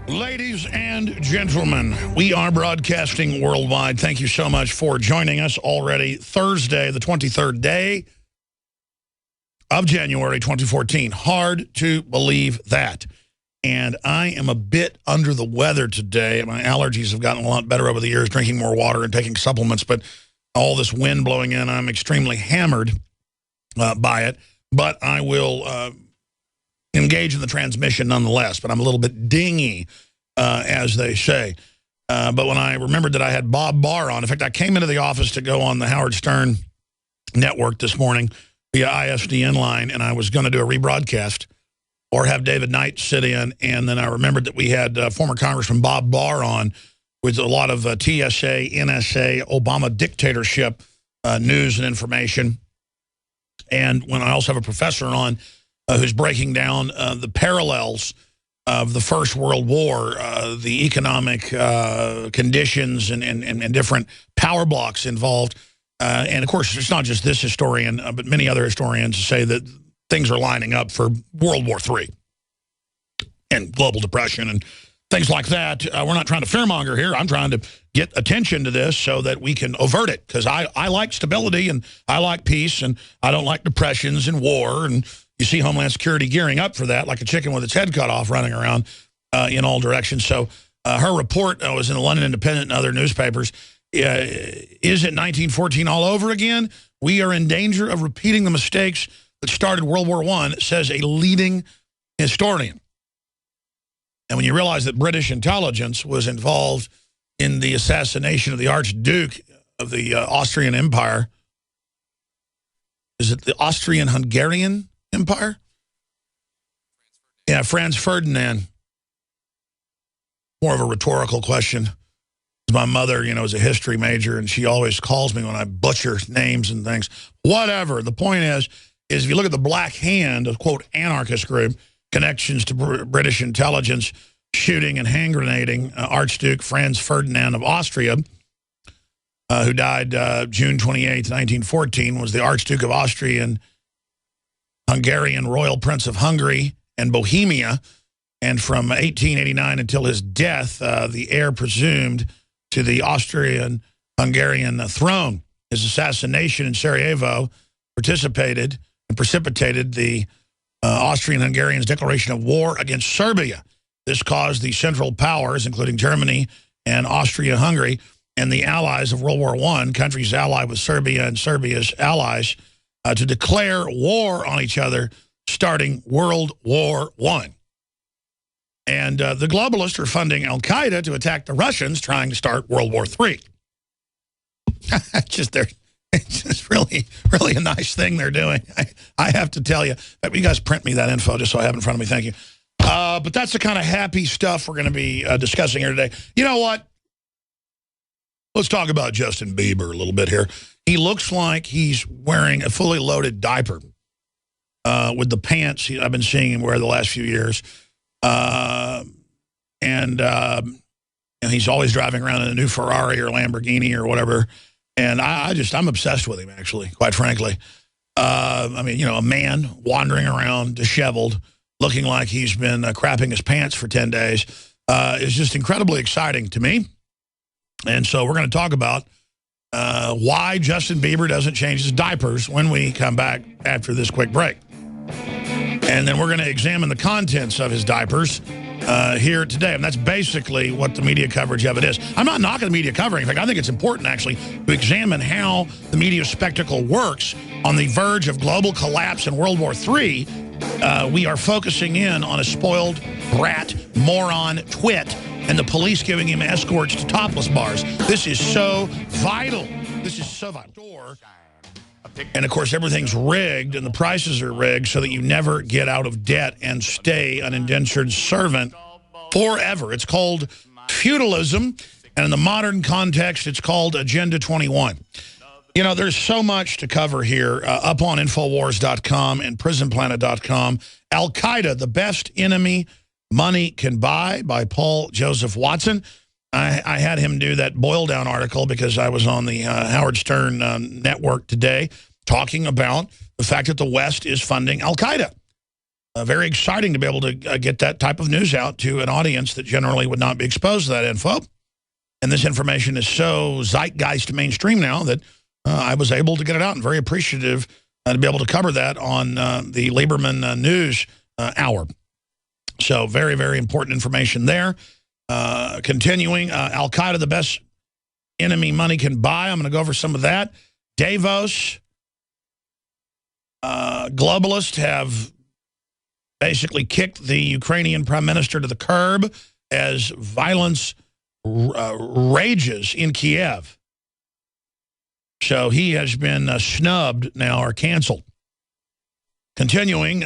Ladies and gentlemen, we are broadcasting worldwide. Thank you so much for joining us already. Thursday, the 23rd day of January 2014. Hard to believe that. And I am a bit under the weather today. My allergies have gotten a lot better over the years, drinking more water and taking supplements. But all this wind blowing in, I'm extremely hammered by it. But I will engage in the transmission nonetheless, but I'm a little bit dingy, as they say. But when I remembered that I had Bob Barr on, in fact, I came into the office to go on the Howard Stern network this morning via ISDN line, and I was going to do a rebroadcast or have David Knight sit in, and then I remembered that we had former Congressman Bob Barr on with a lot of TSA, NSA, Obama dictatorship news and information. And when I also have a professor on who's breaking down the parallels of the First World War, the economic conditions and different power blocks involved. And, of course, it's not just this historian, but many other historians say that things are lining up for World War III and global depression and things like that. We're not trying to fearmonger here. I'm trying to get attention to this so that we can avert it, because I like stability and I like peace, and I don't like depressions and war. And you see Homeland Security gearing up for that like a chicken with its head cut off, running around in all directions. So her report was in the London Independent and other newspapers. Is it 1914 all over again? We are in danger of repeating the mistakes that started World War I, says a leading historian. And when you realize that British intelligence was involved in the assassination of the Archduke of the Austrian Empire, is it the Austrian-Hungarian Empire? Yeah, Franz Ferdinand. More of a rhetorical question. My mother, is a history major, and she always calls me when I butcher names and things. Whatever. The point is if you look at the Black Hand, a, quote, anarchist group, connections to British intelligence, shooting and hand grenading Archduke Franz Ferdinand of Austria, who died June 28, 1914, was the Archduke of Austria and Hungarian Royal Prince of Hungary and Bohemia. And from 1889 until his death, the heir presumed to the Austrian-Hungarian throne. His assassination in Sarajevo precipitated the Austrian-Hungarians' declaration of war against Serbia. This caused the Central Powers, including Germany and Austria-Hungary, and the allies of World War I, countries allied with Serbia and Serbia's allies, to declare war on each other, starting World War I. And the globalists are funding al-Qaeda to attack the Russians, trying to start World War III. It's just really, really a nice thing they're doing. I have to tell you. You guys print me that info just so I have it in front of me. Thank you. But that's the kind of happy stuff we're going to be discussing here today. You know what? Let's talk about Justin Bieber a little bit here. He looks like he's wearing a fully loaded diaper with the pants I've been seeing him wear the last few years. And he's always driving around in a new Ferrari or Lamborghini or whatever. And I'm obsessed with him, actually, quite frankly. A man wandering around disheveled, looking like he's been crapping his pants for 10 days, is just incredibly exciting to me. And so we're going to talk about why Justin Bieber doesn't change his diapers when we come back after this quick break. And then we're going to examine the contents of his diapers here today. And that's basically what the media coverage of it is. I'm not knocking the media covering. In fact, I think it's important, actually, to examine how the media spectacle works. On the verge of global collapse in World War III, we are focusing in on a spoiled brat, moron, twit, and the police giving him escorts to topless bars. This is so vital. This is so vital. And, of course, everything's rigged, and the prices are rigged so that you never get out of debt and stay an indentured servant forever. It's called feudalism, and in the modern context, it's called Agenda 21. There's so much to cover here up on Infowars.com and PrisonPlanet.com. Al-Qaeda, the best enemy money can buy, by Paul Joseph Watson. I had him do that boil down article because I was on the Howard Stern network today talking about the fact that the West is funding al-Qaeda. very exciting to be able to get that type of news out to an audience that generally would not be exposed to that info. And this information is so zeitgeist mainstream now that I was able to get it out, and very appreciative to be able to cover that on the Lieberman News Hour. So very, very important information there. Continuing, Al-Qaeda, the best enemy money can buy. I'm going to go over some of that. Davos, globalists have basically kicked the Ukrainian prime minister to the curb as violence rages in Kiev. So he has been snubbed now or canceled. Continuing,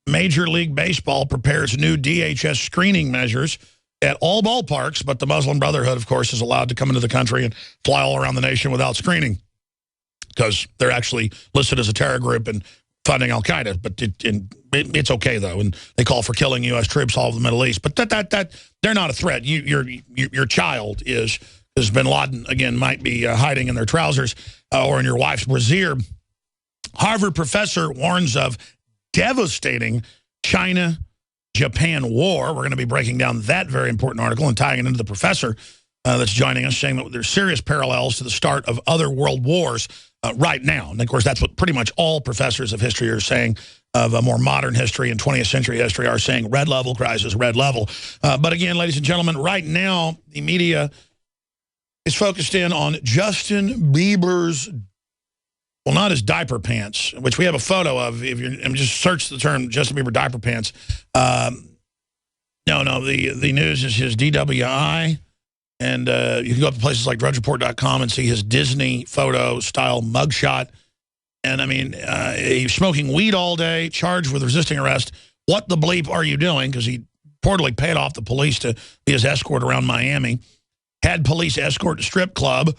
Major League Baseball prepares new DHS screening measures at all ballparks, but the Muslim Brotherhood, of course, is allowed to come into the country and fly all around the nation without screening because they're actually listed as a terror group and funding Al-Qaeda. But it's okay, though, and they call for killing U.S. troops all over the Middle East. But they're not a threat. Your child is, as bin Laden, again, might be hiding in their trousers or in your wife's brassiere. Harvard professor warns of devastating China-Japan war. We're going to be breaking down that very important article and tying it into the professor that's joining us, saying that there's serious parallels to the start of other world wars right now. And, of course, that's what pretty much all professors of history are saying of a more modern history and 20th century history are saying red level crisis, red level. But, again, ladies and gentlemen, right now the media is focused in on Justin Bieber's, well, not his diaper pants, which we have a photo of. If you just search the term Justin Bieber diaper pants. No, the news is his DWI. And you can go up to places like drudgereport.com and see his Disney photo-style mugshot. And, I mean, he's smoking weed all day, charged with resisting arrest. What the bleep are you doing? Because he reportedly paid off the police to be his escort around Miami. Had police escort to strip club.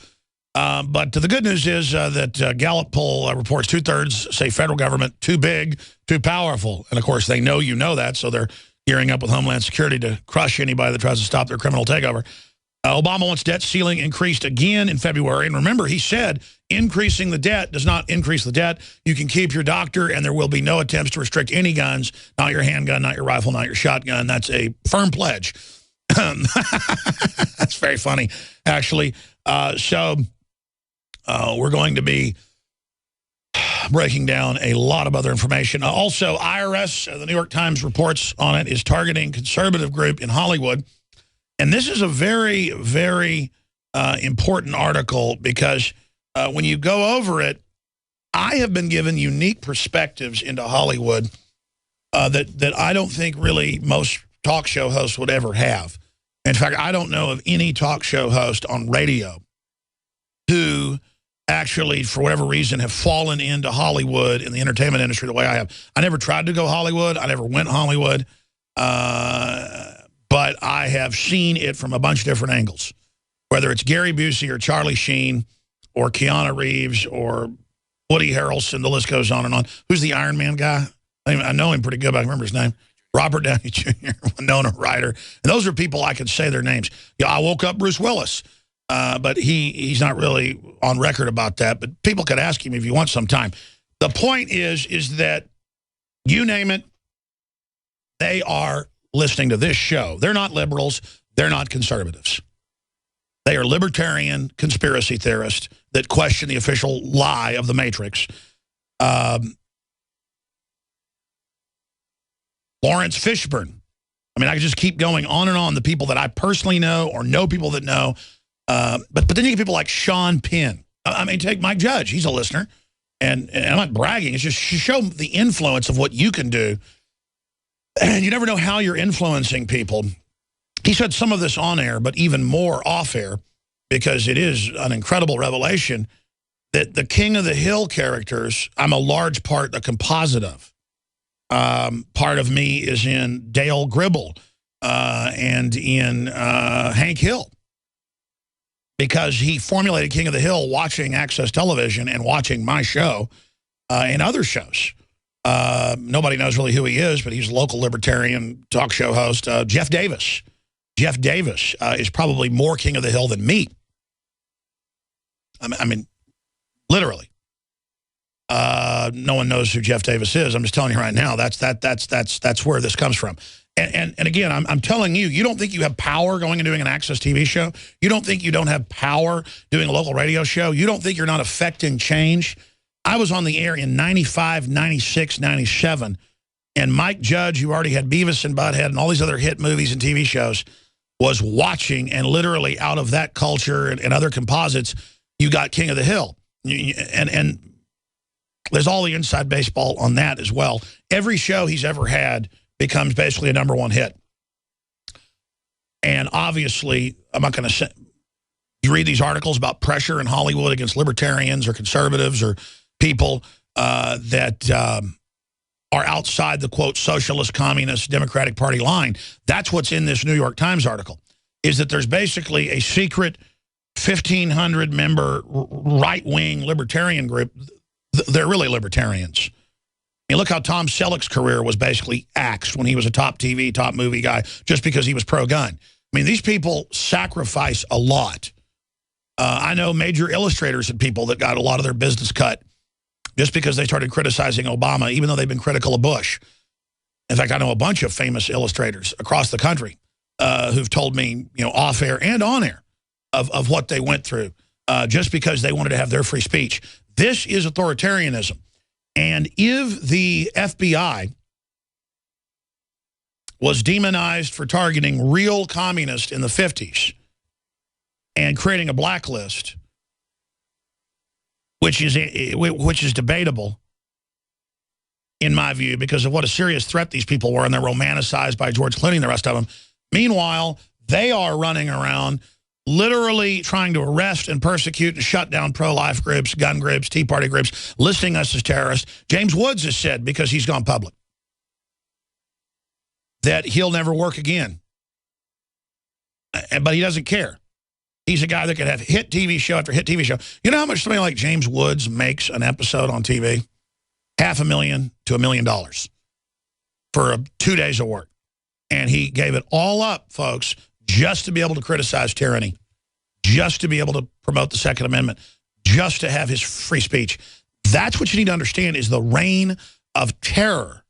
But the good news is that Gallup poll reports 2/3 say federal government too big, too powerful. And, of course, they know you know that, so they're gearing up with Homeland Security to crush anybody that tries to stop their criminal takeover. Obama wants debt ceiling increased again in February. And remember, he said increasing the debt does not increase the debt. You can keep your doctor, and there will be no attempts to restrict any guns, not your handgun, not your rifle, not your shotgun. That's a firm pledge. That's very funny, actually. So we're going to be breaking down a lot of other information. Also, IRS, the New York Times reports on it, is targeting conservative group in Hollywood. And this is a very, very important article because when you go over it, I have been given unique perspectives into Hollywood that I don't think really most talk show hosts would ever have. In fact, I don't know of any talk show host on radio who actually, for whatever reason, have fallen into Hollywood in the entertainment industry the way I have. I never tried to go Hollywood. I never went Hollywood. But I have seen it from a bunch of different angles, whether it's Gary Busey or Charlie Sheen or Keanu Reeves or Woody Harrelson, the list goes on and on. Who's the Iron Man guy? I know him pretty good, but I remember his name. Robert Downey Jr., Winona Ryder. And those are people I can say their names. Yeah, I woke up Bruce Willis, but he's not really on record about that. But people could ask him if you want sometime. The point is that you name it, they are listening to this show. They're not liberals. They're not conservatives. They are libertarian conspiracy theorists that question the official lie of the Matrix. Lawrence Fishburne. I mean, I could just keep going on and on. The people that I personally know or know people that know. But then you get people like Sean Penn. I mean, take Mike Judge. He's a listener. And I'm not bragging. It's just to show the influence of what you can do. And you never know how you're influencing people. He said some of this on air, but even more off air, because it is an incredible revelation that the King of the Hill characters, I'm a large part, a composite of. Part of me is in Dale Gribble and in Hank Hill, because he formulated King of the Hill watching Access Television and watching my show and other shows. Nobody knows really who he is, but he's a local libertarian talk show host. Jeff Davis. Jeff Davis is probably more King of the Hill than me. I mean, literally. No one knows who Jeff Davis is. I'm just telling you right now, that's where this comes from. And again, I'm telling you, you don't think you have power going and doing an Access TV show? You don't think you don't have power doing a local radio show? You don't think you're not affecting change? I was on the air in 95, 96, 97, and Mike Judge, who already had Beavis and Butthead and all these other hit movies and TV shows, was watching, and literally out of that culture and other composites, you got King of the Hill. And there's all the inside baseball on that as well. Every show he's ever had becomes basically a #1 hit. And obviously, I'm not going to say, you read these articles about pressure in Hollywood against libertarians or conservatives or people that are outside the, quote, socialist, communist, Democratic Party line. That's what's in this New York Times article, is that there's basically a secret 1,500-member right-wing libertarian group. They're really libertarians. You look how Tom Selleck's career was basically axed when he was a top TV, top movie guy, just because he was pro-gun. I mean, these people sacrifice a lot. I know major illustrators and people that got a lot of their business cut just because they started criticizing Obama, even though they've been critical of Bush. In fact, I know a bunch of famous illustrators across the country who've told me, you know, off air and on air of what they went through just because they wanted to have their free speech. This is authoritarianism. And if the FBI was demonized for targeting real communists in the 50s and creating a blacklist, which is debatable, in my view, because of what a serious threat these people were, and they're romanticized by George Clooney and the rest of them. Meanwhile, they are running around literally trying to arrest and persecute and shut down pro-life groups, gun groups, Tea Party groups, listing us as terrorists. James Woods has said, because he's gone public, that he'll never work again. But he doesn't care. He's a guy that could have hit TV show after hit TV show. You know how much somebody like James Woods makes an episode on TV? $500,000 to $1 million for 2 days of work. And he gave it all up, folks, just to be able to criticize tyranny, just to be able to promote the Second Amendment, just to have his free speech. That's what you need to understand, is the reign of terror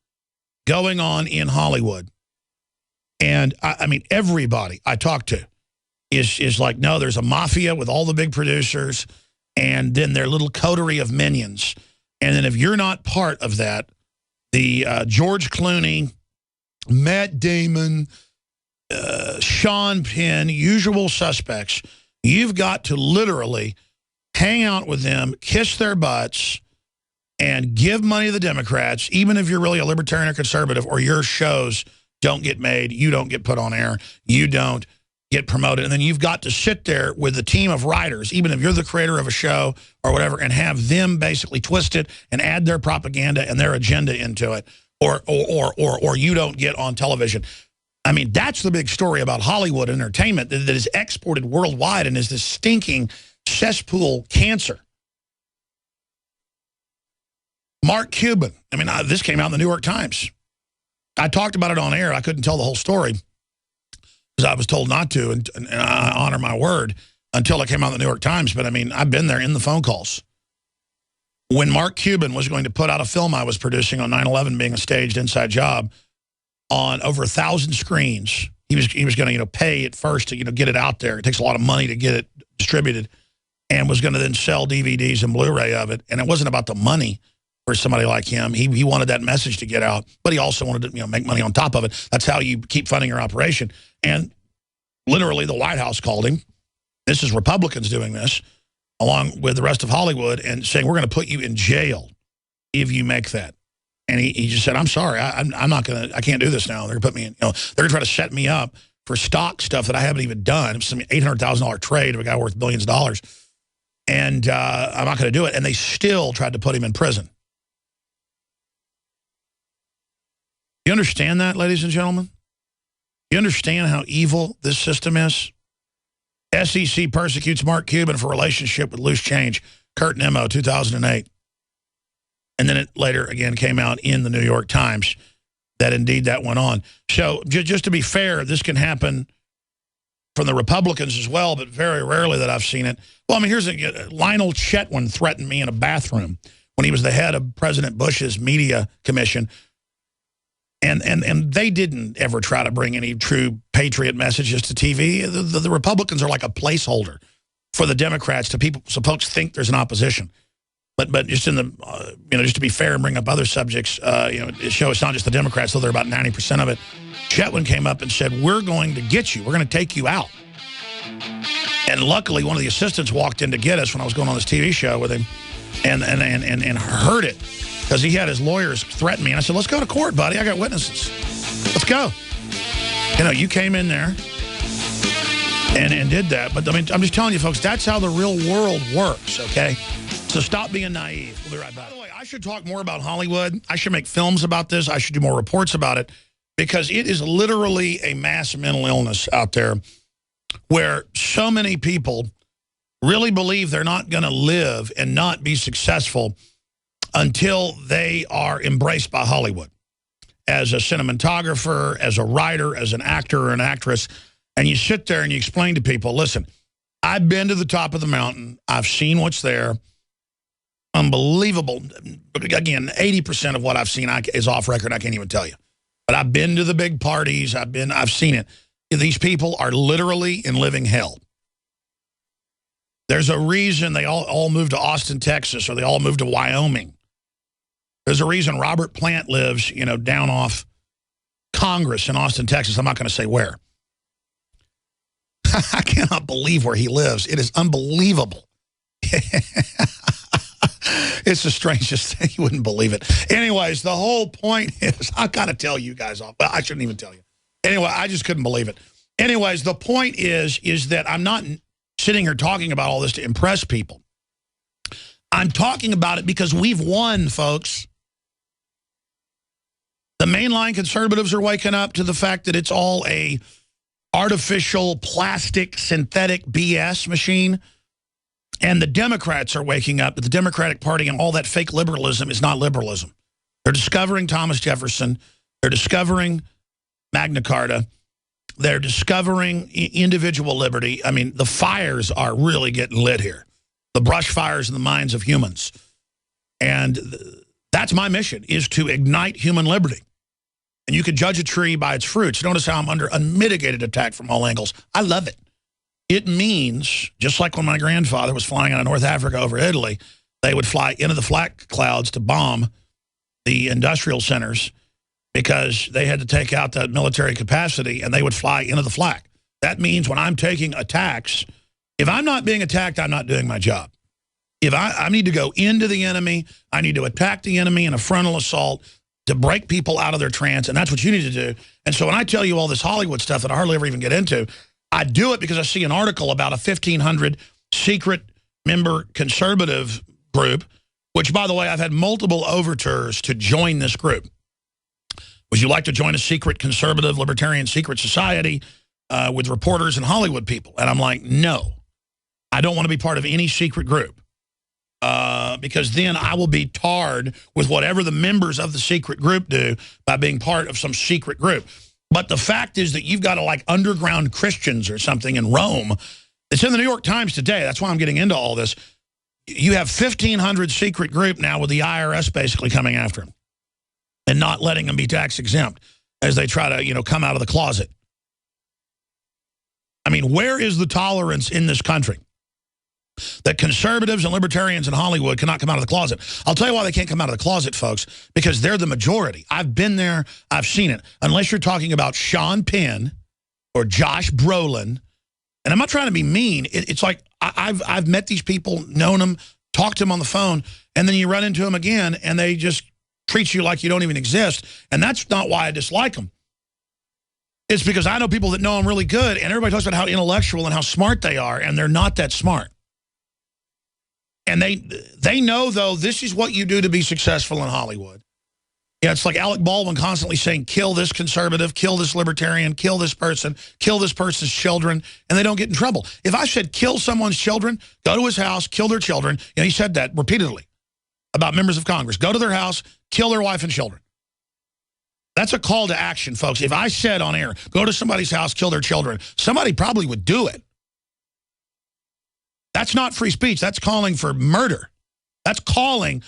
going on in Hollywood. And, I mean, everybody I talk to is like, no, there's a mafia with all the big producers and then their little coterie of minions. And then if you're not part of that, the George Clooney, Matt Damon, Sean Penn, usual suspects, you've got to literally hang out with them, kiss their butts, and give money to the Democrats, even if you're really a libertarian or conservative, or your shows don't get made, you don't get put on air, you don't get promoted. And then you've got to sit there with a team of writers, even if you're the creator of a show or whatever, and have them basically twist it and add their propaganda and their agenda into it, or you don't get on television. I mean, that's the big story about Hollywood entertainment that is exported worldwide and is this stinking cesspool cancer. Mark Cuban. I mean, this came out in the New York Times. I talked about it on air. I couldn't tell the whole story because I was told not to, and I honor my word until it came out in the New York Times. But, I mean, I've been there in the phone calls. When Mark Cuban was going to put out a film I was producing on 9/11 being a staged inside job, on over 1,000 screens. He was going to, pay at first to, get it out there. It takes a lot of money to get it distributed, and was going to then sell DVDs and Blu-ray of it. And it wasn't about the money for somebody like him. He wanted that message to get out, but he also wanted to, make money on top of it. That's how you keep funding your operation. And literally the White House called him. This is Republicans doing this, along with the rest of Hollywood, and saying, we're going to put you in jail if you make that. And he just said, I'm sorry, I'm not going to, I can't do this now. They're going to put me in, they're going to try to set me up for stock stuff that I haven't even done. It's some $800,000 trade of a guy worth billions of dollars. And I'm not going to do it. And they still tried to put him in prison. You understand that, ladies and gentlemen? You understand how evil this system is? SEC persecutes Mark Cuban for relationship with loose change. Kurt Nimmo, 2008. And then it later, again, came out in the New York Times that indeed that went on. So just to be fair, this can happen from the Republicans as well, but very rarely that I've seen it. Well, I mean, here's Lionel Chetwin threatened me in a bathroom when he was the head of President Bush's media commission. And they didn't ever try to bring any true patriot messages to TV. The Republicans are like a placeholder for the Democrats to people, so folks think there's an opposition. But just in the, just to be fair and bring up other subjects, it shows it's not just the Democrats, though they're about 90% of it. Chetwin came up and said, we're going to get you. We're going to take you out. And luckily, one of the assistants walked in to get us when I was going on this TV show with him and heard it. Because he had his lawyers threaten me. And I said, let's go to court, buddy. I got witnesses. Let's go. You came in there and did that. But, I mean, I'm just telling you, folks, that's how the real world works, okay? So stop being naive. We'll be right back. By the way, I should talk more about Hollywood. I should make films about this. I should do more reports about it. Because it is literally a mass mental illness out there where so many people really believe they're not going to live and not be successful until they are embraced by Hollywood as a cinematographer, as a writer, as an actor or an actress. And you sit there and you explain to people, listen, I've been to the top of the mountain. I've seen what's there. Unbelievable. Again, 80% of what I've seen is off record. I can't even tell you. But I've been to the big parties. I've seen it. These people are literally in living hell. There's a reason they all moved to Austin, Texas, or they all moved to Wyoming. There's a reason Robert Plant lives, down off Congress in Austin, Texas. I'm not going to say where. I cannot believe where he lives. It is unbelievable. It's the strangest thing. You wouldn't believe it. Anyways, the whole point is, I've got to tell you guys all. Well, I shouldn't even tell you. Anyway, I just couldn't believe it. Anyways, the point is that I'm not sitting here talking about all this to impress people. I'm talking about it because we've won, folks. The mainline conservatives are waking up to the fact that it's all a artificial, plastic, synthetic BS machine. And the Democrats are waking up that the Democratic Party and all that fake liberalism is not liberalism. They're discovering Thomas Jefferson. They're discovering Magna Carta. They're discovering individual liberty. I mean, the fires are really getting lit here. The brush fires in the minds of humans. And that's my mission, is to ignite human liberty. And you can judge a tree by its fruits. Notice how I'm under unmitigated attack from all angles. I love it. It means, just like when my grandfather was flying out of North Africa over Italy, they would fly into the flak clouds to bomb the industrial centers because they had to take out that military capacity, and they would fly into the flak. That means when I'm taking attacks, if I'm not being attacked, I'm not doing my job. If I need to go into the enemy, I need to attack the enemy in a frontal assault to break people out of their trance, and that's what you need to do. And so when I tell you all this Hollywood stuff that I hardly ever even get into, I do it because I see an article about a 1,500 secret member conservative group, which, by the way, I've had multiple overtures to join this group. Would you like to join a secret conservative libertarian secret society with reporters and Hollywood people? And I'm like, no, I don't want to be part of any secret group because then I will be tarred with whatever the members of the secret group do by being part of some secret group. But the fact is that you've got like underground Christians or something in Rome. It's in the New York Times today. That's why I'm getting into all this. You have 1,500 secret group now with the IRS basically coming after them and not letting them be tax exempt as they try to, come out of the closet. I mean, where is the tolerance in this country that conservatives and libertarians in Hollywood cannot come out of the closet? I'll tell you why they can't come out of the closet, folks, because they're the majority. I've been there. I've seen it. Unless you're talking about Sean Penn or Josh Brolin. And I'm not trying to be mean. It's like I've met these people, known them, talked to them on the phone, and then you run into them again, and they just treat you like you don't even exist. And that's not why I dislike them. It's because I know people that know them really good, and everybody talks about how intellectual and how smart they are, and they're not that smart. And they know, though, this is what you do to be successful in Hollywood. Yeah, it's like Alec Baldwin constantly saying, kill this conservative, kill this libertarian, kill this person, kill this person's children, and they don't get in trouble. If I said kill someone's children, go to his house, kill their children, he said that repeatedly about members of Congress. Go to their house, kill their wife and children. That's a call to action, folks. If I said on air, go to somebody's house, kill their children, somebody probably would do it. That's not free speech. That's calling for murder. That's calling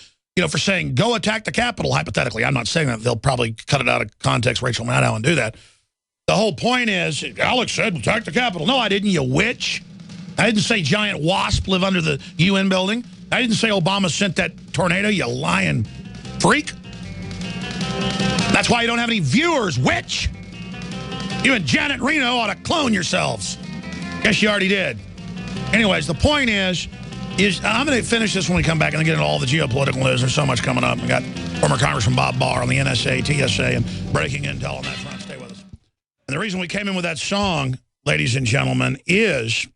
for saying, go attack the Capitol, hypothetically. I'm not saying that. They'll probably cut it out of context, Rachel Maddow, and do that. The whole point is, Alex said, attack the Capitol. No, I didn't, you witch. I didn't say giant wasp live under the UN building. I didn't say Obama sent that tornado, you lying freak. That's why you don't have any viewers, witch. You and Janet Reno ought to clone yourselves. Guess you already did. Anyways, the point is I'm going to finish this when we come back and get into all the geopolitical news. There's so much coming up. We got former Congressman Bob Barr on the NSA, TSA, and breaking intel on that front. Stay with us. And the reason we came in with that song, ladies and gentlemen, is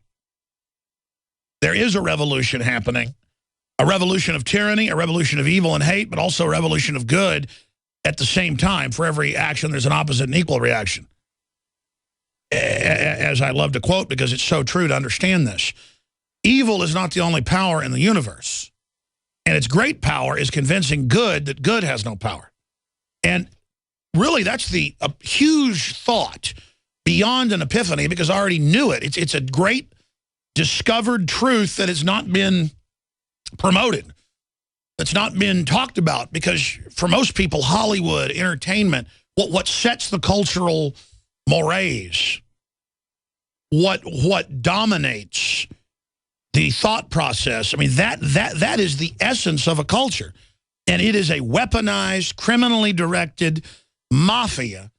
there is a revolution happening. A revolution of tyranny, a revolution of evil and hate, but also a revolution of good at the same time. For every action, there's an opposite and equal reaction. As I love to quote, because it's so true to understand this. Evil is not the only power in the universe. And its great power is convincing good that good has no power. And really, that's a huge thought beyond an epiphany, because I already knew it. It's a great discovered truth that has not been promoted, that's not been talked about, because for most people, Hollywood, entertainment, what sets the cultural mores, what dominates the thought process, I mean, that is the essence of a culture. And it is a weaponized, criminally directed mafia.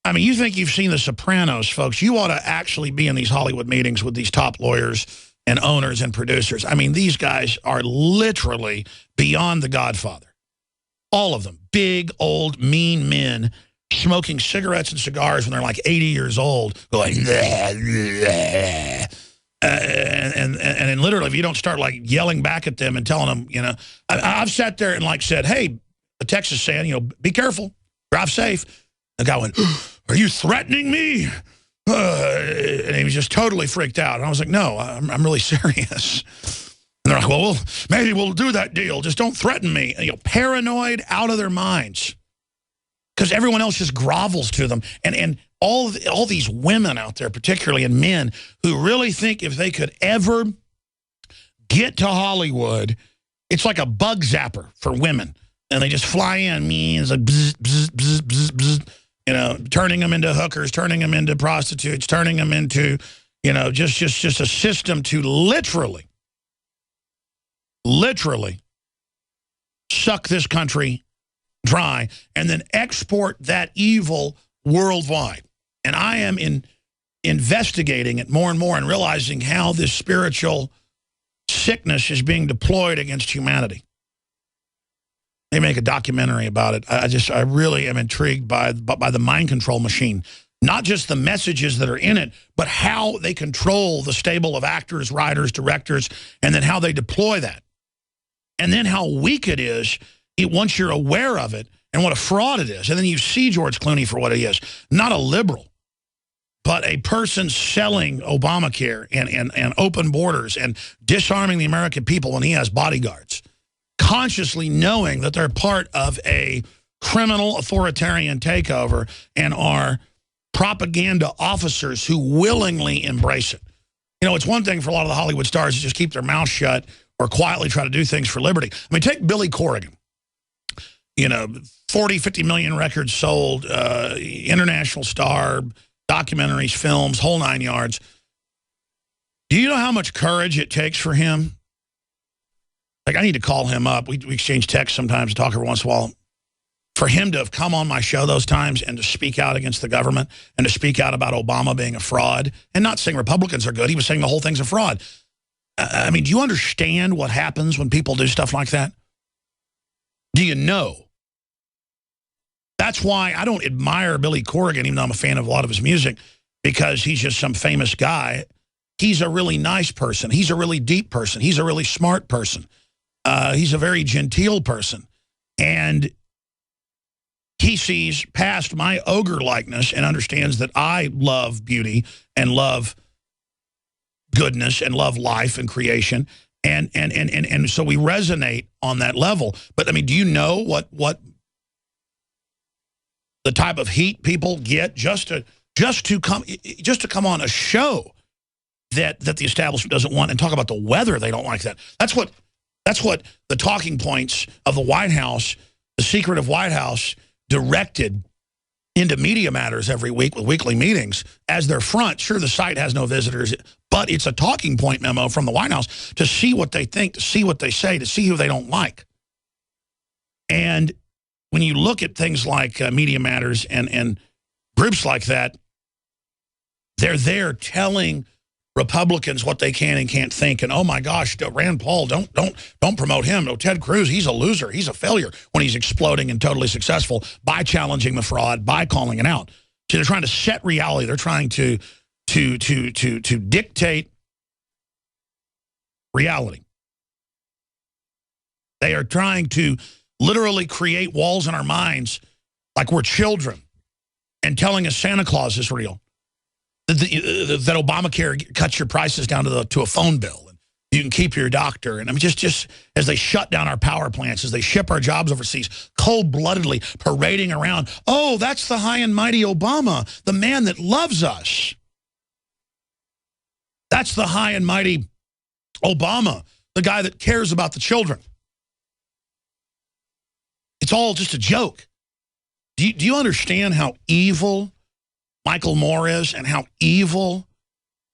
I mean, you think you've seen The Sopranos, folks. You ought to actually be in these Hollywood meetings with these top lawyers and owners and producers. I mean, these guys are literally beyond the Godfather. All of them. Big, old, mean men smoking cigarettes and cigars when they're like 80 years old, going, bleh, bleh. And literally, if you don't start like yelling back at them and telling them, I've sat there and like said, hey, a Texas saying, be careful, drive safe. The guy went, are you threatening me? And he was just totally freaked out. And I was like, no, I'm really serious. And they're like, well, maybe we'll do that deal. Just don't threaten me. And, paranoid, out of their minds. Because everyone else just grovels to them. And all these women out there, particularly, and men, who really think if they could ever get to Hollywood, it's like a bug zapper for women. And they just fly in, means like bzz, bzz, bzz, bzz, bzz. Turning them into hookers, turning them into prostitutes, turning them into, just a system to literally suck this country dry and then export that evil worldwide. And I am investigating it more and more and realizing how this spiritual sickness is being deployed against humanity. They make a documentary about it. I really am intrigued by the mind control machine. Not just the messages that are in it, but how they control the stable of actors, writers, directors, and then how they deploy that. And then how weak it is once you're aware of it and what a fraud it is. And then you see George Clooney for what he is. Not a liberal, but a person selling Obamacare and open borders and disarming the American people when he has bodyguards. Consciously knowing that they're part of a criminal authoritarian takeover and are propaganda officers who willingly embrace it. It's one thing for a lot of the Hollywood stars to just keep their mouth shut or quietly try to do things for liberty. I mean, take Billy Corrigan. 40, 50 million records sold, international star, documentaries, films, whole nine yards. Do you know how much courage it takes for him? Like, I need to call him up. We exchange texts sometimes and talk every once in a while. For him to have come on my show those times and to speak out against the government and to speak out about Obama being a fraud, and not saying Republicans are good. He was saying the whole thing's a fraud. I mean, do you understand what happens when people do stuff like that? Do you know? That's why I don't admire Billy Corrigan, even though I'm a fan of a lot of his music, because he's just some famous guy. He's a really nice person. He's a really deep person. He's a really smart person. He's a very genteel person. And he sees past my ogre likeness and understands that I love beauty and love goodness and love life and creation. And so we resonate on that level. But I mean, do you know what the type of heat people get just to come on a show that the establishment doesn't want and talk about the weather? They don't like that. That's what That's what the talking points of the White House, the secretive White House, directed into Media Matters every week with weekly meetings as their front. Sure, the site has no visitors, but it's a talking point memo from the White House to see what they think, to see what they say, to see who they don't like. And when you look at things like Media Matters and groups like that, they're there telling Republicans what they can and can't think. And oh my gosh, Rand Paul, don't promote him. No, Ted Cruz, he's a loser. He's a failure when he's exploding and totally successful by challenging the fraud, by calling it out. So they're trying to set reality. They're trying to dictate reality. They are trying to literally create walls in our minds like we're children and telling us Santa Claus is real. That Obamacare cuts your prices down to a phone bill, and you can keep your doctor. And I mean, just as they shut down our power plants, as they ship our jobs overseas, cold-bloodedly parading around. Oh, that's the high and mighty Obama, the man that loves us. That's the high and mighty Obama, the guy that cares about the children. It's all just a joke. Do you understand how evil Michael Moore is and how evil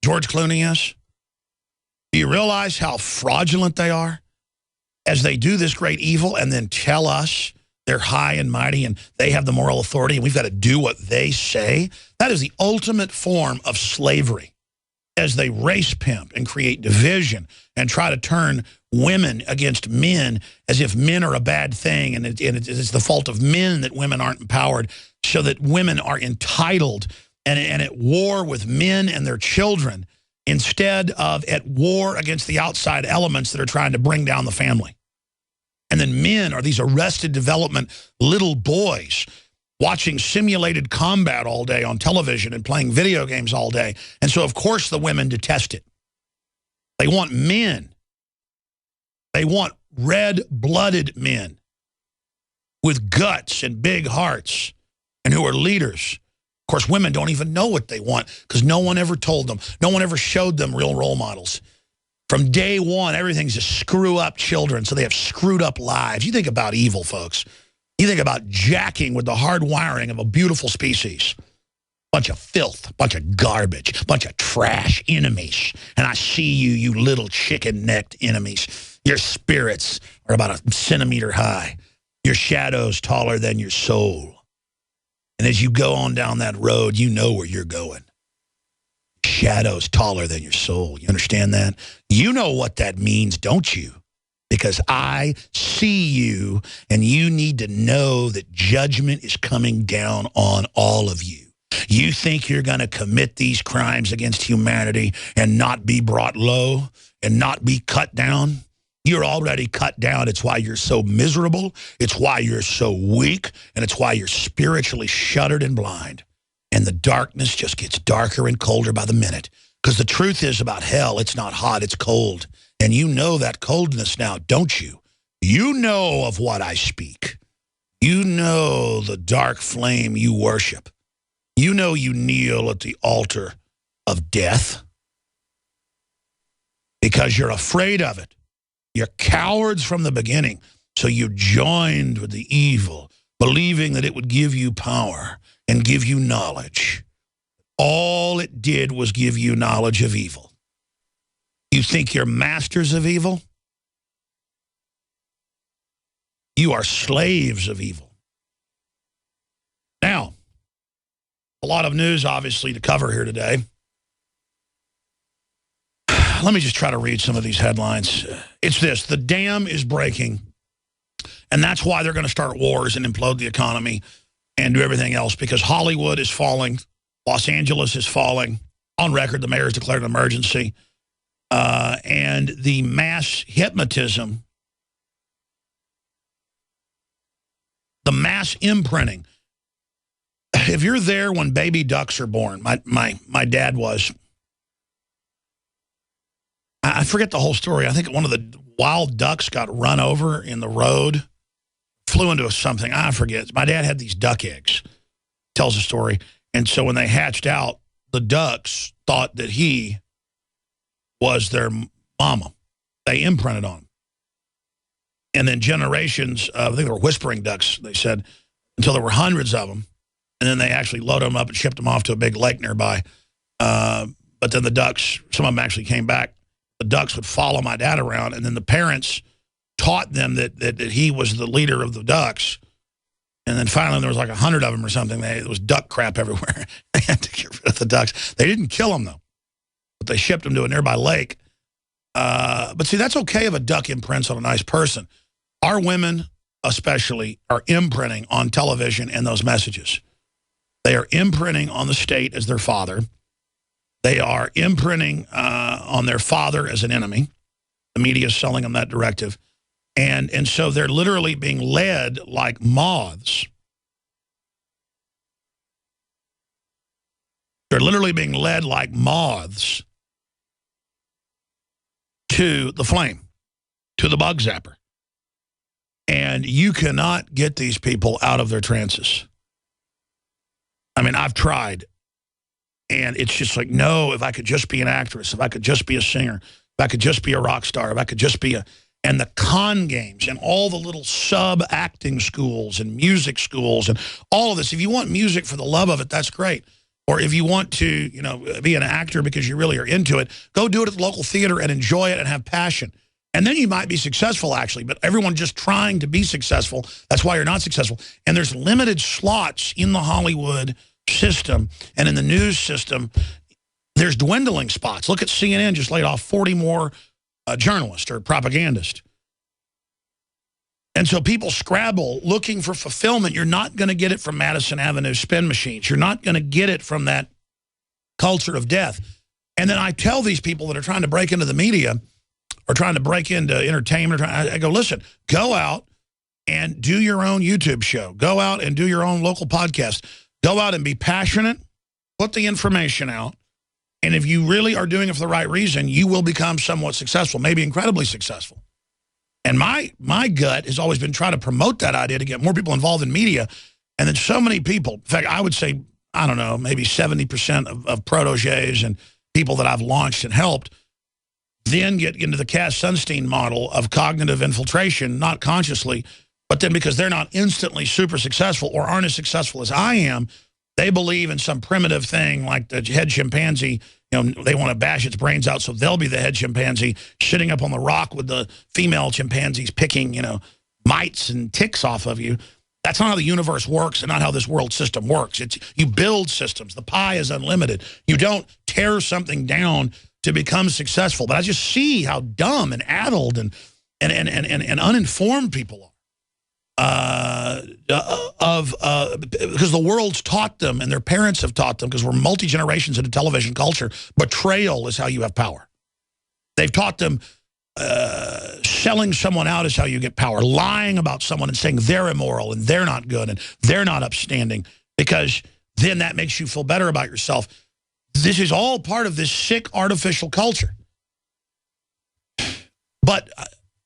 George Clooney is? Do you realize how fraudulent they are as they do this great evil and then tell us they're high and mighty and they have the moral authority and we've got to do what they say? That is the ultimate form of slavery, as they race pimp and create division and try to turn women against men as if men are a bad thing and it's the fault of men that women aren't empowered, so that women are entitled and at war with men and their children instead of at war against the outside elements that are trying to bring down the family. And then men are these arrested development little boys watching simulated combat all day on television and playing video games all day. And so, of course, the women detest it. They want men. They want red-blooded men with guts and big hearts and who are leaders. Of course, women don't even know what they want because no one ever told them. No one ever showed them real role models. From day one, everything's just screw up children, so they have screwed up lives. You think about evil, folks. You think about jacking with the hard wiring of a beautiful species. Bunch of filth, bunch of garbage, bunch of trash enemies. And I see you, you little chicken-necked enemies. Your spirits are about a centimeter high. Your shadow's taller than your soul. And as you go on down that road, you know where you're going. Shadow's taller than your soul. You understand that? You know what that means, don't you? Because I see you, and you need to know that judgment is coming down on all of you. You think you're going to commit these crimes against humanity and not be brought low and not be cut down? You're already cut down. It's why you're so miserable. It's why you're so weak. And it's why you're spiritually shuttered and blind. And the darkness just gets darker and colder by the minute. Because the truth is about hell, it's not hot, it's cold. And you know that coldness now, don't you? You know of what I speak. You know the dark flame you worship. You know you kneel at the altar of death because you're afraid of it. You're cowards from the beginning, so you joined with the evil, believing that it would give you power and give you knowledge. All it did was give you knowledge of evil. You think you're masters of evil? You are slaves of evil. Now, a lot of news, obviously, to cover here today. Let me just try to read some of these headlines. It's this: the dam is breaking, and that's why they're going to start wars and implode the economy and do everything else, because Hollywood is falling, Los Angeles is falling. On record, the mayor's declared an emergency. And the mass hypnotism, the mass imprinting. If you're there when baby ducks are born, my dad was. I forget the whole story. I think one of the wild ducks got run over in the road, flew into something. I forget. My dad had these duck eggs. Tells the story. And so when they hatched out, the ducks thought that he was their mama. They imprinted on him. And then generations of, I think they were whispering ducks, they said, until there were hundreds of them. And then they actually loaded them up and shipped them off to a big lake nearby. But then the ducks, some of them actually came back. The ducks would follow my dad around, and then the parents taught them that he was the leader of the ducks. And then finally, there was like 100 of them or something. There was duck crap everywhere. They had to get rid of the ducks. They didn't kill them, though. But they shipped them to a nearby lake. But see, that's okay if a duck imprints on a nice person. Our women, especially, are imprinting on television and those messages. They are imprinting on the state as their father. They are imprinting on their father as an enemy. The media is selling them that directive. And so they're literally being led like moths. They're literally being led like moths to the flame, to the bug zapper. And you cannot get these people out of their trances. I mean, I've tried. And it's just like, no, if I could just be an actress, if I could just be a singer, if I could just be a rock star, if I could just be a... And the con games and all the little sub-acting schools and music schools and all of this. If you want music for the love of it, that's great. Or if you want to, you know, be an actor because you really are into it, go do it at the local theater and enjoy it and have passion. And then you might be successful, actually. But everyone just trying to be successful, that's why you're not successful. And there's limited slots in the Hollywood system and in the news system. There's dwindling spots. Look at CNN just laid off 40 more journalists or propagandists. And so people scrabble looking for fulfillment. You're not going to get it from Madison Avenue spin machines. You're not going to get it from that culture of death. And then I tell these people that are trying to break into the media or trying to break into entertainment, I go, listen, go out and do your own YouTube show. Go out and do your own local podcast. Go out and be passionate. Put the information out. And if you really are doing it for the right reason, you will become somewhat successful, maybe incredibly successful. And my gut has always been trying to promote that idea to get more people involved in media. And then so many people, in fact, I would say, I don't know, maybe 70% of protégés and people that I've launched and helped then get into the Cass Sunstein model of cognitive infiltration, not consciously, but then because they're not instantly super successful or aren't as successful as I am, they believe in some primitive thing like the head chimpanzee. You know, they want to bash its brains out so they'll be the head chimpanzee sitting up on the rock with the female chimpanzees picking, you know, mites and ticks off of you. That's not how the universe works and not how this world system works. It's you build systems. The pie is unlimited. You don't tear something down to become successful. But I just see how dumb and addled and uninformed people are. Because the world's taught them and their parents have taught them, because we're multi-generations into television culture, betrayal is how you have power. They've taught them selling someone out is how you get power, lying about someone and saying they're immoral and they're not good and they're not upstanding, because then that makes you feel better about yourself. This is all part of this sick artificial culture. But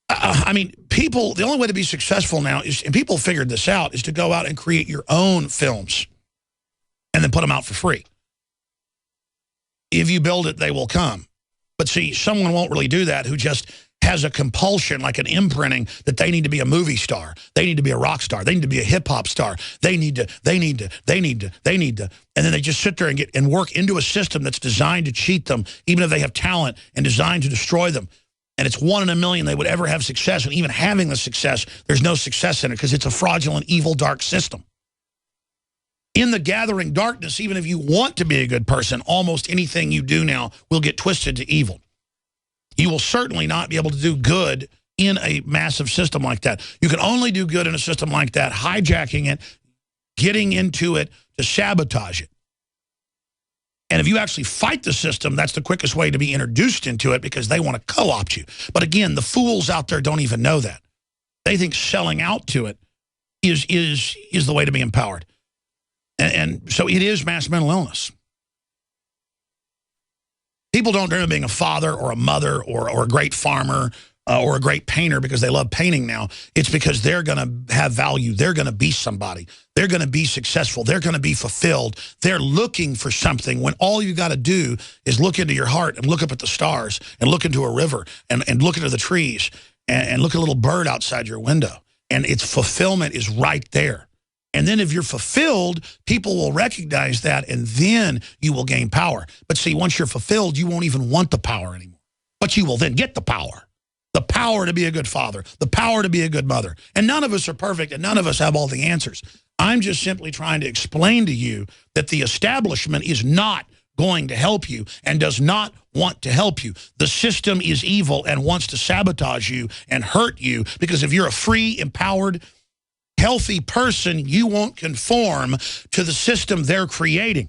I mean, people, the only way to be successful now is, and people figured this out, is to go out and create your own films and then put them out for free. If you build it, they will come. But see, someone won't really do that who just has a compulsion, like an imprinting, that they need to be a movie star. They need to be a rock star. They need to be a hip-hop star. They need to. And then they just sit there and work into a system that's designed to cheat them, even if they have talent, and designed to destroy them. And it's 1 in a million they would ever have success. And even having the success, there's no success in it because it's a fraudulent, evil, dark system. In the gathering darkness, even if you want to be a good person, almost anything you do now will get twisted to evil. You will certainly not be able to do good in a massive system like that. You can only do good in a system like that, hijacking it, getting into it to sabotage it. And if you actually fight the system, that's the quickest way to be introduced into it, because they want to co-opt you. But again, the fools out there don't even know that. They think selling out to it is the way to be empowered. And so it is mass mental illness. People don't dream of being a father or a mother or a great farmer or a great painter because they love painting now. It's because they're going to have value. They're going to be somebody. They're going to be successful. They're going to be fulfilled. They're looking for something when all you got to do is look into your heart and look up at the stars and look into a river and look into the trees and look at a little bird outside your window. And its fulfillment is right there. And then if you're fulfilled, people will recognize that, and then you will gain power. But see, once you're fulfilled, you won't even want the power anymore. But you will then get the power. The power to be a good father. The power to be a good mother. And none of us are perfect, and none of us have all the answers. I'm just simply trying to explain to you that the establishment is not going to help you and does not want to help you. The system is evil and wants to sabotage you and hurt you, because if you're a free, empowered, healthy person, you won't conform to the system they're creating.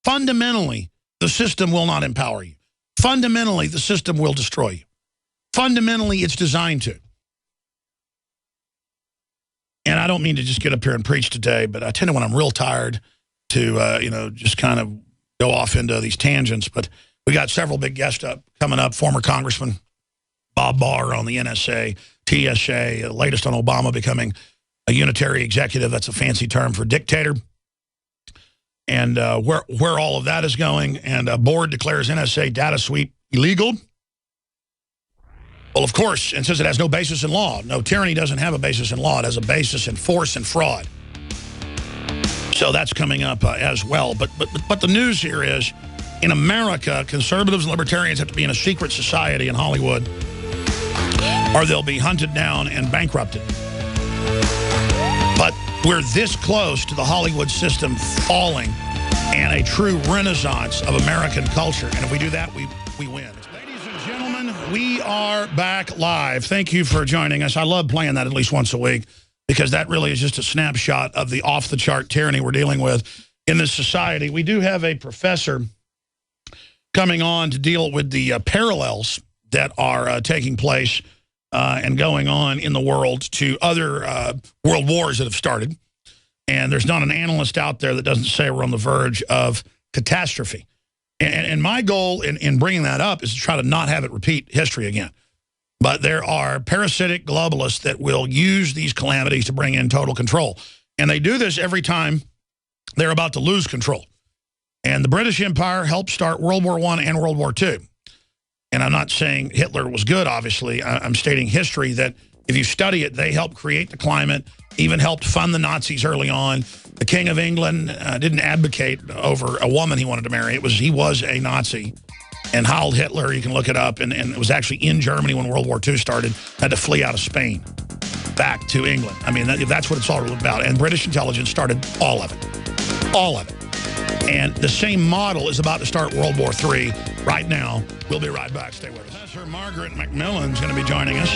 Fundamentally, the system will not empower you. Fundamentally, the system will destroy you. Fundamentally, it's designed to. And I don't mean to just get up here and preach today, but I tend to, when I'm real tired, to, just kind of go off into these tangents. But we got several big guests coming up. Former Congressman Bob Barr on the NSA, TSA, latest on Obama becoming a unitary executive. That's a fancy term for dictator. And where all of that is going. And a board declares NSA data sweep illegal. Well, of course, and says it has no basis in law. No, tyranny doesn't have a basis in law. It has a basis in force and fraud. So that's coming up as well. But the news here is, in America, conservatives and libertarians have to be in a secret society in Hollywood, or they'll be hunted down and bankrupted. But we're this close to the Hollywood system falling and a true renaissance of American culture. And if we do that, we win. Ladies and gentlemen, we are back live. Thank you for joining us. I love playing that at least once a week, because that really is just a snapshot of the off-the-chart tyranny we're dealing with in this society. We do have a professor coming on to deal with the parallels that are taking place and going on in the world to other world wars that have started. And there's not an analyst out there that doesn't say we're on the verge of catastrophe. And my goal in bringing that up is to try to not have it repeat history again. But there are parasitic globalists that will use these calamities to bring in total control. And they do this every time they're about to lose control. And the British Empire helped start World War I and World War II. And I'm not saying Hitler was good, obviously. I'm stating history that if you study it, they helped create the climate, even helped fund the Nazis early on. The King of England didn't advocate over a woman he wanted to marry. He was a Nazi. And Heil Hitler, you can look it up, and it was actually in Germany when World War II started, had to flee out of Spain back to England. I mean, that's what it's all about. And British intelligence started all of it. All of it. And the same model is about to start World War III right now. We'll be right back. Stay with us. Professor Margaret McMillan is going to be joining us,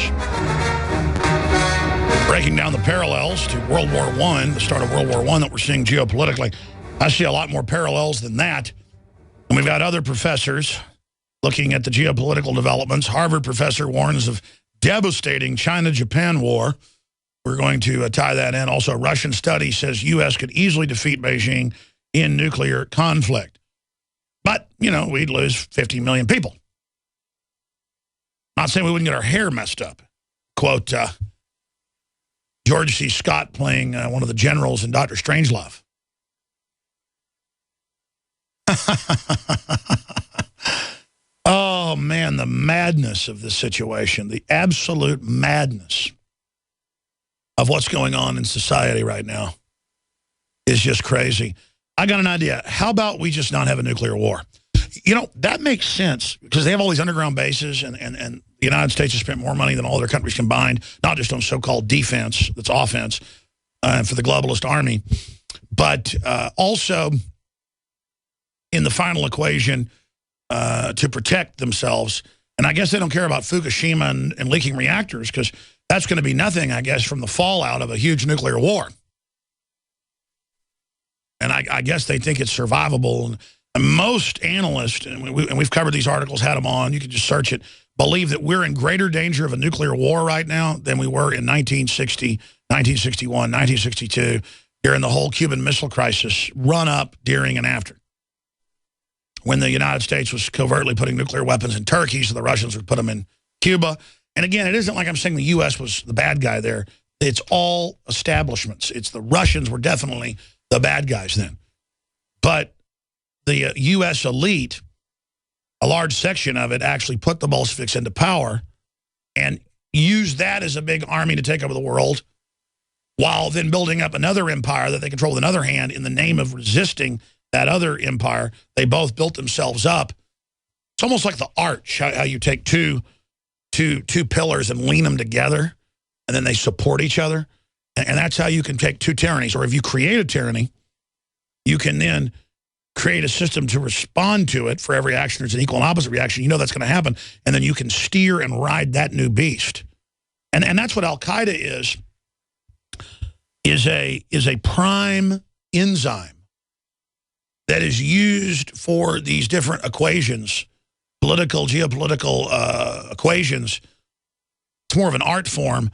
breaking down the parallels to World War I, the start of World War I that we're seeing geopolitically. I see a lot more parallels than that. And we've got other professors looking at the geopolitical developments. Harvard professor warns of devastating China-Japan war. We're going to tie that in. Also, a Russian study says U.S. could easily defeat Beijing in nuclear conflict. But, we'd lose 50 million people. Not saying we wouldn't get our hair messed up. Quote, George C. Scott playing one of the generals in Dr. Strangelove. Oh, man, the madness of this situation, the absolute madness of what's going on in society right now is just crazy. I got an idea. How about we just not have a nuclear war? That makes sense, because they have all these underground bases, and the United States has spent more money than all other countries combined, not just on so-called defense, that's offense, for the globalist army, but also in the final equation to protect themselves. And I guess they don't care about Fukushima and leaking reactors, because that's going to be nothing, I guess, from the fallout of a huge nuclear war. And I guess they think it's survivable. And most analysts, and we've covered these articles, had them on, you can just search it, believe that we're in greater danger of a nuclear war right now than we were in 1960, 1961, 1962, during the whole Cuban Missile Crisis, run up, during, and after, when the United States was covertly putting nuclear weapons in Turkey, so the Russians would put them in Cuba. And again, it isn't like I'm saying the U.S. was the bad guy there. It's all establishments. It's the Russians were definitely the bad guys then. But the U.S. elite a large section of it actually put the Bolsheviks into power and used that as a big army to take over the world, while then building up another empire that they control with another hand in the name of resisting that other empire. They both built themselves up. It's almost like the arch, how you take two pillars and lean them together, and then they support each other. And that's how you can take two tyrannies. Or if you create a tyranny, you can then create a system to respond to it. For every action, there's an equal and opposite reaction. You know that's going to happen. And then you can steer and ride that new beast. And that's what Al-Qaeda is a prime enzyme that is used for these different equations, political, geopolitical equations. It's more of an art form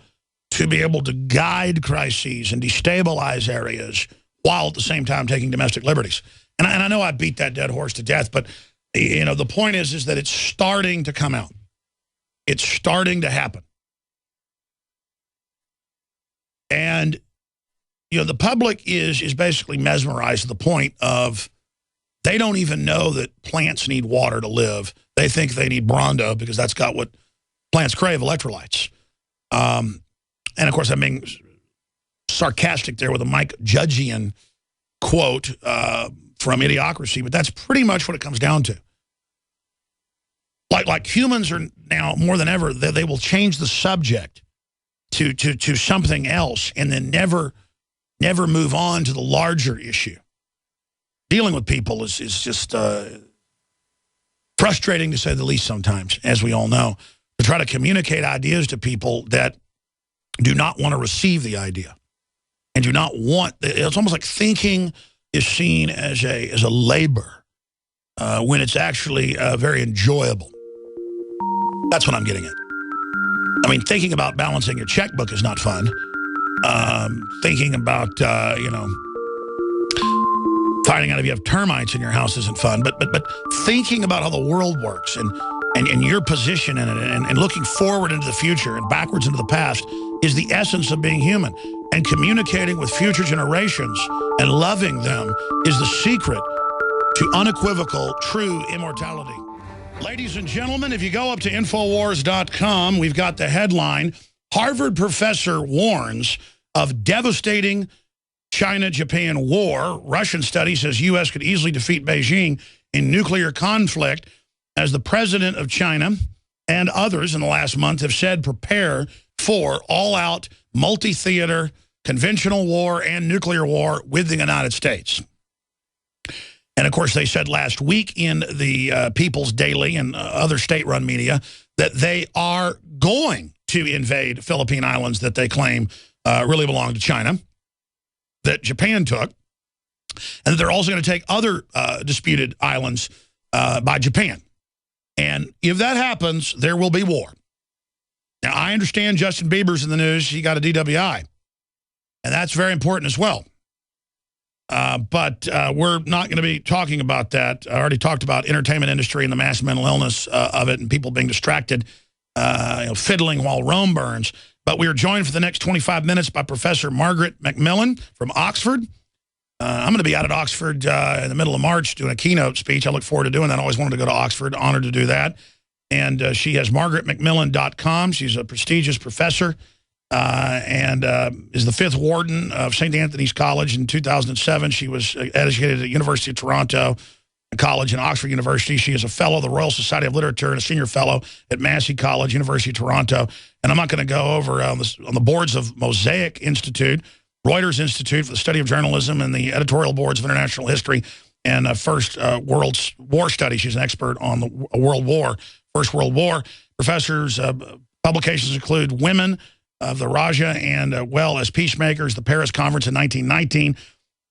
to be able to guide crises and destabilize areas while at the same time taking domestic liberties. And I know I beat that dead horse to death, but you know the point is that it's starting to come out. It's starting to happen. And you know the public is basically mesmerized to the point of they don't even know that plants need water to live. They think they need Brawndo because that's got what plants crave, electrolytes. And, of course, I'm being sarcastic there with a Mike Judgian quote from Idiocracy, but that's pretty much what it comes down to. Like humans are now, more than ever, they will change the subject to something else and then never move on to the larger issue. Dealing with people is just frustrating, to say the least, sometimes, as we all know, to try to communicate ideas to people that do not want to receive the idea and do not want. It's almost like thinking is seen as a labor when it's actually very enjoyable. That's what I'm getting at. I mean, thinking about balancing your checkbook is not fun. Thinking about, finding out if you have termites in your house isn't fun. But thinking about how the world works and your position in it and looking forward into the future and backwards into the past is the essence of being human. And communicating with future generations and loving them is the secret to unequivocal, true immortality. Ladies and gentlemen, if you go up to Infowars.com, we've got the headline, Harvard professor warns of devastating China-Japan war. Russian study says U.S. could easily defeat Beijing in nuclear conflict, as the president of China and others in the last month have said prepare for all-out, multi-theater, conventional war and nuclear war with the United States. And, of course, they said last week in the People's Daily and other state-run media that they are going to invade Philippine Islands that they claim really belong to China, that Japan took, and that they're also going to take other disputed islands by Japan. And if that happens, there will be war. Now, I understand Justin Bieber's in the news. He got a DWI. And that's very important as well. But we're not going to be talking about that. I already talked about entertainment industry and the mass mental illness of it and people being distracted, fiddling while Rome burns. But we are joined for the next 25 minutes by Professor Margaret Macmillan from Oxford. I'm going to be out at Oxford in the middle of March doing a keynote speech. I look forward to doing that. I always wanted to go to Oxford. Honored to do that. And she has margaretmacmillan.com. She's a prestigious professor and is the 5th warden of St. Anthony's College. In 2007, she was educated at the University of Toronto College and Oxford University. She is a fellow of the Royal Society of Literature and a senior fellow at Massey College, University of Toronto. And I'm not going to go over on the boards of Mosaic Institute, Reuters Institute for the Study of Journalism, and the editorial boards of international history and First World War Study. She's an expert on the World War, First World War. Professors' publications include Women of the Raja and well as Peacemakers, the Paris Conference in 1919,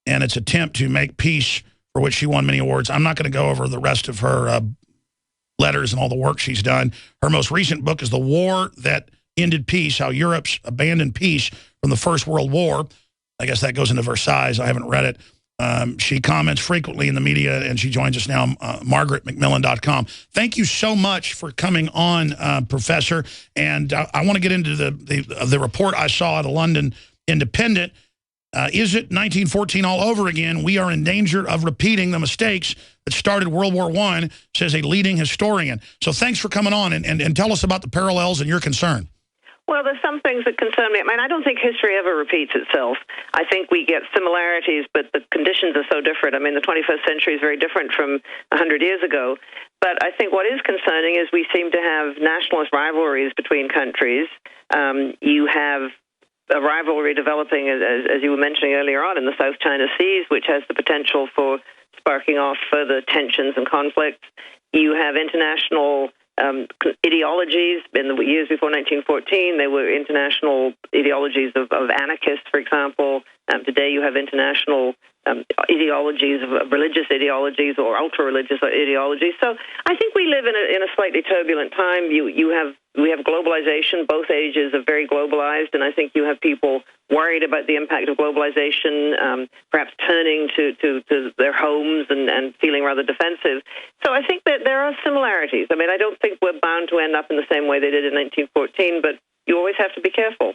and its attempt to make peace, for which she won many awards. I'm not going to go over the rest of her letters and all the work she's done. Her most recent book is The War That Ended Peace, How Europe's Abandoned Peace from the First World War. I guess that goes into Versailles. I haven't read it. She comments frequently in the media, and she joins us now, margaretmacmillan.com. Thank you so much for coming on, Professor. And I want to get into the report I saw at the London Independent. Is it 1914 all over again? We are in danger of repeating the mistakes that started World War I, says a leading historian. So thanks for coming on and tell us about the parallels and your concern. Well, there's some things that concern me. I mean, I don't think history ever repeats itself. I think we get similarities, but the conditions are so different. I mean, the 21st century is very different from 100 years ago. But I think what is concerning is we seem to have nationalist rivalries between countries. You have a rivalry developing, as you were mentioning earlier on, in the South China Seas, which has the potential for sparking off further tensions and conflicts. You have international ideologies. In the years before 1914, they were international ideologies of anarchists, for example. Today you have international ideologies of religious ideologies or ultra-religious ideologies. So I think we live in a slightly turbulent time. We have globalization. Both ages are very globalized, and I think you have people worried about the impact of globalization, perhaps turning to their homes and feeling rather defensive. So I think that there are similarities. I mean, I don't think we're bound to end up in the same way they did in 1914, but you always have to be careful.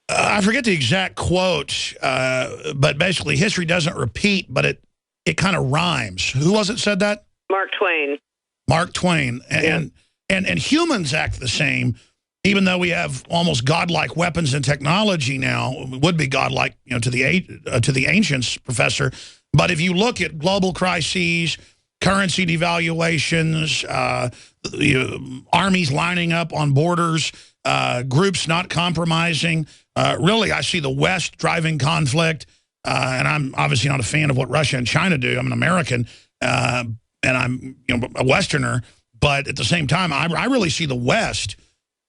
I forget the exact quote, but basically history doesn't repeat, but it kind of rhymes. Who was it said that? Mark Twain. Mark Twain. And humans act the same, even though we have almost godlike weapons and technology now. Would be godlike, to the ancients, Professor. But if you look at global crises, currency devaluations, armies lining up on borders, groups not compromising. Really, I see the West driving conflict, and I'm obviously not a fan of what Russia and China do. I'm an American, and I'm a Westerner. But at the same time, I really see the West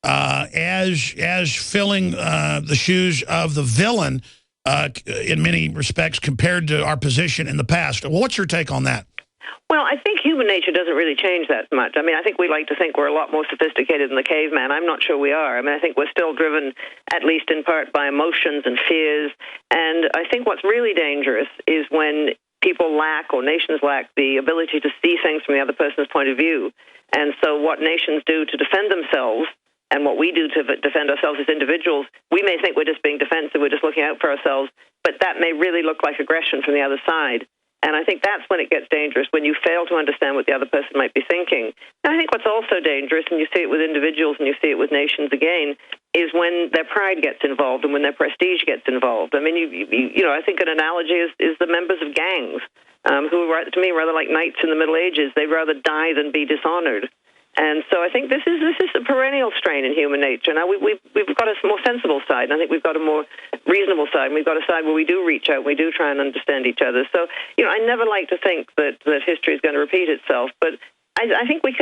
as filling the shoes of the villain in many respects compared to our position in the past. What's your take on that? Well, I think human nature doesn't really change that much. I mean, I think we like to think we're a lot more sophisticated than the caveman. I'm not sure we are. I mean, I think we're still driven, at least in part, by emotions and fears. And I think what's really dangerous is when people lack, or nations lack, the ability to see things from the other person's point of view. And so what nations do to defend themselves and what we do to defend ourselves as individuals, we may think we're just being defensive, we're just looking out for ourselves, but that may really look like aggression from the other side. And I think that's when it gets dangerous, when you fail to understand what the other person might be thinking. And I think what's also dangerous, and you see it with individuals and you see it with nations again, is when their pride gets involved and when their prestige gets involved. I mean, I think an analogy is the members of gangs, who are, to me, rather like knights in the Middle Ages. They'd rather die than be dishonored. And so I think this is a perennial strain in human nature. Now, we've got a more sensible side, and I think we've got a more reasonable side, and we've got a side where we do reach out, we do try and understand each other. So, I never like to think that history is going to repeat itself, but I think we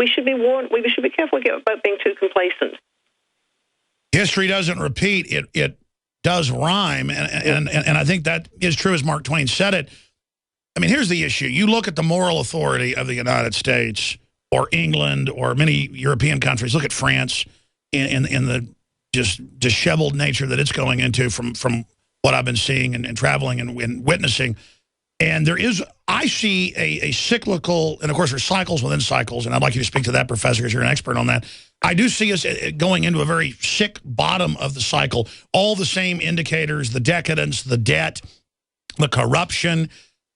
should be warned, we should be careful about being too complacent. History doesn't repeat, it does rhyme, and I think that is true as Mark Twain said it. I mean, here's the issue. You look at the moral authority of the United States, or England, or many European countries. Look at France in the just disheveled nature that it's going into from what I've been seeing and traveling and witnessing. And I see a cyclical, and of course there's cycles within cycles, and I'd like you to speak to that, Professor, because you're an expert on that. I do see us going into a very sick bottom of the cycle. All the same indicators, the decadence, the debt, the corruption,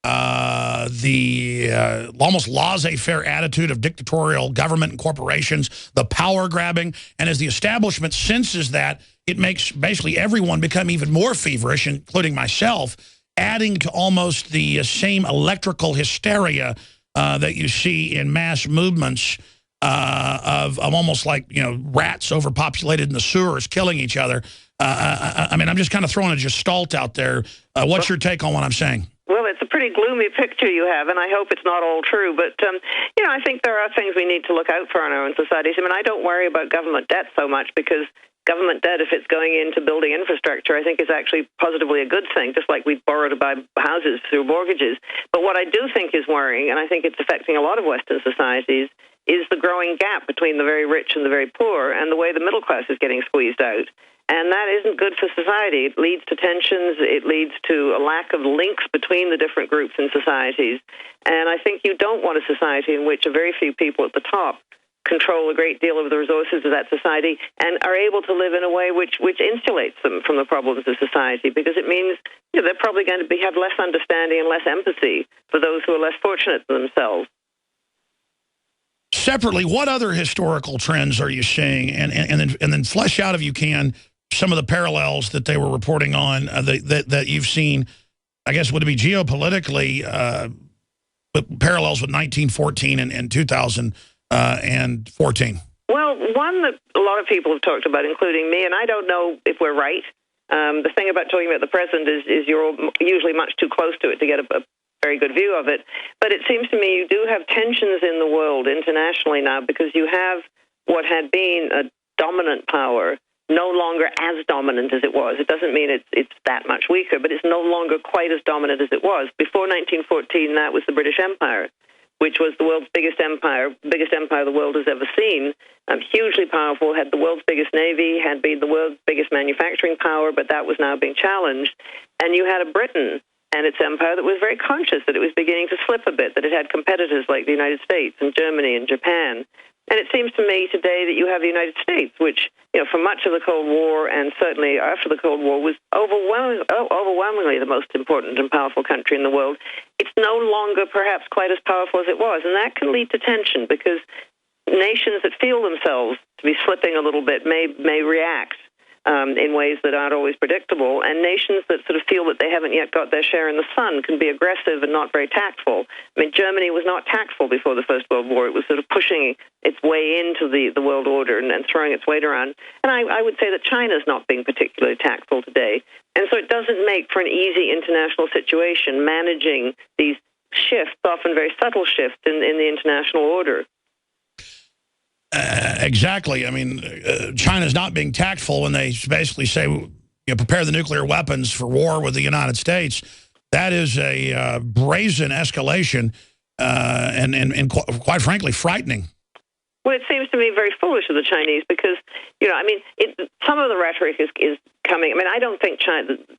the almost laissez-faire attitude of dictatorial government and corporations, the power grabbing. And as the establishment senses that, it makes basically everyone become even more feverish, including myself, adding to almost the same electrical hysteria that you see in mass movements of almost like, rats overpopulated in the sewers killing each other. I mean, I'm just kind of throwing a gestalt out there. What's your take on what I'm saying? Well, it's a pretty gloomy picture you have, and I hope it's not all true. But, I think there are things we need to look out for in our own societies. I mean, I don't worry about government debt so much, because government debt, if it's going into building infrastructure, I think is actually positively a good thing, just like we borrow to buy houses through mortgages. But what I do think is worrying, and I think it's affecting a lot of Western societies, is the growing gap between the very rich and the very poor, and the way the middle class is getting squeezed out. And that isn't good for society. It leads to tensions. It leads to a lack of links between the different groups in societies. And I think you don't want a society in which a very few people at the top control a great deal of the resources of that society and are able to live in a way which insulates them from the problems of society, because it means they're probably going to have less understanding and less empathy for those who are less fortunate than themselves. Separately, what other historical trends are you seeing? And then flesh out, if you can, some of the parallels that they were reporting on that you've seen, I guess, would it be geopolitically, parallels with 1914 and 2014? Well, one that a lot of people have talked about, including me, and I don't know if we're right. The thing about talking about the present is you're usually much too close to it to get a very good view of it. But it seems to me you do have tensions in the world internationally now, because you have what had been a dominant power no longer as dominant as it was. It doesn't mean it's that much weaker, but it's no longer quite as dominant as it was. Before 1914, that was the British Empire, which was the world's biggest empire the world has ever seen. Hugely powerful, had the world's biggest navy, had been the world's biggest manufacturing power, but that was now being challenged. And you had a Britain and its empire that was very conscious that it was beginning to slip a bit, that it had competitors like the United States and Germany and Japan. And it seems to me today that you have the United States, which, for much of the Cold War and certainly after the Cold War was overwhelmingly the most important and powerful country in the world. It's no longer perhaps quite as powerful as it was. And that can lead to tension, because nations that feel themselves to be slipping a little bit may react in ways that aren't always predictable, and nations that sort of feel that they haven't yet got their share in the sun can be aggressive and not very tactful. I mean, Germany was not tactful before the First World War. It was sort of pushing its way into the world order and throwing its weight around. And I would say that China's not being particularly tactful today. And so it doesn't make for an easy international situation managing these shifts, often very subtle shifts in the international order. Exactly. I mean, China's not being tactful when they basically say, prepare the nuclear weapons for war with the United States. That is a brazen escalation and quite frankly, frightening. Well, it seems to me very foolish of the Chinese, because, some of the rhetoric is coming. I mean, I don't think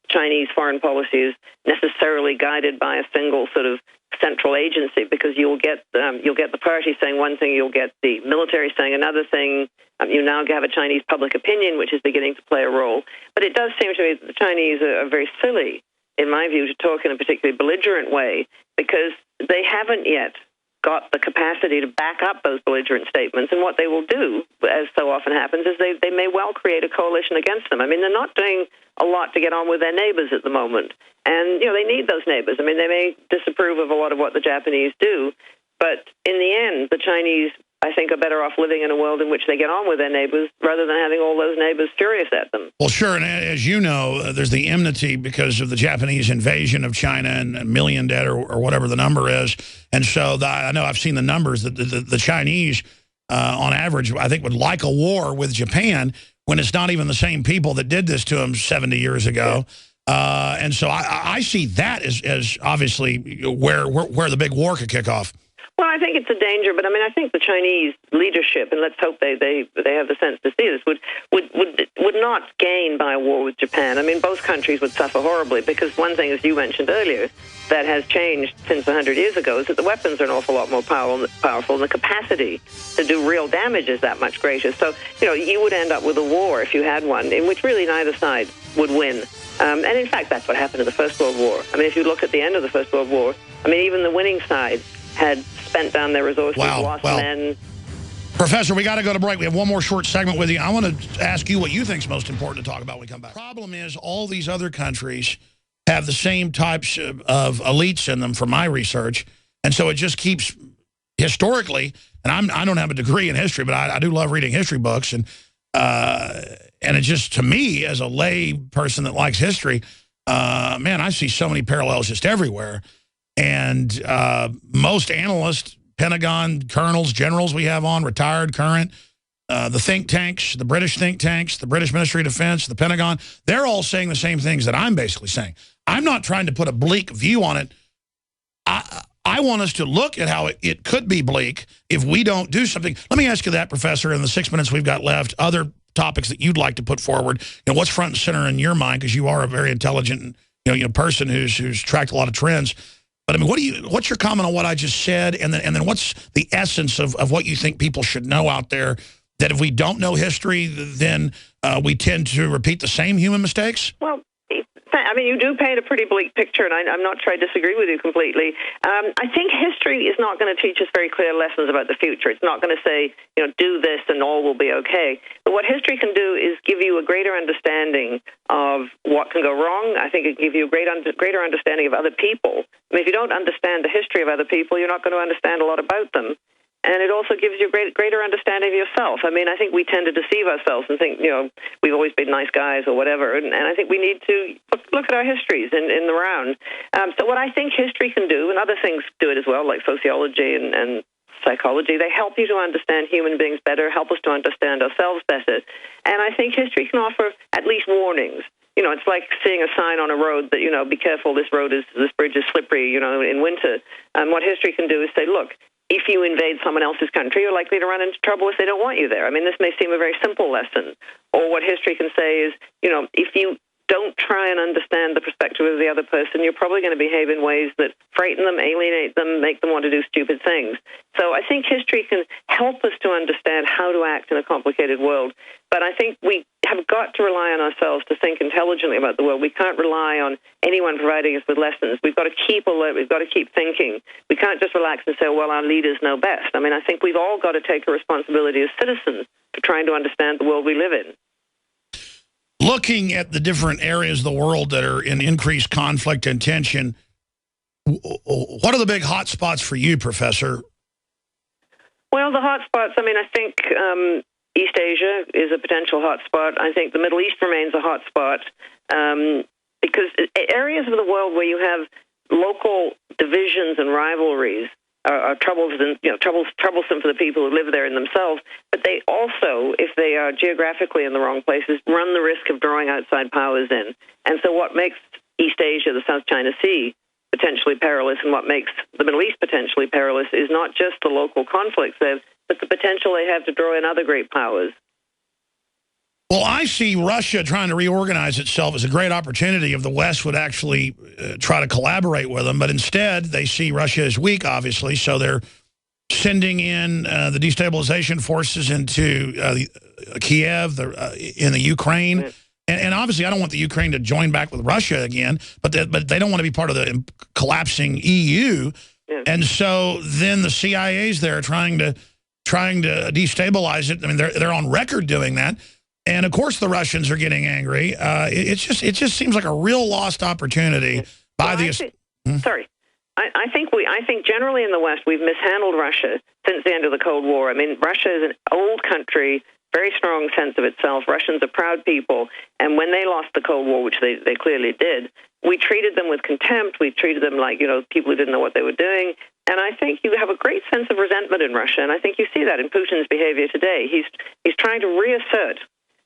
Chinese foreign policy is necessarily guided by a single sort of central agency, because you'll get the party saying one thing, you'll get the military saying another thing. You now have a Chinese public opinion, which is beginning to play a role. But it does seem to me that the Chinese are very silly, in my view, to talk in a particularly belligerent way, because they haven't yet got the capacity to back up those belligerent statements. And what they will do, as so often happens, is they may well create a coalition against them. I mean, they're not doing a lot to get on with their neighbors at the moment. And, they need those neighbors. I mean, they may disapprove of a lot of what the Japanese do, but in the end, the Chinese, I think, are better off living in a world in which they get on with their neighbors rather than having all those neighbors furious at them. Well, sure, and as you know, there's the enmity because of the Japanese invasion of China and a million dead or whatever the number is. And so I know I've seen the numbers that the Chinese, on average, I think would like a war with Japan when it's not even the same people that did this to them 70 years ago. And so I see that as obviously where the big war could kick off. Well, I think it's a danger, but I mean, I think the Chinese leadership, and let's hope they have the sense to see this, would not gain by a war with Japan. I mean, both countries would suffer horribly, because one thing, as you mentioned earlier, that has changed since 100 years ago is that the weapons are an awful lot more powerful, and the capacity to do real damage is that much greater. So, you would end up with a war, if you had one, in which really neither side would win. And in fact, that's what happened in the First World War. I mean, if you look at the end of the First World War, I mean, even the winning side had spent down their resources, lost men. Professor, we got to go to break. We have one more short segment with you. I want to ask you what you think is most important to talk about when we come back. The problem is all these other countries have the same types of elites in them, from my research, and so it just keeps, historically, and I don't have a degree in history, but I do love reading history books, and it just, to me, as a lay person that likes history, man, I see so many parallels just everywhere. And most analysts, Pentagon colonels, generals we have on, retired, current, the think tanks, the British think tanks, the British Ministry of Defense, the Pentagon, they're all saying the same things that I'm basically saying. I'm not trying to put a bleak view on it. I want us to look at how it could be bleak if we don't do something. Let me ask you that, Professor, in the 6 minutes we've got left, other topics that you'd like to put forward. What's front and center in your mind, because you are a very intelligent person who's tracked a lot of trends. But I mean, what's your comment on what I just said? And then what's the essence of what you think people should know out there, that if we don't know history, then we tend to repeat the same human mistakes? Well, I mean, you do paint a pretty bleak picture, and I'm not sure I disagree with you completely. I think history is not going to teach us very clear lessons about the future. It's not going to say, do this and all will be okay. But what history can do is give you a greater understanding of what can go wrong. I think it can give you a greater understanding of other people. I mean, if you don't understand the history of other people, you're not going to understand a lot about them. And it also gives you a greater understanding of yourself. I mean, I think we tend to deceive ourselves and think, we've always been nice guys or whatever. And I think we need to look at our histories in the round. So what I think history can do, and other things do it as well, like sociology and psychology, they help you to understand human beings better, help us to understand ourselves better. And I think history can offer at least warnings. It's like seeing a sign on a road that, be careful, this bridge is slippery, in winter. And what history can do is say, look, if you invade someone else's country, you're likely to run into trouble if they don't want you there. I mean, this may seem a very simple lesson. Or what history can say is, if you don't try and understand the perspective of the other person, you're probably going to behave in ways that frighten them, alienate them, make them want to do stupid things. So I think history can help us to understand how to act in a complicated world. But I think we have got to rely on ourselves to think intelligently about the world. We can't rely on anyone providing us with lessons. We've got to keep alert. We've got to keep thinking. We can't just relax and say, well, our leaders know best. I mean, I think we've all got to take a responsibility as citizens for trying to understand the world we live in. Looking at the different areas of the world that are in increased conflict and tension, what are the big hot spots for you, Professor? Well, the hot spots, I mean, I think East Asia is a potential hot spot. I think the Middle East remains a hot spot because areas of the world where you have local divisions and rivalries are troublesome for the people who live there in themselves, but they also, if they are geographically in the wrong places, run the risk of drawing outside powers in. And so what makes East Asia, the South China Sea, potentially perilous, and what makes the Middle East potentially perilous is not just the local conflicts there, but the potential they have to draw in other great powers. Well, I see Russia trying to reorganize itself as a great opportunity if the West would actually try to collaborate with them. But instead, they see Russia as weak, obviously, so they're sending in the destabilization forces into Kiev, in the Ukraine. Yeah. And obviously, I don't want the Ukraine to join back with Russia again, but they don't want to be part of the collapsing EU. Yeah. And so then the CIA's there trying to destabilize it. I mean, they're on record doing that. And, of course, the Russians are getting angry. It just seems like a real lost opportunity by the... Sorry. I think generally in the West we've mishandled Russia since the end of the Cold War. I mean, Russia is an old country, very strong sense of itself. Russians are proud people. And when they lost the Cold War, which they clearly did, we treated them with contempt. We treated them like, people who didn't know what they were doing. And I think you have a great sense of resentment in Russia. And I think you see that in Putin's behavior today. He's trying to reassert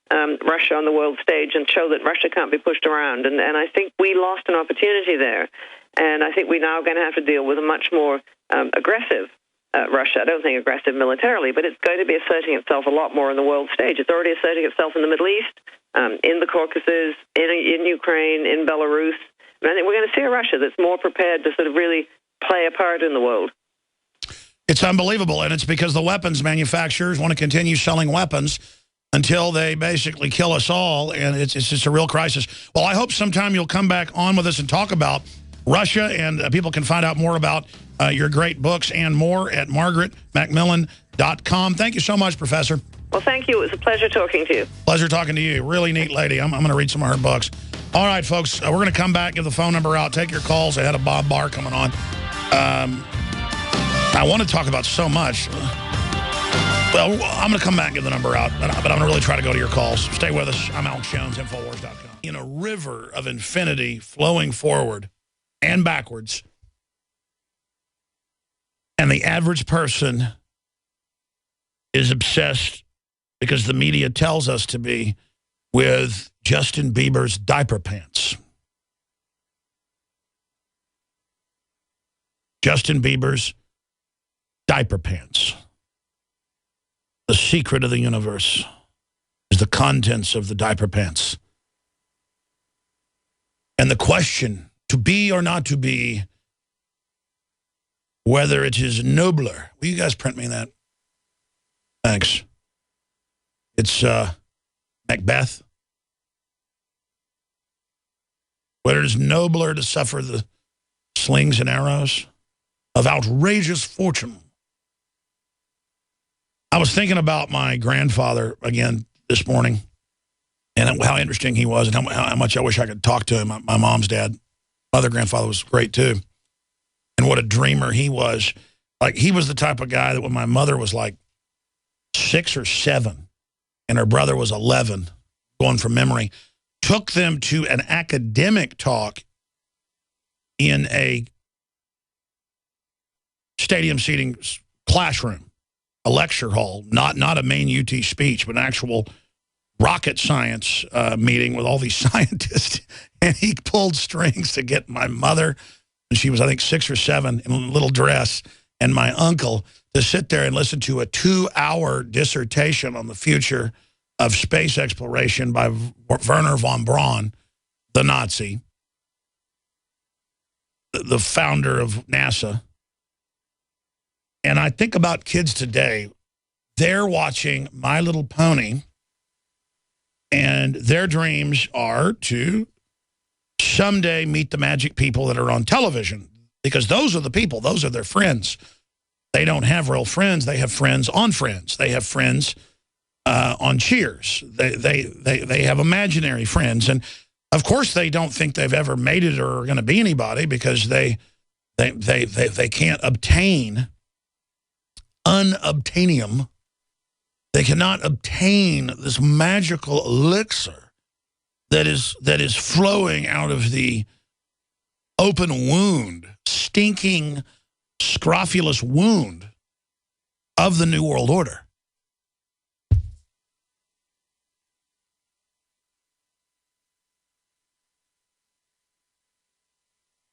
Russia on the world stage and show that Russia can't be pushed around. And I think we lost an opportunity there. And I think we're now going to have to deal with a much more aggressive Russia. I don't think aggressive militarily, but it's going to be asserting itself a lot more on the world stage. It's already asserting itself in the Middle East, in the Caucasus, in Ukraine, in Belarus. And I think we're going to see a Russia that's more prepared to sort of really play a part in the world. It's unbelievable, and it's because the weapons manufacturers want to continue selling weapons until they basically kill us all, and it's just a real crisis. Well, I hope sometime you'll come back on with us and talk about Russia, and people can find out more about your great books and more at margaretmacmillan.com. Thank you so much, Professor. Well, thank you. It was a pleasure talking to you. Pleasure talking to you. Really neat lady. I'm going to read some of her books. All right, folks, we're going to come back, give the phone number out, take your calls ahead of Bob Barr coming on. I want to talk about so much. Well, I'm going to come back and give the number out, but I'm going to really try to go to your calls. Stay with us. I'm Alex Jones, Infowars.com. In a river of infinity flowing forward and backwards, and the average person is obsessed, because the media tells us to be, with Justin Bieber's diaper pants. Justin Bieber's diaper pants. The secret of the universe is the contents of the diaper pants. And the question, to be or not to be, whether it is nobler. Will you guys print me that? Thanks. It's Macbeth. Whether it is nobler to suffer the slings and arrows of outrageous fortune. I was thinking about my grandfather again this morning and how interesting he was and how much I wish I could talk to him. My mom's dad, my other grandfather was great too. And what a dreamer he was. Like, he was the type of guy that when my mother was like 6 or 7 and her brother was 11, going from memory, took them to an academic talk in a stadium seating classroom, a lecture hall, not a main UT speech, but an actual rocket science meeting with all these scientists. And he pulled strings to get my mother, and she was, I think, 6 or 7, in a little dress, and my uncle to sit there and listen to a 2-hour dissertation on the future of space exploration by Werner von Braun, the Nazi, the founder of NASA. And I think about kids today, they're watching My Little Pony, and their dreams are to someday meet the magic people that are on television, because those are the people, those are their friends. They don't have real friends. They have friends on Friends. They have friends on Cheers. They have imaginary friends. And of course they don't think they've ever made it or are going to be anybody, because they can't obtain unobtainium. They cannot obtain this magical elixir that is flowing out of the open wound, stinking, scrofulous wound of the New World Order.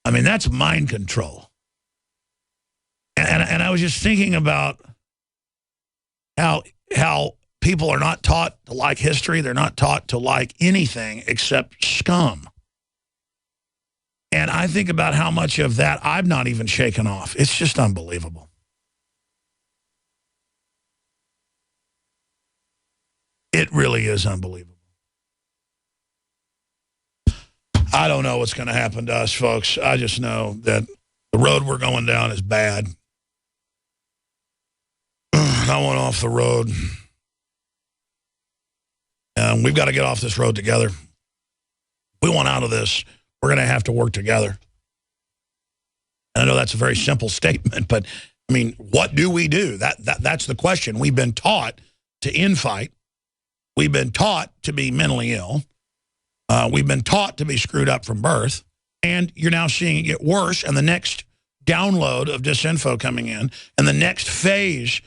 I mean, that's mind control. And I was just thinking about how people are not taught to like history. They're not taught to like anything except scum. And I think about how much of that I've not even shaken off. It's just unbelievable. It really is unbelievable. I don't know what's going to happen to us, folks. I just know that the road we're going down is bad. I want off the road. We've got to get off this road together. If we want out of this, we're going to have to work together. And I know that's a very simple statement, but I mean, what do we do? That's the question. We've been taught to infight. We've been taught to be mentally ill. We've been taught to be screwed up from birth. And you're now seeing it get worse. And the next download of disinfo coming in, and the next phase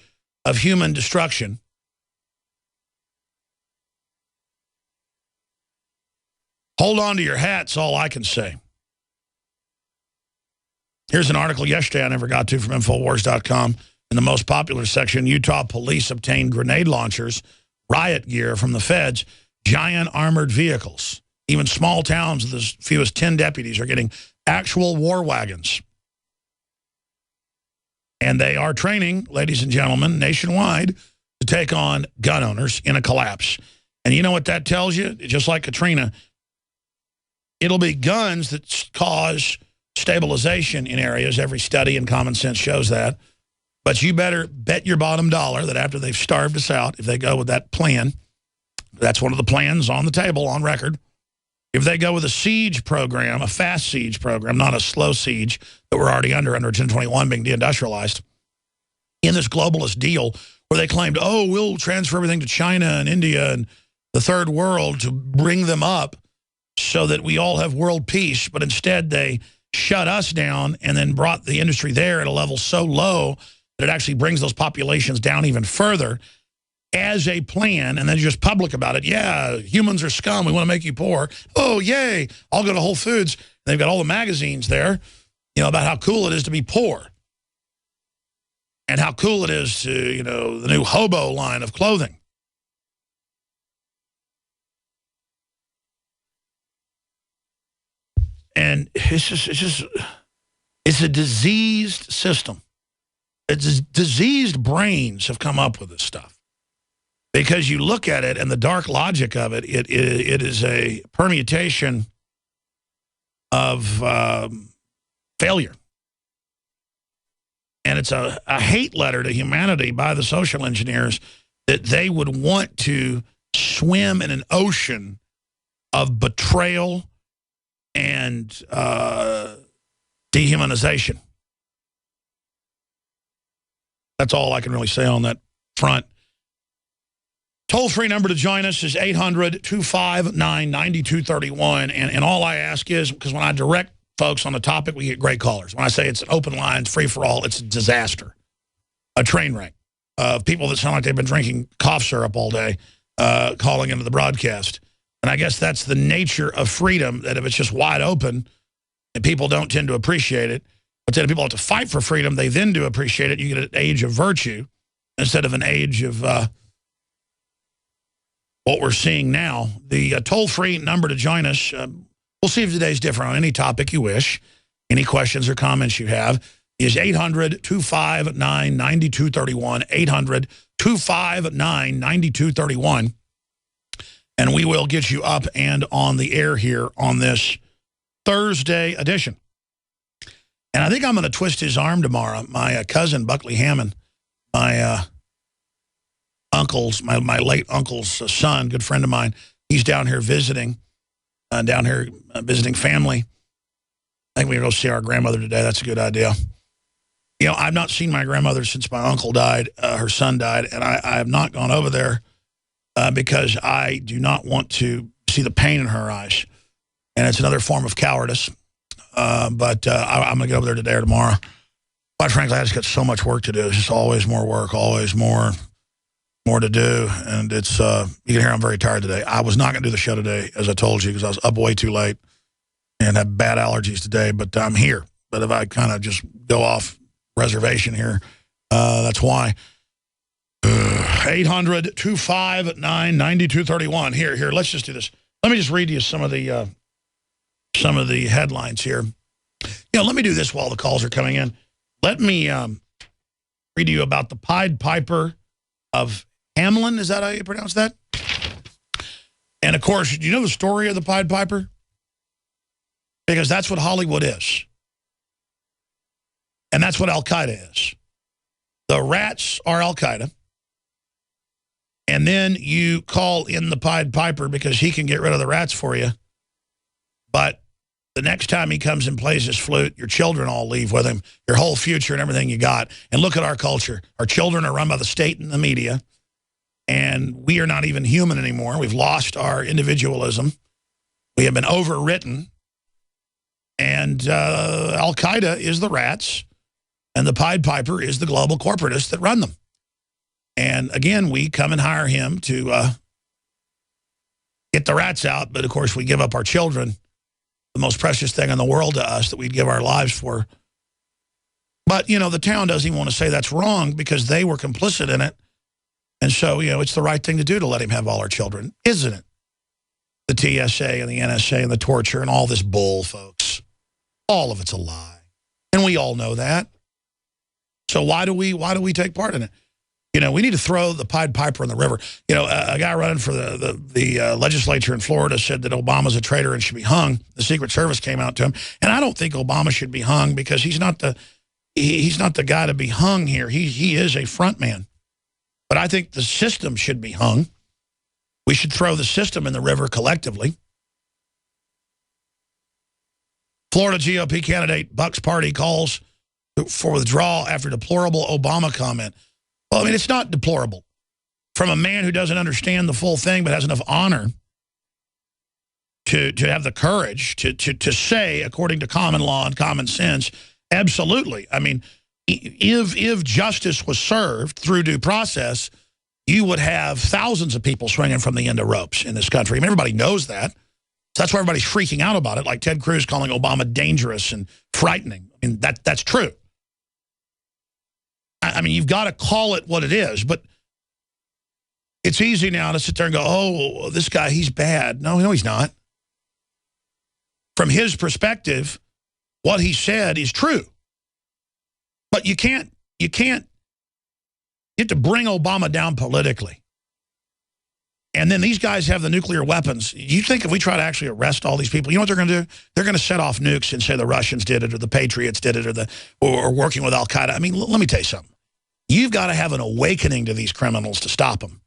of human destruction. Hold on to your hats, all I can say. Here's an article yesterday I never got to from Infowars.com. In the most popular section, Utah police obtained grenade launchers, riot gear from the feds, giant armored vehicles. Even small towns with as few as 10 deputies are getting actual war wagons. And they are training, ladies and gentlemen, nationwide to take on gun owners in a collapse. And you know what that tells you? Just like Katrina, it'll be guns that cause stabilization in areas. Every study and common sense shows that. But you better bet your bottom dollar that after they've starved us out, if they go with that plan, that's one of the plans on the table, on record. If they go with a siege program, a fast siege program, not a slow siege that we're already under 1021 being deindustrialized, in this globalist deal where they claimed, oh, we'll transfer everything to China and India and the third world to bring them up so that we all have world peace, but instead they shut us down and then brought the industry there at a level so low that it actually brings those populations down even further as a plan, and then just public about it. Yeah, humans are scum. We want to make you poor. Oh, yay. I'll go to Whole Foods. They've got all the magazines there, you know, about how cool it is to be poor and how cool it is to, you know, the new hobo line of clothing. And it's a diseased system. It's diseased brains have come up with this stuff. Because you look at it and the dark logic of it, it is a permutation of failure. And it's a hate letter to humanity by the social engineers that they would want to swim in an ocean of betrayal and dehumanization. That's all I can really say on that front. Toll-free number to join us is 800-259-9231. And all I ask is, because when I direct folks on the topic, we get great callers. When I say it's an open line, free-for-all, it's a disaster. A train wreck of people that sound like they've been drinking cough syrup all day, calling into the broadcast. And I guess that's the nature of freedom, that if it's just wide open and people don't tend to appreciate it, but then if people have to fight for freedom, they then do appreciate it. You get an age of virtue instead of an age of what we're seeing now. The toll-free number to join us, we'll see if today's different on any topic you wish. Any questions or comments you have is 800-259-9231, 800-259-9231. And we will get you up and on the air here on this Thursday edition. And I think I'm going to twist his arm tomorrow. My cousin, Buckley Hammond, my my late uncle's son, good friend of mine, he's down here visiting, visiting family. I think we're going to go see our grandmother today. That's a good idea. You know, I've not seen my grandmother since my uncle died, her son died, and I have not gone over there because I do not want to see the pain in her eyes. And it's another form of cowardice. But I'm going to get over there today or tomorrow. Quite frankly, I just got so much work to do. It's just always more work, always more to do. And it's, you can hear I'm very tired today. I was not going to do the show today, as I told you, because I was up way too late and have bad allergies today. But I'm here. But if I kind of just go off reservation here, that's why. 800-259-9231. Here, let's just do this. Let me just read you some of the headlines here. You know, let me do this while the calls are coming in. Let me read you about the Pied Piper of Hamelin. Is that how you pronounce that? And, of course, do you know the story of the Pied Piper? Because that's what Hollywood is. And that's what Al-Qaeda is. The rats are Al-Qaeda. And then you call in the Pied Piper because he can get rid of the rats for you. But the next time he comes and plays his flute, your children all leave with him, your whole future and everything you got. And look at our culture. Our children are run by the state and the media. And we are not even human anymore. We've lost our individualism. We have been overwritten. And Al-Qaeda is the rats. And the Pied Piper is the global corporatists that run them. And, again, we come and hire him to get the rats out. But, of course, we give up our children, the most precious thing in the world to us that we'd give our lives for. But, you know, the town doesn't even want to say that's wrong because they were complicit in it. And so, you know, it's the right thing to do to let him have all our children, isn't it? The TSA and the NSA and the torture and all this bull, folks. All of it's a lie. And we all know that. So why do we take part in it? You know, we need to throw the Pied Piper in the river. You know, a guy running for the legislature in Florida said that Obama's a traitor and should be hung. The Secret Service came out to him. And I don't think Obama should be hung because he's not the guy to be hung here. He is a front man. But I think the system should be hung. We should throw the system in the river collectively. Florida GOP candidate Buck's party calls for withdrawal after deplorable Obama comment. Well, I mean, it's not deplorable. From a man who doesn't understand the full thing but has enough honor to have the courage to say, according to common law and common sense, absolutely. I mean, if justice was served through due process, you would have thousands of people swinging from the end of ropes in this country. I mean, everybody knows that. So that's why everybody's freaking out about it, like Ted Cruz calling Obama dangerous and frightening. I mean, that's true. I mean, you've got to call it what it is, but it's easy now to sit there and go, oh, this guy, he's bad. No, he's not. From his perspective, what he said is true. But you can't You can't. You have to bring Obama down politically. And then these guys have the nuclear weapons. You think if we try to actually arrest all these people, you know what they're going to do? They're going to set off nukes and say the Russians did it or the Patriots did it or working with Al-Qaeda. I mean, let me tell you something. You've got to have an awakening to these criminals to stop them.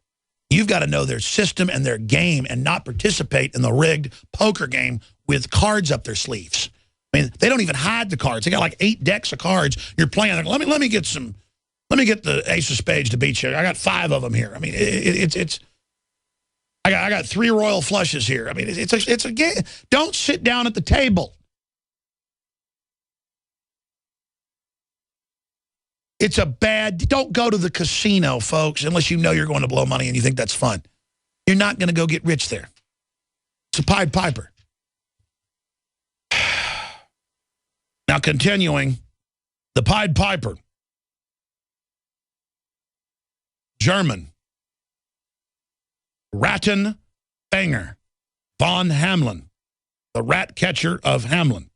You've got to know their system and their game and not participate in the rigged poker game with cards up their sleeves. I mean, they don't even hide the cards. They got like 8 decks of cards. You're playing. Let me get the ace of spades to beat you. I got 5 of them here. I mean, I got 3 royal flushes here. I mean, it's a game. Don't sit down at the table. It's a bad. Don't go to the casino, folks, unless you know you're going to blow money and you think that's fun. You're not going to go get rich there. It's a Pied Piper. Now, continuing, the Pied Piper, German, Rattenfänger von Hamelin, the rat catcher of Hamelin,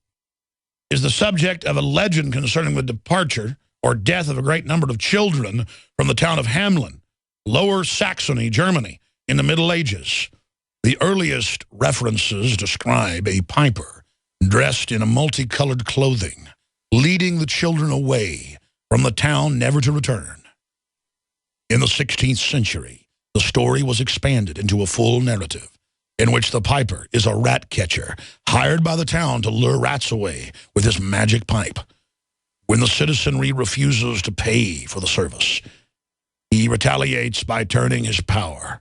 is the subject of a legend concerning the departure or death of a great number of children from the town of Hamelin, Lower Saxony, Germany, in the Middle Ages. The earliest references describe a piper dressed in a multicolored clothing, leading the children away from the town never to return. In the 16th century, the story was expanded into a full narrative in which the piper is a rat catcher hired by the town to lure rats away with his magic pipe. When the citizenry refuses to pay for the service, he retaliates by turning his power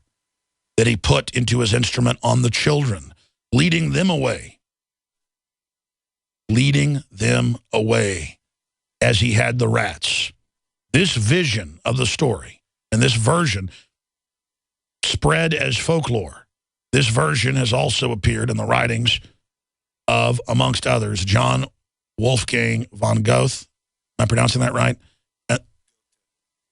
that he put into his instrument on the children, leading them away as he had the rats. This vision of the story and this version spread as folklore. This version has also appeared in the writings of, amongst others, John Wolfgang von Goethe. Am I pronouncing that right?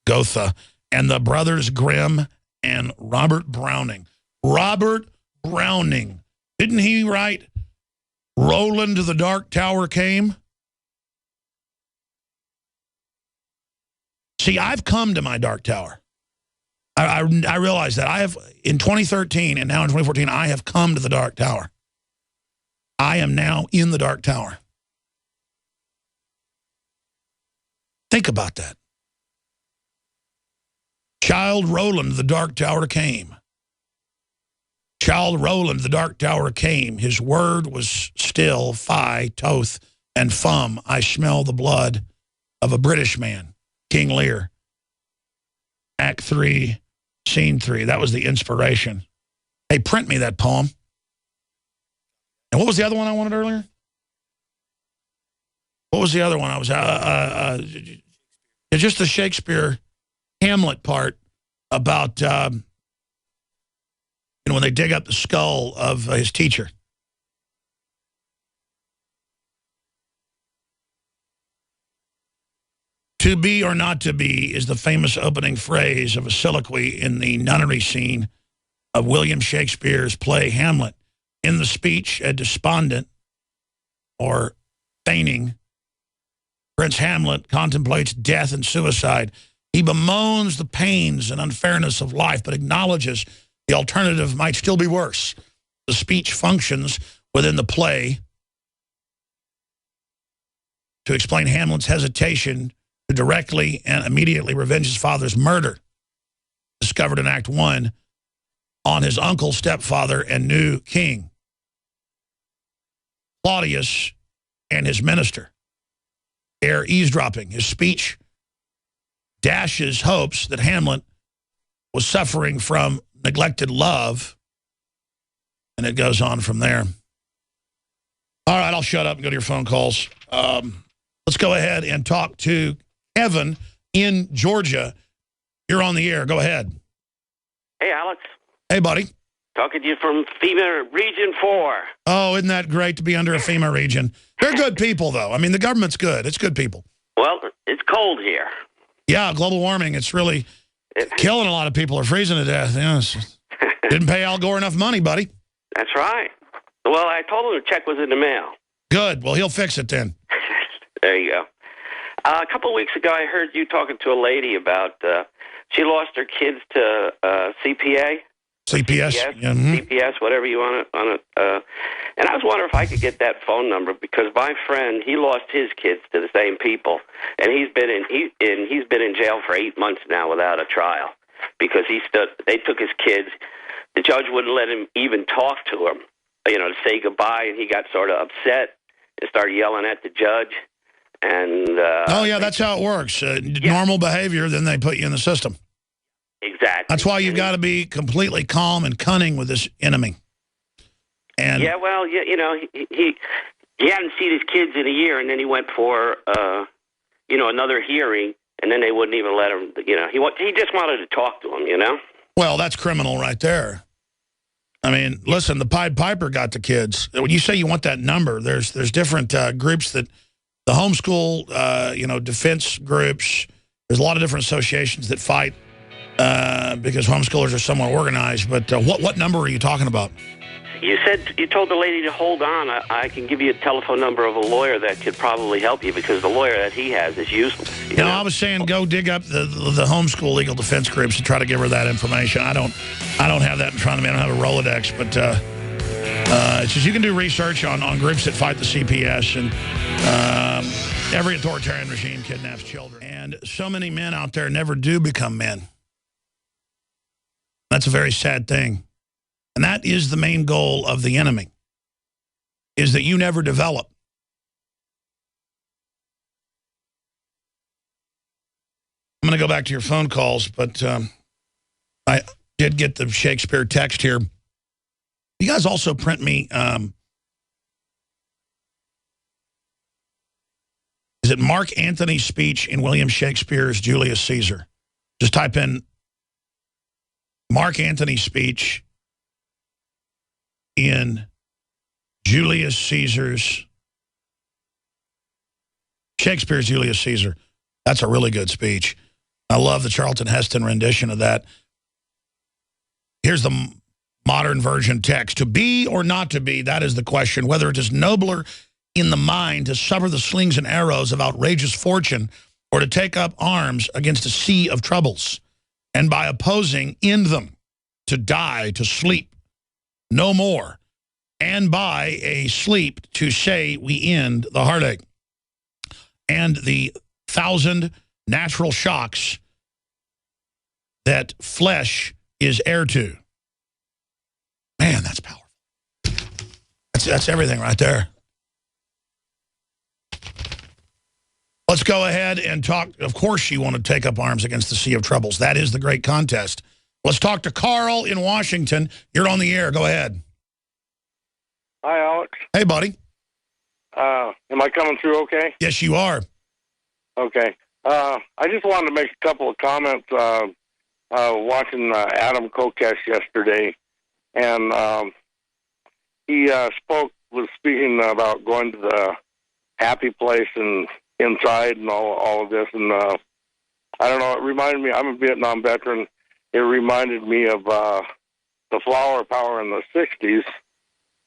Goethe. And the Brothers Grimm and Robert Browning. Robert Browning. Didn't he write Roland the Dark Tower Came? See, I've come to my Dark Tower. I realize that. I have, in 2013 and now in 2014, I have come to the Dark Tower. I am now in the Dark Tower. Think about that. Child Roland, the Dark Tower came. Child Roland, the Dark Tower came. His word was still, Fi, Toth, and Fum. I smell the blood of a British man. King Lear. Act 3, Scene 3. That was the inspiration. Hey, print me that poem. And what was the other one I wanted earlier? What was the other one? I was just the Shakespeare Hamlet part about when they dig up the skull of his teacher. To be or not to be is the famous opening phrase of a soliloquy in the nunnery scene of William Shakespeare's play Hamlet. In the speech, a despondent or feigning Prince Hamlet contemplates death and suicide. He bemoans the pains and unfairness of life, but acknowledges the alternative might still be worse. The speech functions within the play to explain Hamlet's hesitation to directly and immediately revenge his father's murder, discovered in Act 1, on his uncle, stepfather, and new king, Claudius, and his minister. Ere eavesdropping, his speech dashes hopes that Hamlet was suffering from neglected love, and it goes on from there. All right, I'll shut up and go to your phone calls. Let's go ahead and talk to Kevin in Georgia. You're on the air. Go ahead. Hey, Alex. Hey, buddy. Talking to you from FEMA Region 4. Oh, isn't that great to be under a FEMA region? They're good people, though. I mean, the government's good. It's good people. Well, it's cold here. Yeah, global warming. It's really killing a lot of people. Are freezing to death. Yes. Didn't pay Al Gore enough money, buddy. That's right. Well, I told him the check was in the mail. Good. Well, he'll fix it then. There you go. A couple of weeks ago, I heard you talking to a lady about she lost her kids to CPA. CPS? CPS, CPS, whatever you want to. And I was wondering if I could get that phone number, because my friend, he lost his kids to the same people, and he's been in jail for 8 months now without a trial, because they took his kids. The judge wouldn't let him even talk to him, to say goodbye, and he got sort of upset and started yelling at the judge. And oh yeah, that's how it works. Normal behavior, then they put you in the system. Exactly. That's why you've got to be completely calm and cunning with this enemy. And yeah, well, he hadn't seen his kids in a year, and then he went for another hearing, and then they wouldn't even let him. He just wanted to talk to him. Well, that's criminal right there. I mean, listen, the Pied Piper got the kids. When you say you want that number, there's different groups that the homeschool, defense groups. There's a lot of different associations that fight because homeschoolers are somewhat organized. But what number are you talking about? You told the lady to hold on. I can give you a telephone number of a lawyer that could probably help you, because the lawyer that he has is useless. You know, I was saying go dig up the homeschool legal defense groups and try to give her that information. I don't have that in front of me. I don't have a Rolodex, but it's just you can do research on groups that fight the CPS, and every authoritarian regime kidnaps children. And so many men out there never do become men. That's a very sad thing. And that is the main goal of the enemy, is that you never develop. I'm going to go back to your phone calls, but I did get the Shakespeare text here. You guys also print me, is it Mark Antony's speech in William Shakespeare's Julius Caesar? Just type in Mark Antony's speech in Julius Caesar's, Shakespeare's Julius Caesar. That's a really good speech. I love the Charlton Heston rendition of that. Here's the modern version text. To be or not to be, that is the question. Whether it is nobler in the mind to suffer the slings and arrows of outrageous fortune, or to take up arms against a sea of troubles, and by opposing end them, to die, to sleep no more, and by a sleep to say we end the heartache and the 1,000 natural shocks that flesh is heir to. Man, that's powerful. That's everything right there. Let's go ahead and talk. Of course you want to take up arms against the sea of troubles. That is the great contest. Let's talk to Carl in Washington. You're on the air. Go ahead. Hi, Alex. Hey, buddy. Am I coming through okay? Yes, you are. Okay. I just wanted to make a couple of comments watching Adam Kokesh yesterday. And he was speaking about going to the happy place and inside and all of this. And I don't know, it reminded me, I'm a Vietnam veteran. It reminded me of the flower power in the 60s.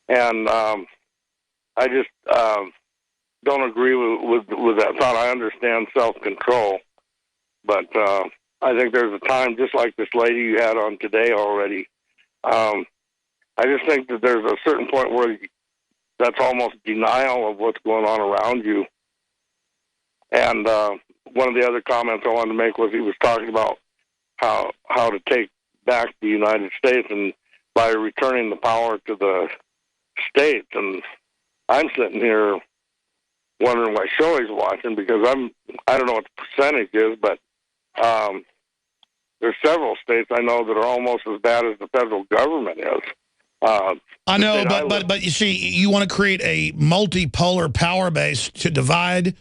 And I just don't agree with that thought. I understand self-control. But I think there's a time, just like this lady you had on today already, I just think that there's a certain point where that's almost denial of what's going on around you. And one of the other comments I wanted to make was he was talking about how to take back the United States and by returning the power to the states. And I'm sitting here wondering what show he's watching, because I don't know what the percentage is, but there's several states I know that are almost as bad as the federal government is. I know, but you see, you want to create a multipolar power base to divide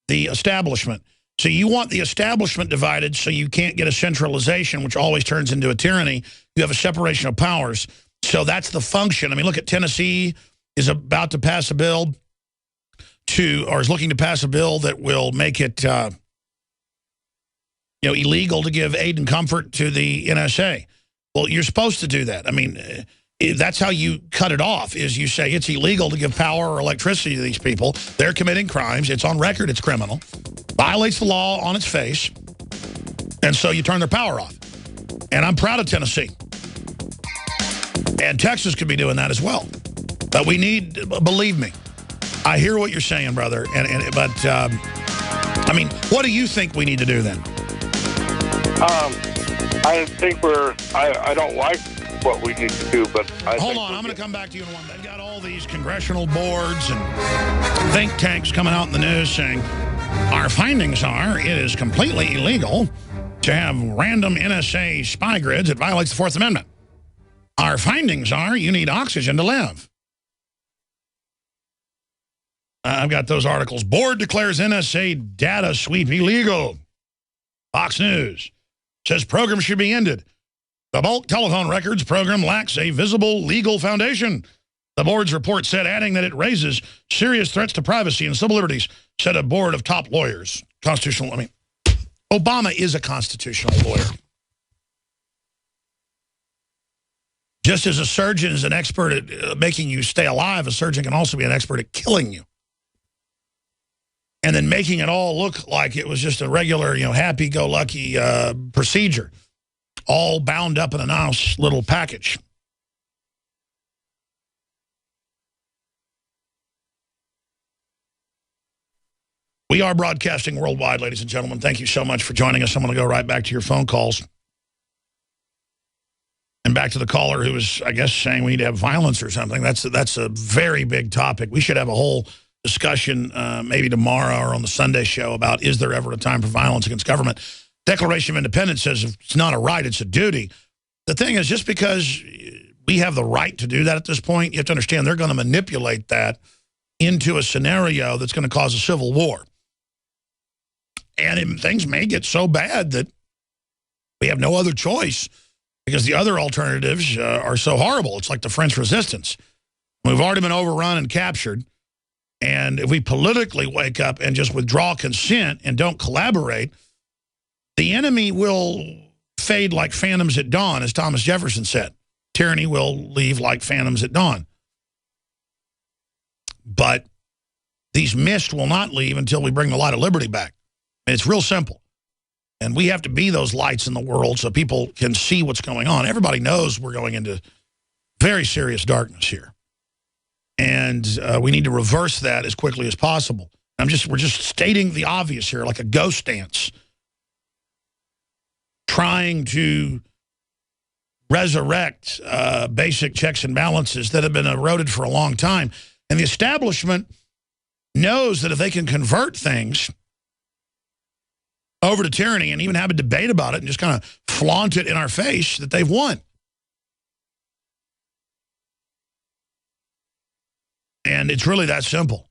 the establishment. So you want the establishment divided so you can't get a centralization, which always turns into a tyranny. You have a separation of powers. So that's the function. I mean, look at Tennessee is about to pass a bill or is looking to pass a bill that will make it illegal to give aid and comfort to the NSA. Well, you're supposed to do that. I mean, That's how you cut it off, is you say it's illegal to give power or electricity to these people. They're committing crimes. It's on record. It's criminal. Violates the law on its face. And so you turn their power off. And I'm proud of Tennessee. And Texas could be doing that as well. But we need, believe me, I hear what you're saying, brother. But I mean, what do you think we need to do then? I think I don't like what we need to do, but Hold on, I'm going to come back to you in one. They've got all these congressional boards and think tanks coming out in the news saying, our findings are it is completely illegal to have random NSA spy grids. It violates the Fourth Amendment. Our findings are you need oxygen to live. I've got those articles. Board declares NSA data sweep illegal. Fox News says program should be ended. The bulk telephone records program lacks a visible legal foundation. The board's report said, adding that it raises serious threats to privacy and civil liberties, said a board of top lawyers. Obama is a constitutional lawyer. Just as a surgeon is an expert at making you stay alive, a surgeon can also be an expert at killing you. And then making it all look like it was just a regular, happy-go-lucky procedure, all bound up in a nice little package. We are broadcasting worldwide, ladies and gentlemen. Thank you so much for joining us. I'm going to go right back to your phone calls. And back to the caller who was, I guess, saying we need to have violence or something. That's a very big topic. We should have a whole discussion maybe tomorrow or on the Sunday show about is there ever a time for violence against government. Declaration of Independence says it's not a right, it's a duty. The thing is, just because we have the right to do that at this point, you have to understand they're going to manipulate that into a scenario that's going to cause a civil war. And things may get so bad that we have no other choice because the other alternatives are so horrible. It's like the French Resistance. We've already been overrun and captured. And if we politically wake up and just withdraw consent and don't collaborate, the enemy will fade like phantoms at dawn, as Thomas Jefferson said. Tyranny will leave like phantoms at dawn. But these mists will not leave until we bring the light of liberty back. And it's real simple. And we have to be those lights in the world so people can see what's going on. Everybody knows we're going into very serious darkness here. And we need to reverse that as quickly as possible. We're just stating the obvious here, like a ghost dance, trying to resurrect basic checks and balances that have been eroded for a long time. And the establishment knows that if they can convert things over to tyranny and even have a debate about it and just kind of flaunt it in our face, that they've won. And it's really that simple,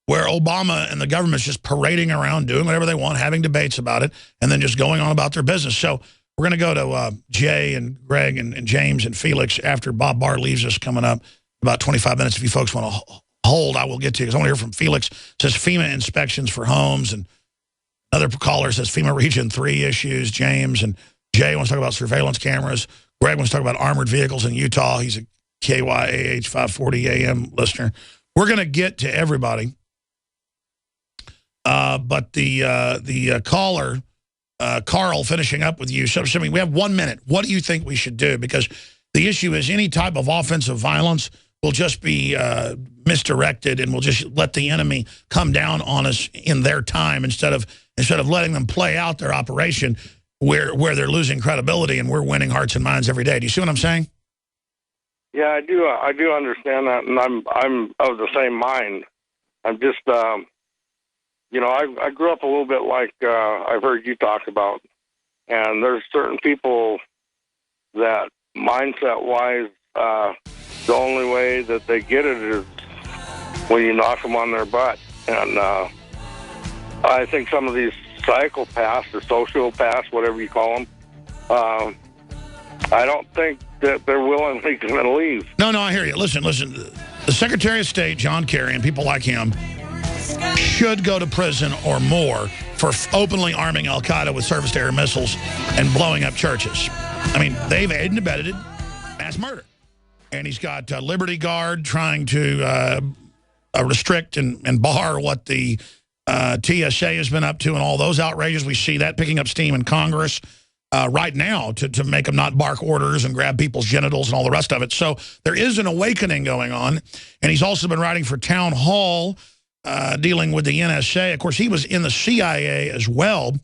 where Obama and the government's just parading around, doing whatever they want, having debates about it, and then just going on about their business. So we're going to go to Jay and Greg and James and Felix after Bob Barr leaves us coming up about 25 minutes. If you folks want to hold, I will get to you, because I want to hear from Felix. It says FEMA inspections for homes, and another caller says FEMA Region 3 issues. James and Jay wants to talk about surveillance cameras. Greg wants to talk about armored vehicles in Utah. He's a KYAH 540 AM listener. We're going to get to everybody. But the caller, Carl, finishing up with you. So, I mean, we have 1 minute. What do you think we should do? Because the issue is any type of offensive violence will just be misdirected, and we'll just let the enemy come down on us in their time instead of letting them play out their operation where they're losing credibility and we're winning hearts and minds every day. Do you see what I'm saying? Yeah, I do. I do understand that, and I'm of the same mind. I'm just, I grew up a little bit like I've heard you talk about, and there's certain people that mindset-wise, the only way that they get it is when you knock them on their butt. And I think some of these psychopaths or sociopaths, whatever you call them, I don't think that they're willingly going to leave. No, I hear you. Listen. The Secretary of State, John Kerry, and people like him should go to prison or more for openly arming al-Qaeda with surface-to-air missiles and blowing up churches. I mean, they've aided and abetted it. Mass murder. and he's got Liberty Guard trying to restrict and bar what the TSA has been up to and all those outrages. We see that picking up steam in Congress right now to make them not bark orders and grab people's genitals and all the rest of it. So there is an awakening going on. And he's also been writing for Town Hall, dealing with the NSA. Of course, he was in the CIA as well.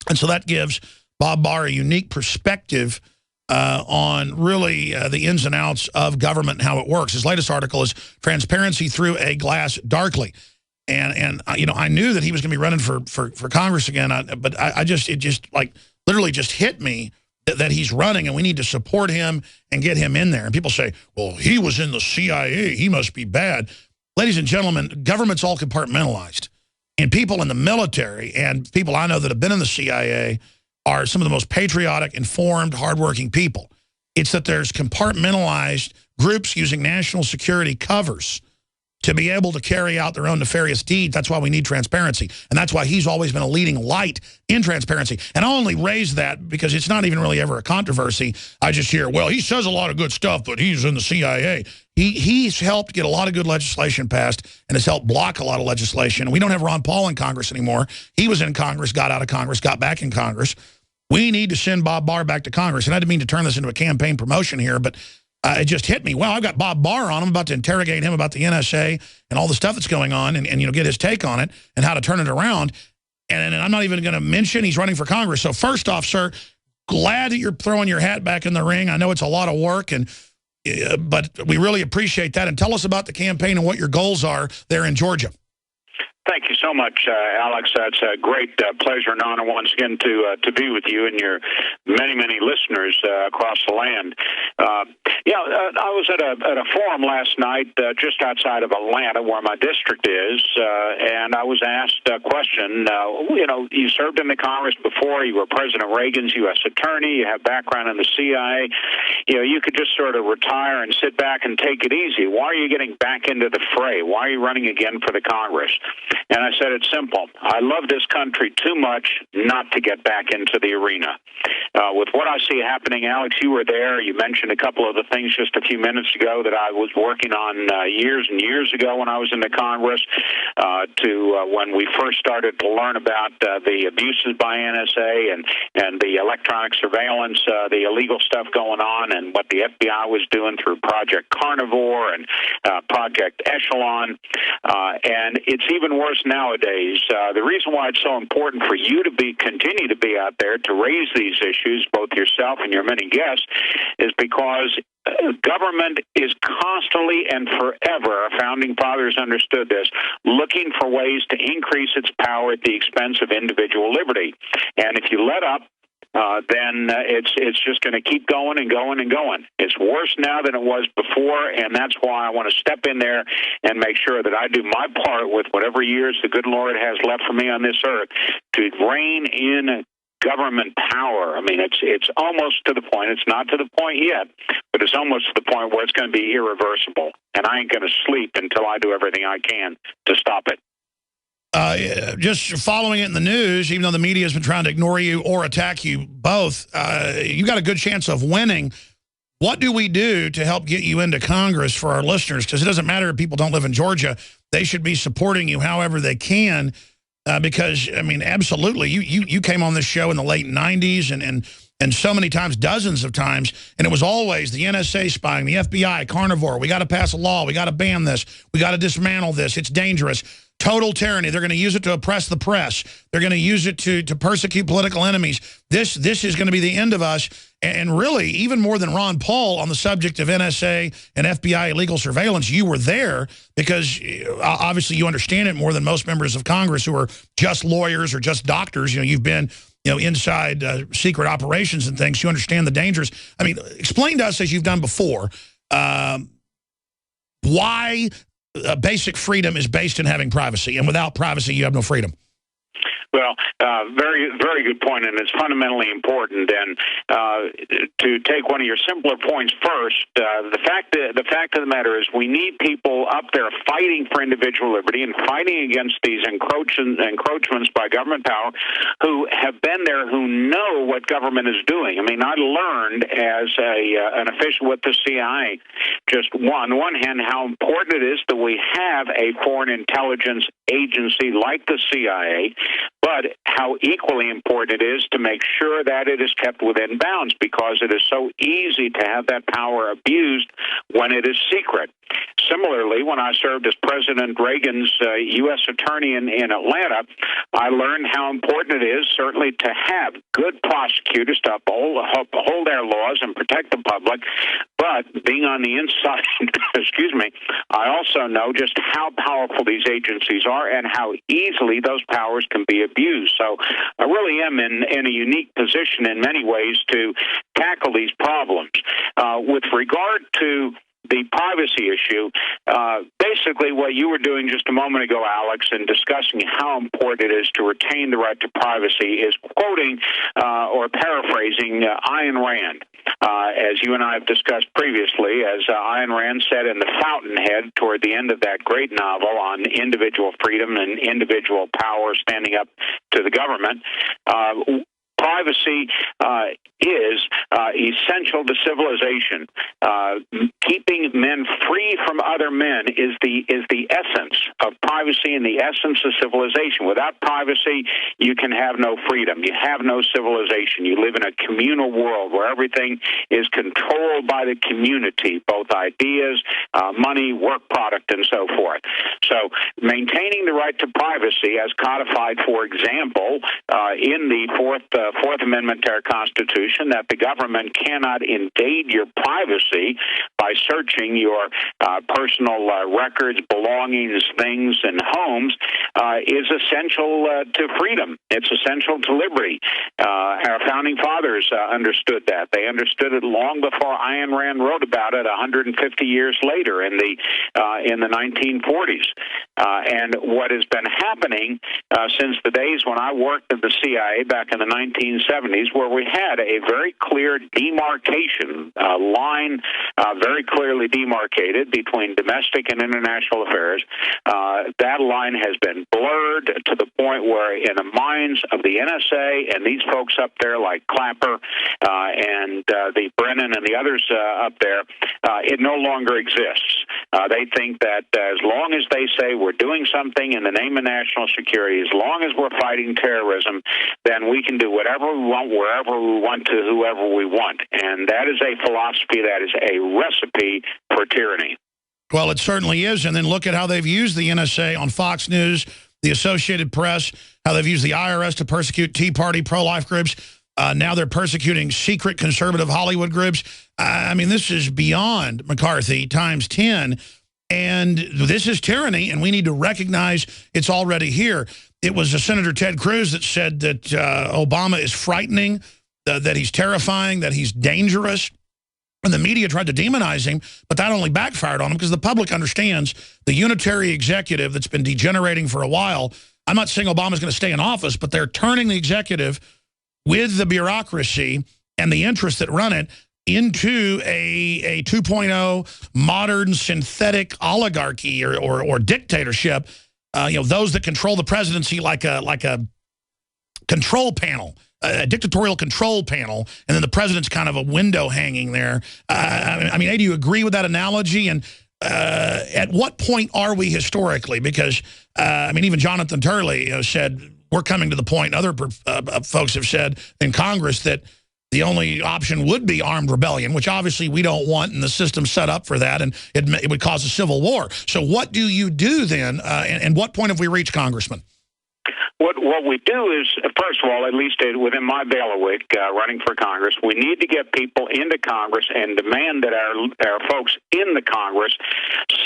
And so that gives Bob Barr a unique perspective on really the ins and outs of government and how it works. His latest article is Transparency Through a Glass Darkly. And you know, I knew that he was going to be running for Congress again, but it just like literally just hit me that he's running and we need to support him and get him in there. And people say, well, he was in the CIA, he must be bad. Ladies and gentlemen, government's all compartmentalized. And people in the military and people I know that have been in the CIA are some of the most patriotic, informed, hardworking people. It's that there's compartmentalized groups using national security covers to be able to carry out their own nefarious deeds. That's why we need transparency. And that's why he's always been a leading light in transparency. And I only raise that because it's not even really ever a controversy. I just hear, well, he says a lot of good stuff, but he's in the CIA. He's helped get a lot of good legislation passed and has helped block a lot of legislation. We don't have Ron Paul in Congress anymore. He was in Congress, got out of Congress, got back in Congress. We need to send Bob Barr back to Congress. And I didn't mean to turn this into a campaign promotion here, but it just hit me. Well, I've got Bob Barr on. I'm about to interrogate him about the NSA and all the stuff that's going on and you know, get his take on it and how to turn it around. And I'm not even going to mention he's running for Congress. So first off, sir, glad that you're throwing your hat back in the ring. I know it's a lot of work, but we really appreciate that. And tell us about the campaign and what your goals are there in Georgia. Thank you so much, Alex. It's a great pleasure and honor once again to be with you and your many listeners across the land. I was at a forum last night just outside of Atlanta, where my district is, and I was asked a question. You served in the Congress before. You were President Reagan's U.S. attorney. You have background in the CIA. You could just sort of retire and sit back and take it easy. Why are you getting back into the fray? Why are you running again for the Congress? And I said, it's simple. I love this country too much not to get back into the arena. With what I see happening, Alex, you were there. You mentioned a couple of the things just a few minutes ago that I was working on years and years ago when I was in the Congress, when we first started to learn about the abuses by NSA and the electronic surveillance, the illegal stuff going on, and what the FBI was doing through Project Carnivore and Project Echelon. And it's even worse nowadays. The reason why it's so important for you to continue to be out there to raise these issues, both yourself and your many guests, is because government is constantly and forever, our founding fathers understood this, looking for ways to increase its power at the expense of individual liberty. And if you let up, then it's just going to keep going and going and going. It's worse now than it was before, and that's why I want to step in there and make sure that I do my part with whatever years the good Lord has left for me on this earth to rein in government power. I mean, it's almost to the point. It's not to the point yet, but it's almost to the point where it's going to be irreversible, and I ain't going to sleep until I do everything I can to stop it. Just following it in the news, even though the media has been trying to ignore you or attack you both, you got a good chance of winning. What do we do to help get you into Congress for our listeners? Because it doesn't matter if people don't live in Georgia. They should be supporting you however they can. Because, I mean, absolutely, you came on this show in the late 90s and so many times, dozens of times, and it was always the NSA spying, the FBI, Carnivore. We got to pass a law. We got to ban this. We got to dismantle this. It's dangerous. Total tyranny. They're going to use it to oppress the press. They're going to use it to persecute political enemies. This is going to be the end of us. And really, even more than Ron Paul on the subject of NSA and FBI illegal surveillance, you were there because obviously you understand it more than most members of Congress who are just lawyers or just doctors. You've been inside secret operations and things. You understand the dangers. I mean, explain to us, as you've done before, why basic freedom is based in having privacy, and without privacy, you have no freedom. Well, very, very good point, and it's fundamentally important. And to take one of your simpler points first, the fact of the matter is, we need people up there fighting for individual liberty and fighting against these encroachments by government power, who have been there, who know what what government is doing. I mean, I learned as an official with the CIA, just on the one hand, how important it is that we have a foreign intelligence agency like the CIA, but how equally important it is to make sure that it is kept within bounds, because it is so easy to have that power abused when it is secret. Similarly, when I served as President Reagan's U.S. attorney in Atlanta, I learned how important it is certainly to have good prosecutors to uphold their laws and protect the public. But being on the inside, excuse me, I also know just how powerful these agencies are and how easily those powers can be abused. So I really am in a unique position in many ways to tackle these problems. With regard to the privacy issue, basically what you were doing just a moment ago, Alex, in discussing how important it is to retain the right to privacy is quoting or paraphrasing Ayn Rand. As you and I have discussed previously, as Ayn Rand said in The Fountainhead toward the end of that great novel on individual freedom and individual power standing up to the government, privacy is essential to civilization. Keeping men free from other men is the essence of privacy and the essence of civilization. Without privacy, you can have no freedom. You have no civilization. You live in a communal world where everything is controlled by the community, both ideas, money, work product, and so forth. So maintaining the right to privacy, as codified, for example, in the Fourth Amendment to our Constitution, that the government cannot invade your privacy by searching your personal records, belongings, things, and homes, is essential to freedom. It's essential to liberty. Our founding fathers understood that. They understood it long before Ayn Rand wrote about it 150 years later in the 1940s. And what has been happening since the days when I worked at the CIA back in the 1970s, where we had a very clear demarcation line, very clearly demarcated between domestic and international affairs. That line has been blurred to the point where in the minds of the NSA and these folks up there like Clapper and the Brennan and the others up there, it no longer exists. They think that as long as they say we're doing something in the name of national security, as long as we're fighting terrorism, then we can do whatever we want, wherever we want, to whoever we want. And that is a philosophy, that is a recipe for tyranny. Well, it certainly is. And then look at how they've used the NSA on Fox News, the Associated Press, how they've used the IRS to persecute Tea Party pro-life groups. Now they're persecuting secret conservative Hollywood groups. I mean, this is beyond McCarthy times 10. And this is tyranny, and we need to recognize it's already here. It was Senator Ted Cruz that said that Obama is frightening, that he's terrifying, that he's dangerous. And the media tried to demonize him, but that only backfired on him because the public understands the unitary executive that's been degenerating for a while. I'm not saying Obama's going to stay in office, but they're turning the executive with the bureaucracy and the interests that run it into a 2.0 modern synthetic oligarchy or dictatorship. Those that control the presidency like a control panel, a dictatorial control panel, and then the president's kind of a window hanging there. I mean, do you agree with that analogy? And at what point are we historically? Because, even Jonathan Turley said, we're coming to the point, other folks have said in Congress, that the only option would be armed rebellion, which obviously we don't want, and the system's set up for that, and it would cause a civil war. So what do you do then, and what point have we reached, Congressman? What we do is, first of all, at least within my bailiwick, running for Congress, we need to get people into Congress and demand that our folks in the Congress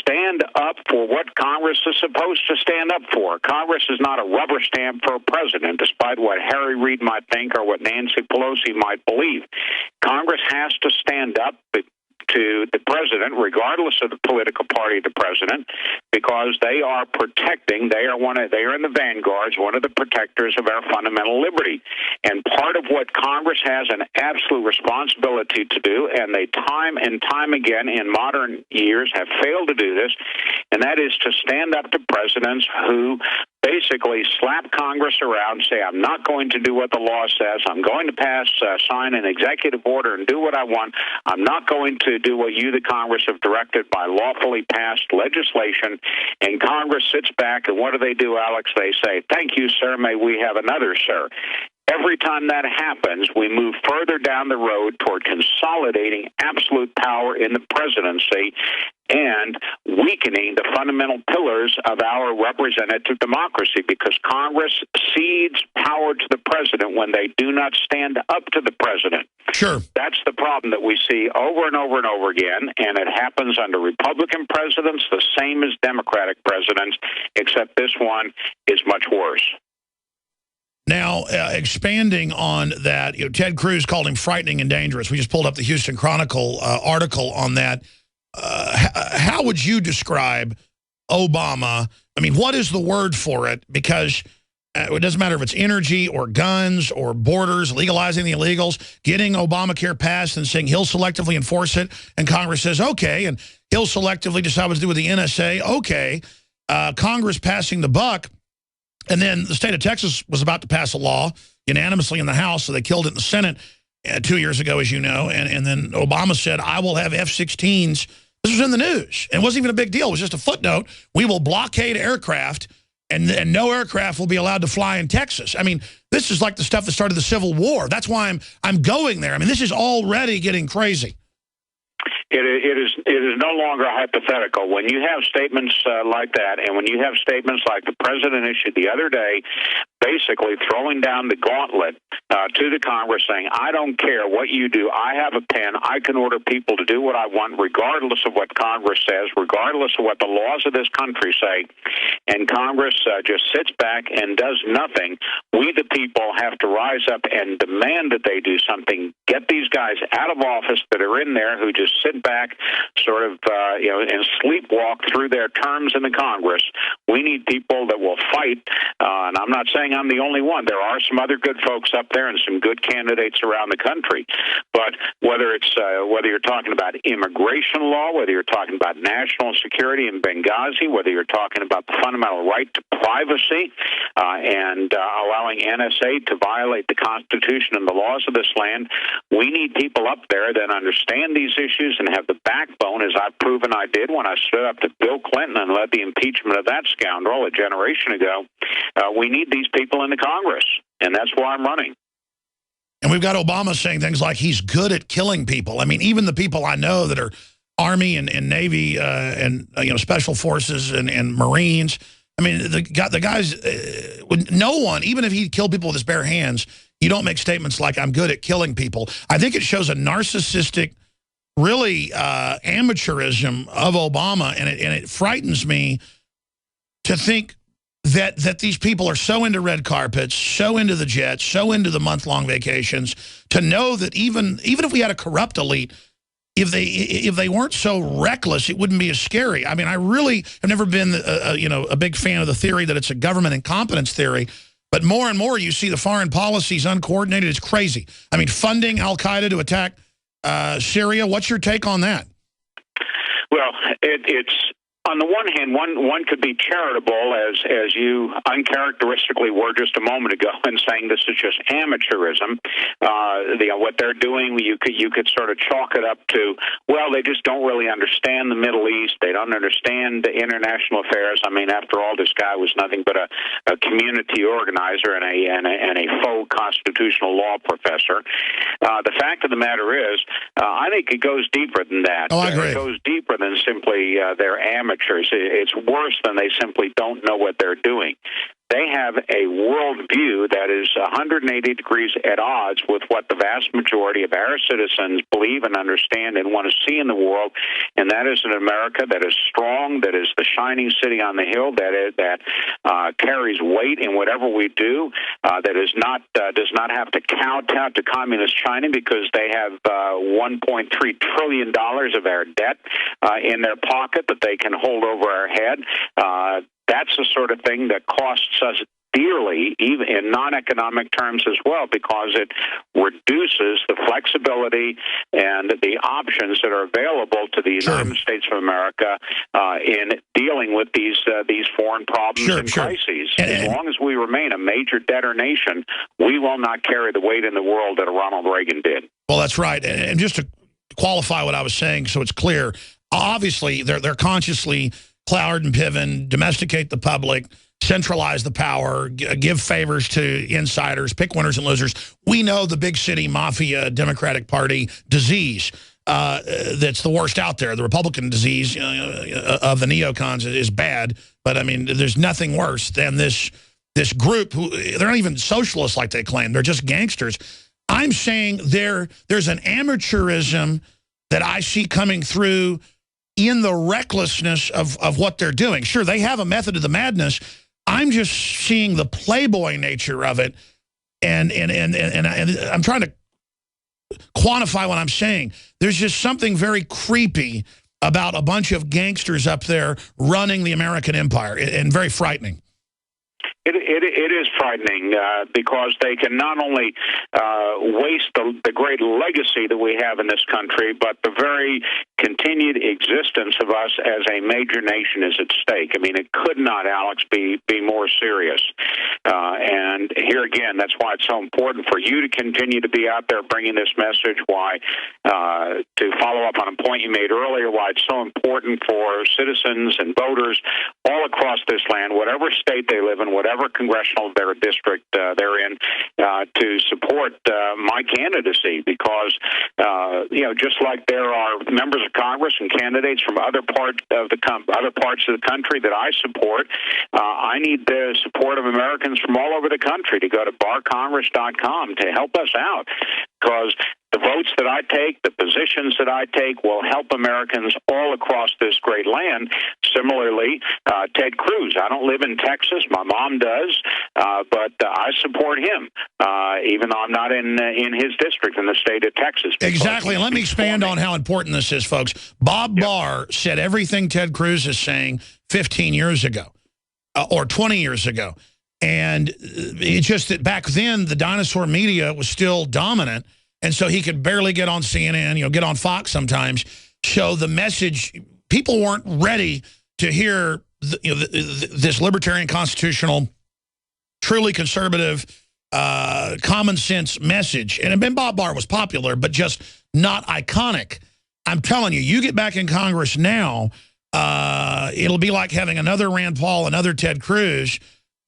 stand up for what Congress is supposed to stand up for. Congress is not a rubber stamp for a president, despite what Harry Reid might think or what Nancy Pelosi might believe. Congress has to stand up to the president, regardless of the political party of the president, because they are protecting, they are in the vanguards, one of the protectors of our fundamental liberty. And part of what Congress has an absolute responsibility to do, and they time and time again in modern years have failed to do this, and that is to stand up to presidents who basically slap Congress around, say, I'm not going to do what the law says. I'm going to sign an executive order and do what I want. I'm not going to do what you, the Congress, have directed by lawfully passed legislation. And Congress sits back, and what do, Alex? They say, thank you, sir. May we have another, sir. Every time that happens, we move further down the road toward consolidating absolute power in the presidency and weakening the fundamental pillars of our representative democracy, because Congress cedes power to the president when they do not stand up to the president. Sure. That's the problem that we see over and over and over again, and it happens under Republican presidents the same as Democratic presidents, except this one is much worse. Now, expanding on that, Ted Cruz called him frightening and dangerous. We just pulled up the Houston Chronicle article on that. How would you describe Obama? I mean, what is the word for it? Because it doesn't matter if it's energy or guns or borders, legalizing the illegals, getting Obamacare passed and saying he'll selectively enforce it, and Congress says, okay, and he'll selectively decide what to do with the NSA, okay. Congress passing the buck. And then the state of Texas was about to pass a law unanimously in the House, so they killed it in the Senate 2 years ago, as you know. And then Obama said, I will have F-16s. This was in the news. And it wasn't even a big deal. It was just a footnote. We will blockade aircraft, and no aircraft will be allowed to fly in Texas. I mean, this is like the stuff that started the Civil War. That's why I'm going there. I mean, this is already getting crazy. It is no longer hypothetical. When you have statements like that, and when you have statements like the president issued the other day, basically throwing down the gauntlet to the Congress, saying, I don't care what you do. I have a pen. I can order people to do what I want, regardless of what Congress says, regardless of what the laws of this country say. And Congress just sits back and does nothing. We, the people, have to rise up and demand that they do something. Get these guys out of office that are in there who just sit back sort of, and sleepwalk through their terms in the Congress. We need people that will fight, and I'm not saying I'm the only one. There are some other good folks up there and some good candidates around the country. But whether you're talking about immigration law, whether you're talking about national security in Benghazi, whether you're talking about the fundamental right to privacy and allowing NSA to violate the Constitution and the laws of this land, we need people up there that understand these issues and have the backbone, as I've proven I did when I stood up to Bill Clinton and led the impeachment of that scoundrel a generation ago. We need these people in the Congress, and that's why I'm running. And we've got Obama saying things like he's good at killing people. I mean, even the people I know that are Army and Navy and Special Forces and Marines. I mean, the guys, no one, even if he killed people with his bare hands, you don't make statements like I'm good at killing people. I think it shows a narcissistic, really amateurism of Obama, and it frightens me to think that these people are so into red carpets, so into the jets, so into the month-long vacations, to know that even if we had a corrupt elite, if they weren't so reckless, it wouldn't be as scary. I mean, I really have never been a big fan of the theory that it's a government incompetence theory, but more and more you see the foreign policies uncoordinated. It's crazy. I mean, funding Al-Qaeda to attack Syria. What's your take on that? Well, it's on the one hand, one could be charitable, as you uncharacteristically were just a moment ago, in saying this is just amateurism. What they're doing, you could sort of chalk it up to, well, they just don't really understand the Middle East. They don't understand the international affairs. I mean, after all, this guy was nothing but a community organizer and a faux constitutional law professor. The fact of the matter is, I think it goes deeper than that. Oh, I agree. It goes deeper than simply they're amateurs. It's worse than they simply don't know what they're doing. They have a worldview that is 180 degrees at odds with what the vast majority of our citizens believe and understand and want to see in the world, and that is an America that is strong, that is the shining city on the hill, that carries weight in whatever we do, that is not does not have to kowtow to communist China because they have $1.3 trillion of our debt in their pocket that they can hold over our head. That's the sort of thing that costs us dearly, even in non-economic terms as well, because it reduces the flexibility and the options that are available to the United States of America in dealing with these foreign problems and crises. As long as we remain a major debtor nation, we will not carry the weight in the world that Ronald Reagan did. Well, that's right. And just to qualify what I was saying so it's clear, obviously they're consciously Cloward and Piven, domesticate the public, centralize the power, give favors to insiders, pick winners and losers. We know the big city mafia Democratic Party disease that's the worst out there. The Republican disease of the neocons is bad, but I mean, there's nothing worse than this group who, they're not even socialists like they claim. They're just gangsters. I'm saying there's an amateurism that I see coming through in the recklessness of what they're doing. Sure, they have a method to the madness. I'm just seeing the playboy nature of it, and I'm trying to quantify what I'm saying. There's just something very creepy about a bunch of gangsters up there running the American empire, and very frightening. It is frightening because they can not only waste the great legacy that we have in this country, but the very continued existence of us as a major nation is at stake. I mean, it could not, Alex, be more serious. And here again, that's why it's so important for you to continue to be out there bringing this message. Why, to follow up on a point you made earlier, why it's so important for citizens and voters all across this land, whatever state they live in, whatever congressional district they're in, to support my candidacy, because just like there are members of Congress and candidates from other parts of the country that I support, I need the support of Americans from all over the country to go to barrcongress.com to help us out, because the votes that I take, the positions that I take, will help Americans all across this great land. Similarly, Ted Cruz. I don't live in Texas. My mom does, but I support him, even though I'm not in his district in the state of Texas. Exactly. And let me expand on how important this is, folks. Bob Barr said everything Ted Cruz is saying 15 years ago or 20 years ago. And it's just that back then, the dinosaur media was still dominant. And so he could barely get on CNN, get on Fox sometimes, show the message. People weren't ready to hear this libertarian, constitutional, truly conservative, common sense message. And Ben Bob Barr was popular, but just not iconic. I'm telling you, you get back in Congress now, it'll be like having another Rand Paul, another Ted Cruz,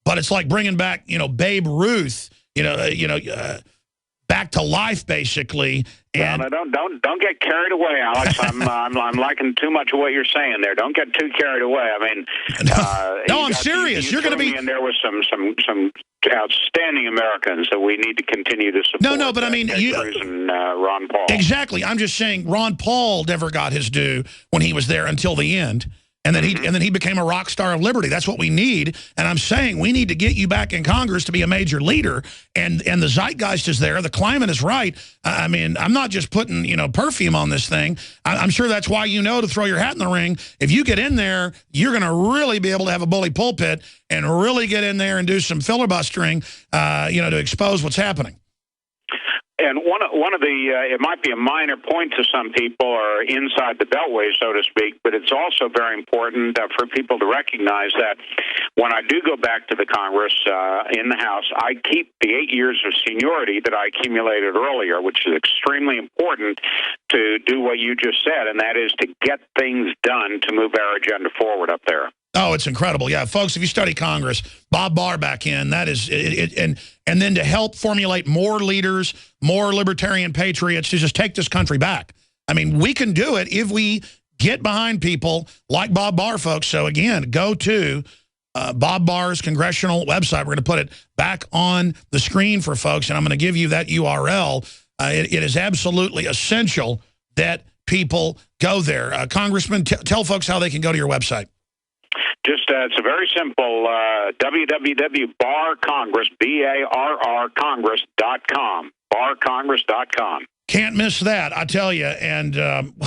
but it's like bringing back, Babe Ruth, back to life, basically. And no, don't get carried away, Alex. I'm liking too much of what you're saying there. Don't get too carried away. I mean, no, I'm serious. You're going to be in there with some outstanding Americans that we need to continue to support. No, but I mean, Cruz and Ron Paul. Exactly. I'm just saying, Ron Paul never got his due when he was there until the end. And then he became a rock star of liberty. That's what we need. And I'm saying we need to get you back in Congress to be a major leader. And the zeitgeist is there. The climate is right. I mean, I'm not just putting, perfume on this thing. I'm sure that's why to throw your hat in the ring. If you get in there, you're going to really be able to have a bully pulpit and really get in there and do some filibustering, to expose what's happening. And one of the it might be a minor point to some people, or inside the beltway, so to speak, but it's also very important for people to recognize that when I do go back to the Congress in the House, I keep the 8 years of seniority that I accumulated earlier, which is extremely important to do what you just said, and that is to get things done to move our agenda forward up there. Oh, it's incredible. Yeah, folks, if you study Congress, Bob Barr back in, that is it, and then to help formulate more leaders, more libertarian patriots to just take this country back. I mean, we can do it if we get behind people like Bob Barr, folks. So again, go to Bob Barr's congressional website. We're going to put it back on the screen for folks, and I'm going to give you that URL. It is absolutely essential that people go there. Congressman, tell folks how they can go to your website. It's a very simple www.barrcongress, BARR Congress.com, barrcongress.com. Can't miss that, I tell you. And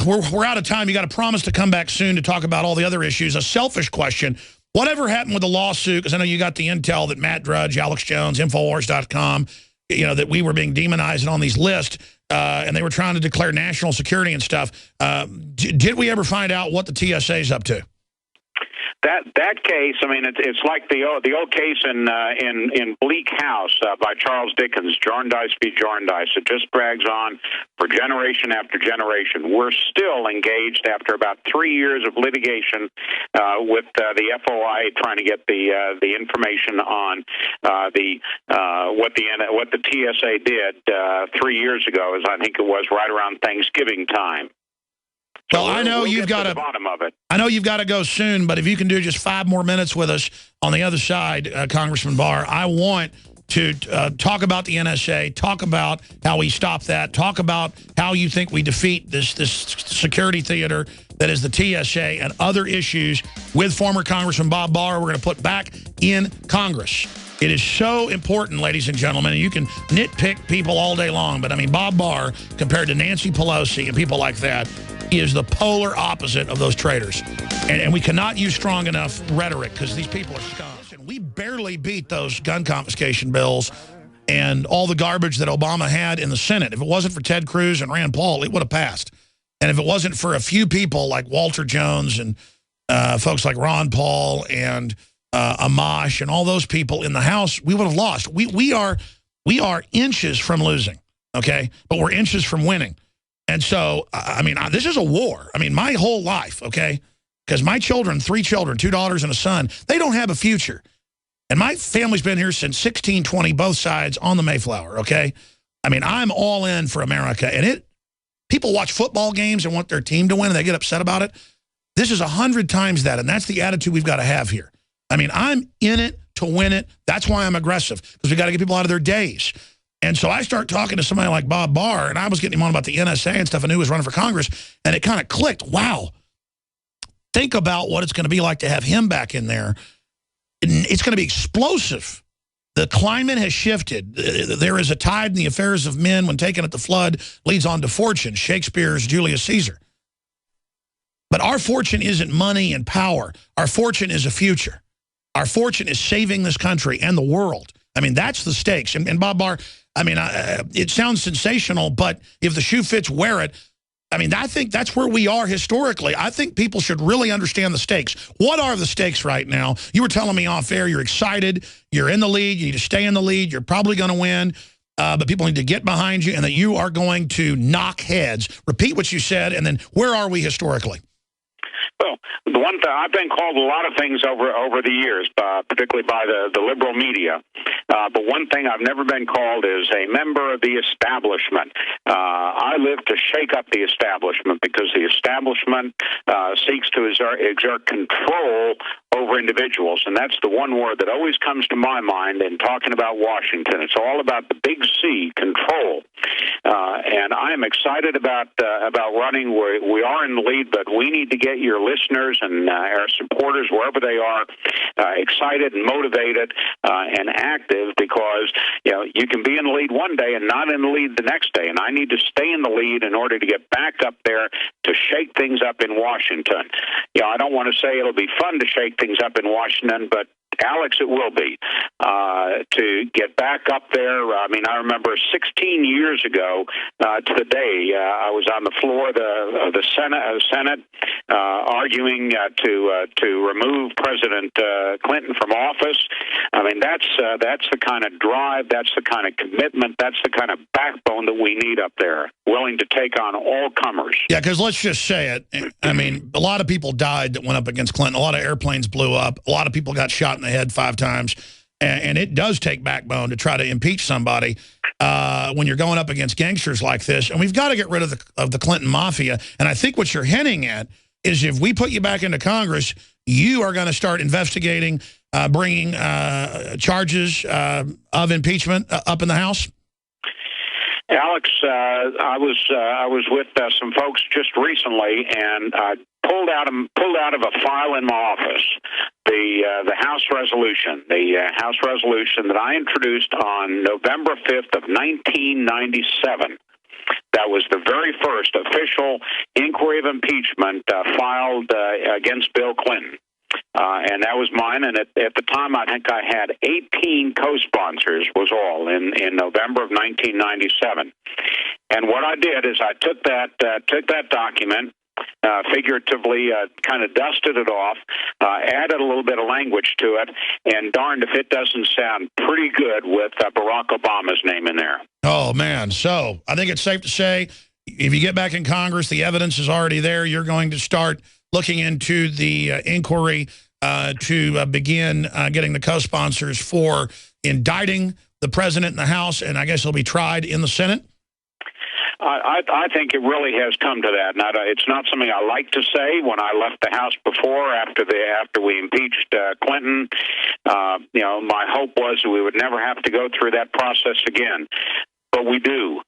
we're out of time. You got to promise to come back soon to talk about all the other issues. A selfish question. whatever happened with the lawsuit, because I know you got the intel that Matt Drudge, Alex Jones, Infowars.com, that we were being demonized and on these lists, and they were trying to declare national security and stuff. Did we ever find out what the TSA is up to? That case, I mean, it's like the old case in Bleak House by Charles Dickens, Jarndyce v. Jarndyce. It just drags on for generation after generation. We're still engaged after about 3 years of litigation with the FOI trying to get the information on what the TSA did 3 years ago, as I think it was right around Thanksgiving time. Well, I know you've got to bottom of it. I know you've got to go soon, but if you can do just 5 more minutes with us on the other side, Congressman Barr, I want to talk about the NSA, talk about how we stop that, talk about how you think we defeat this security theater that is the TSA and other issues with former Congressman Bob Barr we're going to put back in Congress. It is so important, ladies and gentlemen, and you can nitpick people all day long, but I mean, Bob Barr, compared to Nancy Pelosi and people like that, he is the polar opposite of those traitors. And we cannot use strong enough rhetoric because these people are scums. And we barely beat those gun confiscation bills and all the garbage that Obama had in the Senate. If it wasn't for Ted Cruz and Rand Paul, it would have passed. And if it wasn't for a few people like Walter Jones and folks like Ron Paul and Amash and all those people in the House, we would have lost. We are inches from losing, okay? But we're inches from winning. And so, I mean, this is a war. I mean, my whole life, okay? Because my children, 3 children, 2 daughters and a son, they don't have a future. And my family's been here since 1620, both sides on the Mayflower, okay? I mean, I'm all in for America. And people watch football games and want their team to win and they get upset about it. This is 100 times that, and that's the attitude we've got to have here. I mean, I'm in it to win it. That's why I'm aggressive, because we got to get people out of their days. And so I start talking to somebody like Bob Barr, and I was getting him on about the NSA and stuff. I knew he was running for Congress, and it kind of clicked. Wow. Think about what it's going to be like to have him back in there. It's going to be explosive. The climate has shifted. There is a tide in the affairs of men when taken at the flood leads on to fortune, Shakespeare's Julius Caesar. But our fortune isn't money and power. Our fortune is a future. Our fortune is saving this country and the world. I mean, that's the stakes. And Bob Barr, I mean, it sounds sensational, but if the shoe fits, wear it. I mean, I think that's where we are historically. I think people should really understand the stakes. What are the stakes right now? You were telling me off air, you're excited, you're in the lead, you need to stay in the lead, you're probably going to win, but people need to get behind you and that you are going to knock heads. Repeat what you said, and then where are we historically? Well, the one thing I've been called a lot of things over the years, particularly by the liberal media. But one thing I've never been called is a member of the establishment. I live to shake up the establishment because the establishment seeks to exert control over individuals, and that's the one word that always comes to my mind in talking about Washington. It's all about the big C, control. And I am excited about running. We are in the lead, but we need to get your listeners and our supporters, wherever they are, excited and motivated and active, because you can be in the lead one day and not in the lead the next day. And I need to stay in the lead in order to get back up there to shake things up in Washington. I don't want to say it'll be fun to shake things up in Washington, but Alex, it will be, to get back up there. I mean, I remember 16 years ago to the day I was on the floor of the Senate arguing to remove President Clinton from office. I mean, that's the kind of drive, that's the kind of commitment, that's the kind of backbone that we need up there, willing to take on all comers. Yeah, because let's just say it. I mean, a lot of people died that went up against Clinton. A lot of airplanes blew up. A lot of people got shot in the head 5 times. And it does take backbone to try to impeach somebody when you're going up against gangsters like this. And we've got to get rid of the Clinton mafia. And I think what you're hinting at is if we put you back into Congress, you are going to start investigating, bringing charges of impeachment up in the House. Alex, I was with some folks just recently, and pulled out of a file in my office the House resolution, that I introduced on November 5th of 1997. That was the very first official inquiry of impeachment filed against Bill Clinton. And that was mine. And at the time, I think I had 18 co-sponsors, was all, in November of 1997. And what I did is I took that document, figuratively kind of dusted it off, added a little bit of language to it, and darned if it doesn't sound pretty good with Barack Obama's name in there. Oh, man. So I think it's safe to say, if you get back in Congress, the evidence is already there. You're going to start looking into the inquiry to begin getting the co-sponsors for indicting the president in the House, and I guess he'll be tried in the Senate. I think it really has come to that. Now, it's not something I like to say. When I left the House before, after we impeached Clinton, my hope was that we would never have to go through that process again. But we do.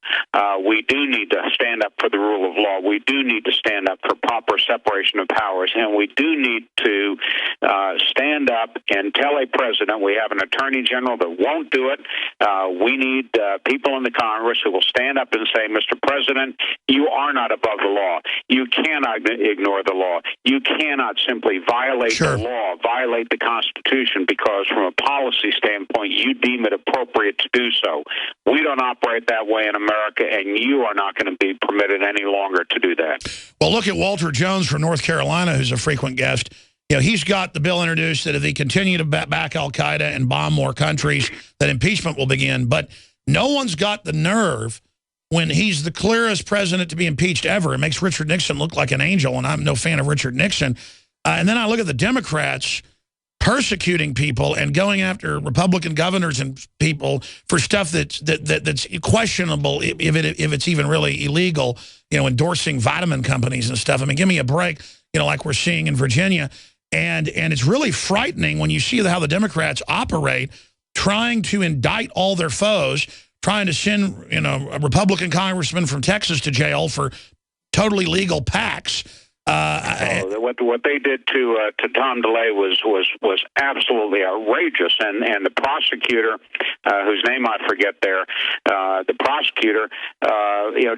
We do need to stand up for the rule of law. We do need to stand up for proper separation of powers. And we do need to stand up and tell a president, we have an attorney general that won't do it. We need people in the Congress who will stand up and say, Mr. President, you are not above the law. You cannot ignore the law. You cannot simply violate the law, violate the Constitution, because from a policy standpoint, you deem it appropriate to do so. We don't operate that way in America, and you are not going to be permitted any longer to do that. Well, look at Walter Jones from North Carolina, who's a frequent guest. He's got the bill introduced that if they continue to back al-Qaeda and bomb more countries, that impeachment will begin. But no one's got the nerve, when he's the clearest president to be impeached ever. It makes Richard Nixon look like an angel, and I'm no fan of Richard Nixon. And then I look at the Democrats persecuting people and going after Republican governors and people for stuff that's questionable, if it's even really illegal, endorsing vitamin companies and stuff. I mean, give me a break, like we're seeing in Virginia. And it's really frightening when you see how the Democrats operate, trying to indict all their foes, trying to send, a Republican congressman from Texas to jail for totally legal PACs. What they did to Tom DeLay was absolutely outrageous, and the prosecutor, whose name I forget there, the prosecutor,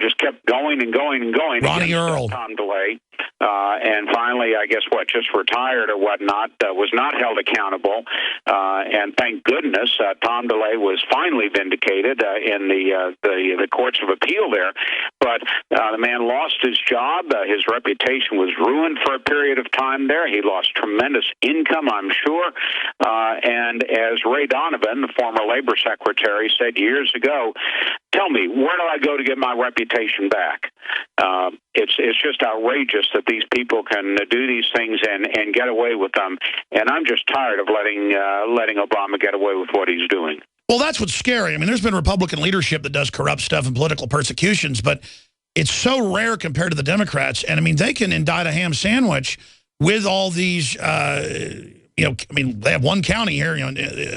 just kept going and going and going. Ronnie Earl. Tom DeLay. And finally, I guess just retired or whatnot, was not held accountable. And thank goodness, Tom DeLay was finally vindicated in the courts of appeal there. But the man lost his job. His reputation was ruined for a period of time there. He lost tremendous income, I'm sure. And as Ray Donovan, the former labor secretary, said years ago, tell me, where do I go to get my reputation back? It's just outrageous that these people can do these things and get away with them. And I'm just tired of letting Obama get away with what he's doing. Well, that's what's scary. I mean, there's been Republican leadership that does corrupt stuff and political persecutions, but it's so rare compared to the Democrats. And, I mean, they can indict a ham sandwich with all these, I mean, they have one county here,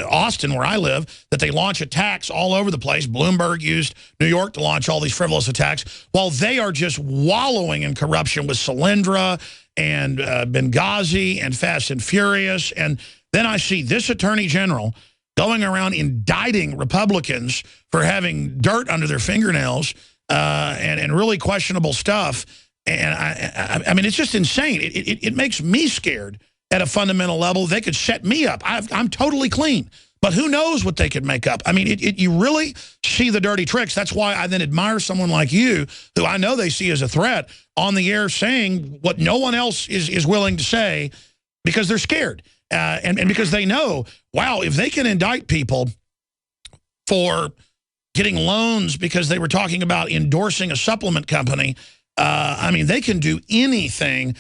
Austin, where I live, that they launch attacks all over the place. Bloomberg used New York to launch all these frivolous attacks, while they are just wallowing in corruption with Solyndra and Benghazi and Fast and Furious. And then I see this attorney general going around indicting Republicans for having dirt under their fingernails and really questionable stuff. And I mean, it's just insane. It makes me scared at a fundamental level. They could set me up. I'm totally clean. But who knows what they could make up? I mean, you really see the dirty tricks. That's why I then admire someone like you, who I know they see as a threat, on the air saying what no one else is willing to say, because they're scared. And because they know, wow, if they can indict people for getting loans because they were talking about endorsing a supplement company, I mean, they can do anything.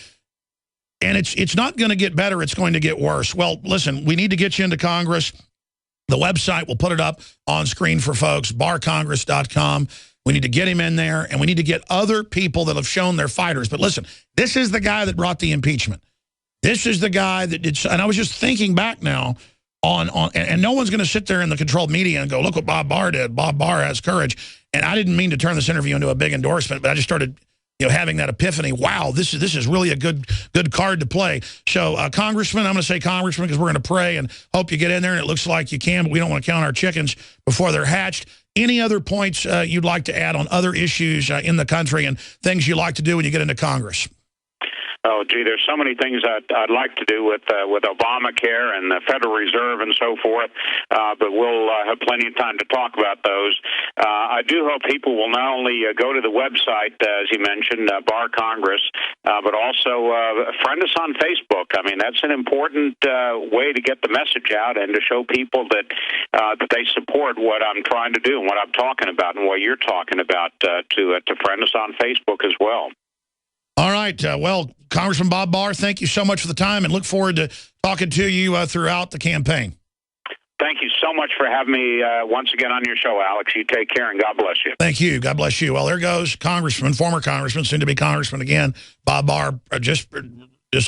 And it's not going to get better. It's going to get worse. Well, listen, we need to get you into Congress. The website, we'll put it up on screen for folks, barrcongress.com. We need to get him in there, and we need to get other people that have shown they're fighters. But listen, this is the guy that brought the impeachment. This is the guy that did, and I was just thinking back now and no one's going to sit there in the controlled media and go, look what Bob Barr did. Bob Barr has courage. And I didn't mean to turn this interview into a big endorsement, but I just started having that epiphany. Wow, this is really a good card to play. So, Congressman, I'm going to say Congressman because we're going to pray and hope you get in there, and it looks like you can, but we don't want to count our chickens before they're hatched. Any other points you'd like to add on other issues in the country and things you like to do when you get into Congress? Oh, gee, there's so many things I'd like to do with Obamacare and the Federal Reserve and so forth, but we'll have plenty of time to talk about those. I do hope people will not only go to the website, as you mentioned, Barr Congress, but also friend us on Facebook. I mean, that's an important way to get the message out and to show people that they support what I'm trying to do and what I'm talking about and what you're talking about, to friend us on Facebook as well. All right. Well, Congressman Bob Barr, thank you so much for the time, and look forward to talking to you throughout the campaign. Thank you so much for having me once again on your show, Alex. You take care, and God bless you. Thank you. God bless you. Well, there goes Congressman, former Congressman, soon to be Congressman again, Bob Barr, just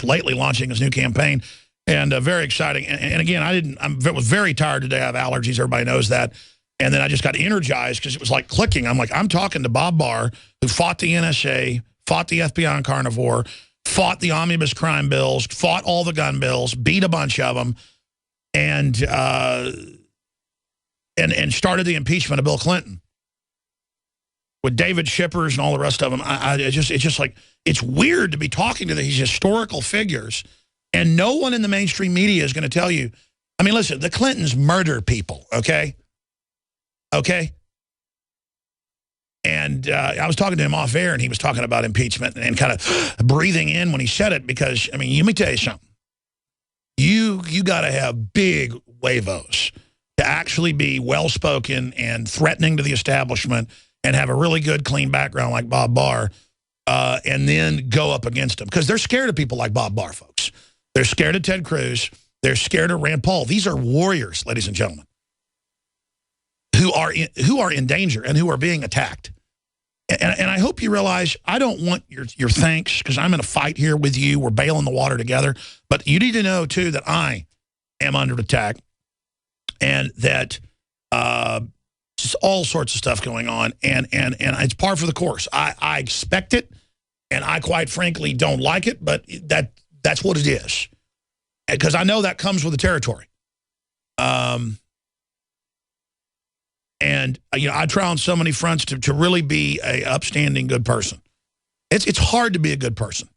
lately launching his new campaign, and very exciting. And again, I was very tired today. I have allergies. Everybody knows that. And then I just got energized because it was like clicking. I'm like, I'm talking to Bob Barr, who fought the NSA, fought the FBI on carnivore, fought the omnibus crime bills, fought all the gun bills, beat a bunch of them, and started the impeachment of Bill Clinton with David Shippers and all the rest of them. It's just like, it's weird to be talking to these historical figures, and no one in the mainstream media is going to tell you. I mean, listen, the Clintons murder people, okay? Okay? And I was talking to him off air, and he was talking about impeachment and kind of breathing in when he said it, because, I mean, let me tell you something. You got to have big huevos to actually be well-spoken and threatening to the establishment and have a really good, clean background like Bob Barr, and then go up against them. Because they're scared of people like Bob Barr, folks. They're scared of Ted Cruz. They're scared of Rand Paul. These are warriors, ladies and gentlemen, who are in danger and who are being attacked. And I hope you realize I don't want your thanks, because I'm in a fight here with you. We're bailing the water together. But you need to know, too, that I am under attack, and that just all sorts of stuff going on. And it's par for the course. I expect it, and I quite frankly don't like it, but that's what it is. Because I know that comes with the territory. And, you know, I try on so many fronts to really be a upstanding, good person. It's hard to be a good person.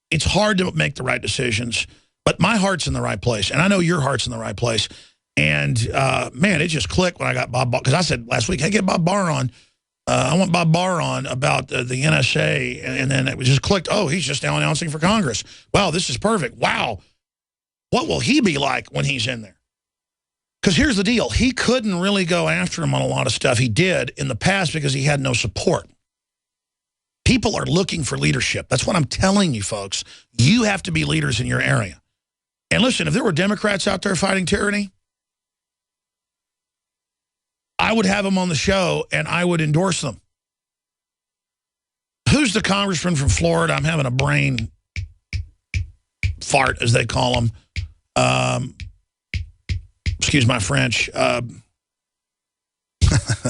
It's hard to make the right decisions, but my heart's in the right place, and I know your heart's in the right place. And, man, it just clicked when I got Bob Barr, because I said last week, hey, get Bob Barr on. I want Bob Barr on about the NSA, and then it just clicked, oh, he's just now announcing for Congress. Wow, this is perfect. Wow. What will he be like when he's in there? Because here's the deal. He couldn't really go after him on a lot of stuff he did in the past because he had no support. People are looking for leadership. That's what I'm telling you, folks. You have to be leaders in your area. And listen, if there were Democrats out there fighting tyranny, I would have them on the show and I would endorse them. Who's the congressman from Florida? I'm having a brain fart, as they call them. Excuse my French. The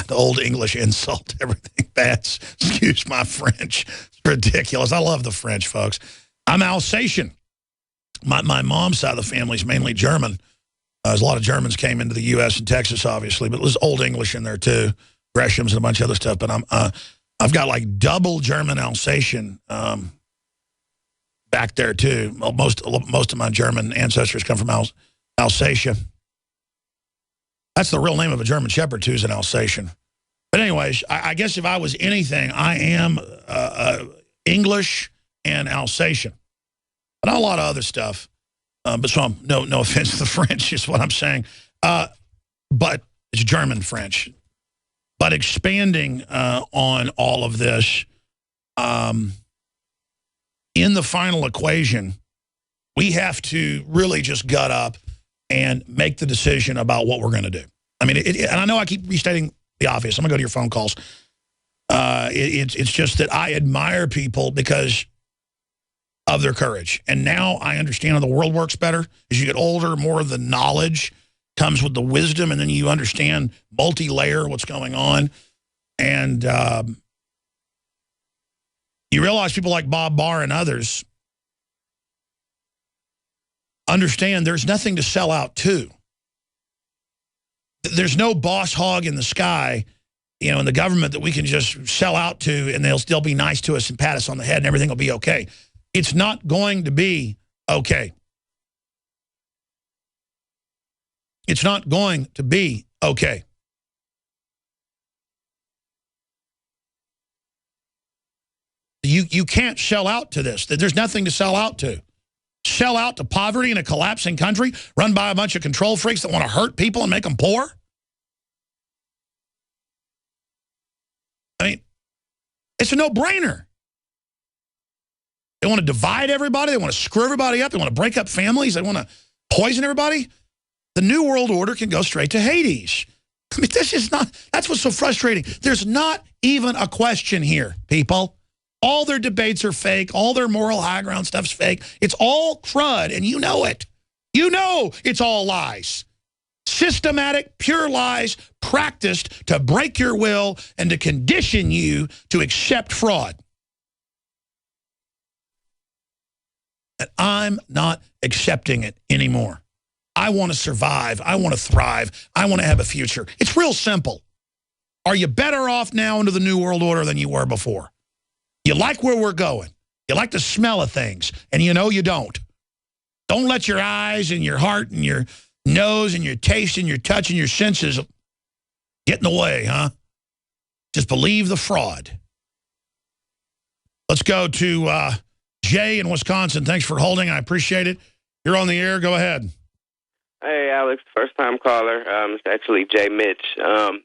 old English insult, everything bad. Excuse my French. It's ridiculous. I love the French, folks. I'm Alsatian. My mom's side of the family is mainly German. There's a lot of Germans came into the U.S. and Texas, obviously, but there's old English in there, too. Greshams and a bunch of other stuff. But I've got, like, double German Alsatian back there, too. Most of my German ancestors come from Alsatia. That's the real name of a German Shepherd, too, is an Alsatian. But anyways, I guess if I was anything, I am English and Alsatian. But not a lot of other stuff. But so no offense to the French is what I'm saying. But it's German French. But expanding on all of this, in the final equation, we have to really just gut up and make the decision about what we're going to do. I mean, and I know I keep restating the obvious. I'm going to go to your phone calls. It's just that I admire people because of their courage. And now I understand how the world works better. As you get older, more of the knowledge comes with the wisdom, and then you understand multi-layer what's going on. And you realize people like Bob Barr and others understand there's nothing to sell out to. There's no boss hog in the sky, you know, in the government that we can just sell out to, and they'll still be nice to us and pat us on the head and everything will be okay. It's not going to be okay. It's not going to be okay. You can't sell out to this. There's nothing to sell out to. Sell out to poverty in a collapsing country run by a bunch of control freaks that want to hurt people and make them poor? I mean, it's a no-brainer. They want to divide everybody. They want to screw everybody up. They want to break up families. They want to poison everybody. The New World Order can go straight to Hades. I mean, this is not, that's what's so frustrating. There's not even a question here, people. All their debates are fake. All their moral high ground stuff's fake. It's all crud, and you know it. You know it's all lies. Systematic, pure lies practiced to break your will and to condition you to accept fraud. And I'm not accepting it anymore. I want to survive. I want to thrive. I want to have a future. It's real simple. Are you better off now under the New World Order than you were before? You like where we're going. You like the smell of things, and you know you don't. Don't let your eyes and your heart and your nose and your taste and your touch and your senses get in the way, huh? Just believe the fraud. Let's go to Jay in Wisconsin. Thanks for holding. I appreciate it. You're on the air. Go ahead. Hey, Alex, first-time caller. It's actually Jay Mitch. I'm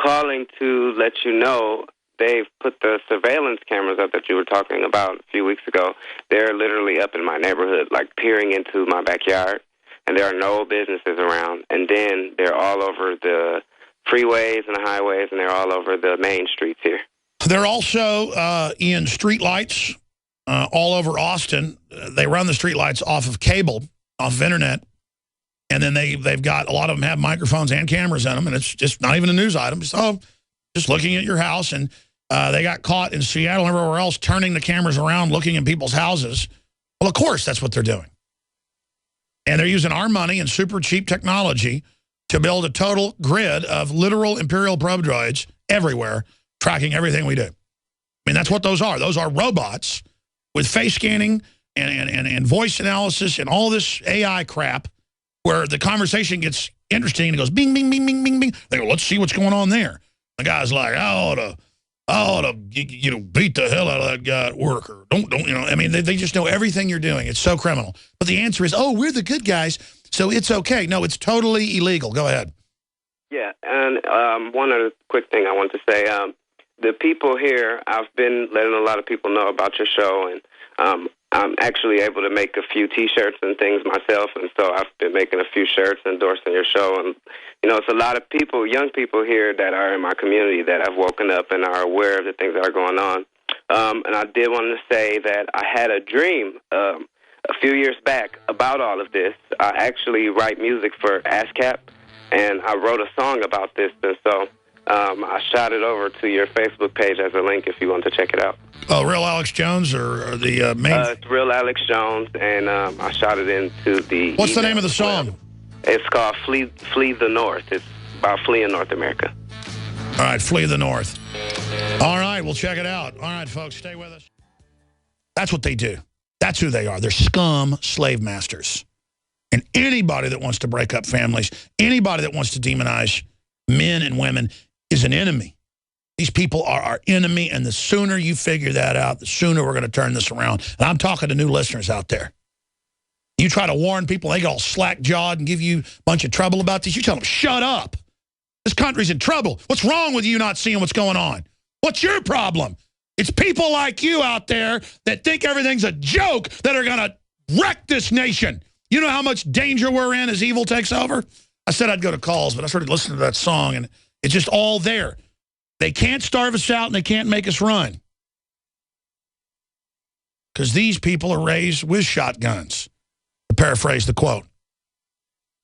calling to let you know they've put the surveillance cameras up that you were talking about a few weeks ago. They're literally up in my neighborhood, like peering into my backyard, and there are no businesses around. And then they're all over the freeways and the highways, and they're all over the main streets here. They're also in streetlights all over Austin. They run the streetlights off of cable, off of internet. And then they've got, a lot of them have microphones and cameras in them, and it's just not even a news item. So just looking at your house, and they got caught in Seattle and everywhere else turning the cameras around, looking in people's houses. Well, of course, that's what they're doing. And they're using our money and super cheap technology to build a total grid of literal imperial probe droids everywhere, tracking everything we do. I mean, that's what those are. Those are robots with face scanning and voice analysis and all this AI crap, where the conversation gets interesting and it goes bing, bing, bing, bing, bing, bing. They go, let's see what's going on there. The guy's like, I ought to, you know, beat the hell out of that guy at work. Or don't, you know, I mean, they just know everything you're doing. It's so criminal. But the answer is, oh, we're the good guys, so it's okay. No, it's totally illegal. Go ahead. Yeah, and one other quick thing I want to say. The people here, I've been letting a lot of people know about your show, and I'm actually able to make a few T-shirts and things myself, and so I've been making a few shirts endorsing your show. And, you know, it's a lot of people, young people here that are in my community that have woken up and are aware of the things that are going on. And I did want to say that I had a dream a few years back about all of this. I actually write music for ASCAP, and I wrote a song about this, and so I shot it over to your Facebook page as a link if you want to check it out. Oh, Real Alex Jones or the main? It's Real Alex Jones, and I shot it into the... What's the name of the song? It's called Flee the North. It's about fleeing North America. All right, Flee the North. All right, we'll check it out. All right, folks, stay with us. That's what they do. That's who they are. They're scum slave masters. And anybody that wants to break up families, anybody that wants to demonize men and women is an enemy. These people are our enemy, and the sooner you figure that out, the sooner we're going to turn this around. And I'm talking to new listeners out there. You try to warn people, they get all slack-jawed and give you a bunch of trouble about this. You tell them, shut up. This country's in trouble. What's wrong with you not seeing what's going on? What's your problem? It's people like you out there that think everything's a joke that are going to wreck this nation. You know how much danger we're in as evil takes over? I said I'd go to calls, but I started listening to that song, and it's just all there. They can't starve us out, and they can't make us run. Because these people are raised with shotguns, to paraphrase the quote.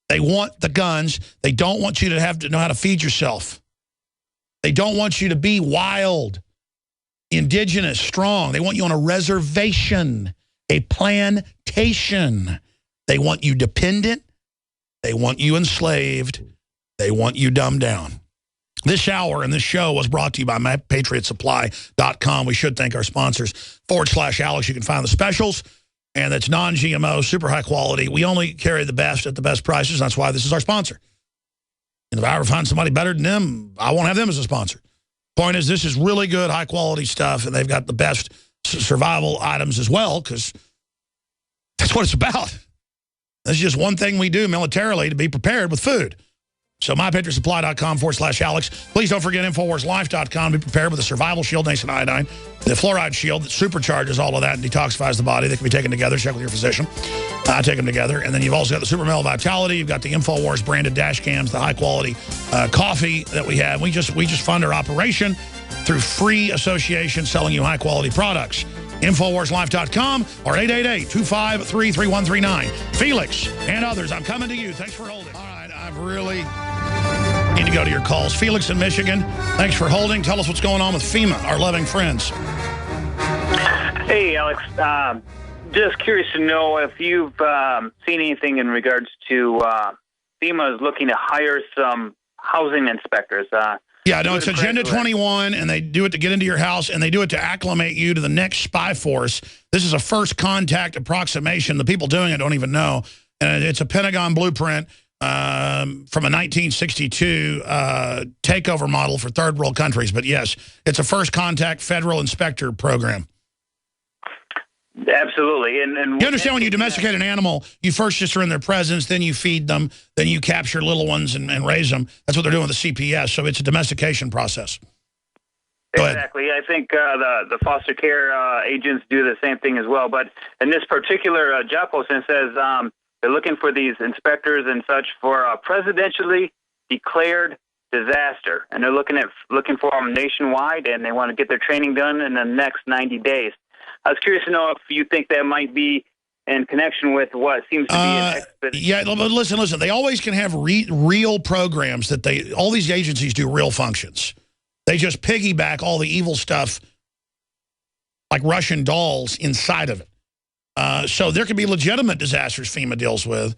They want the guns. They don't want you to have to know how to feed yourself. They don't want you to be wild, indigenous, strong. They want you on a reservation, a plantation. They want you dependent. They want you enslaved. They want you dumbed down. This hour and this show was brought to you by MyPatriotSupply.com. We should thank our sponsors, /Alex. You can find the specials, and that's non-GMO, super high quality. We only carry the best at the best prices. That's why this is our sponsor. And if I ever find somebody better than them, I won't have them as a sponsor. Point is, this is really good, high-quality stuff, and they've got the best survival items as well, because that's what it's about. That's just one thing we do militarily to be prepared with food. So MyPatriotSupply.com /Alex. Please don't forget InfoWarsLife.com. Be prepared with a survival shield, nascent iodine, the fluoride shield that supercharges all of that and detoxifies the body. They can be taken together. Check with your physician. I take them together. And then you've also got the Super Male Vitality. You've got the InfoWars branded dash cams, the high-quality coffee that we have. We just fund our operation through free association selling you high-quality products. InfoWarsLife.com or 888-253-3139. Felix and others, I'm coming to you. Thanks for holding. All right, I've really need to go to your calls. Felix in Michigan, thanks for holding. Tell us what's going on with FEMA, our loving friends. Hey, Alex. Just curious to know if you've seen anything in regards to FEMA is looking to hire some housing inspectors. Yeah, no, it's Agenda 21, and they do it to get into your house, and they do it to acclimate you to the next spy force. This is a first contact approximation. The people doing it don't even know. And it's a Pentagon blueprint from a 1962 takeover model for third world countries. But yes, it's a first contact federal inspector program. Absolutely. And you understand when you domesticate an animal, you first just are in their presence, then you feed them, then you capture little ones and raise them. That's what they're doing with the CPS. So it's a domestication process. Exactly. I think the foster care agents do the same thing as well. But in this particular job posting, it says they're looking for these inspectors and such for a presidentially declared disaster. And they're looking for them nationwide, and they want to get their training done in the next 90 days. I was curious to know if you think that might be in connection with what seems to be an expedition. Yeah, but listen. They always can have real programs that all these agencies do real functions. They just piggyback all the evil stuff like Russian dolls inside of it. So there could be legitimate disasters FEMA deals with.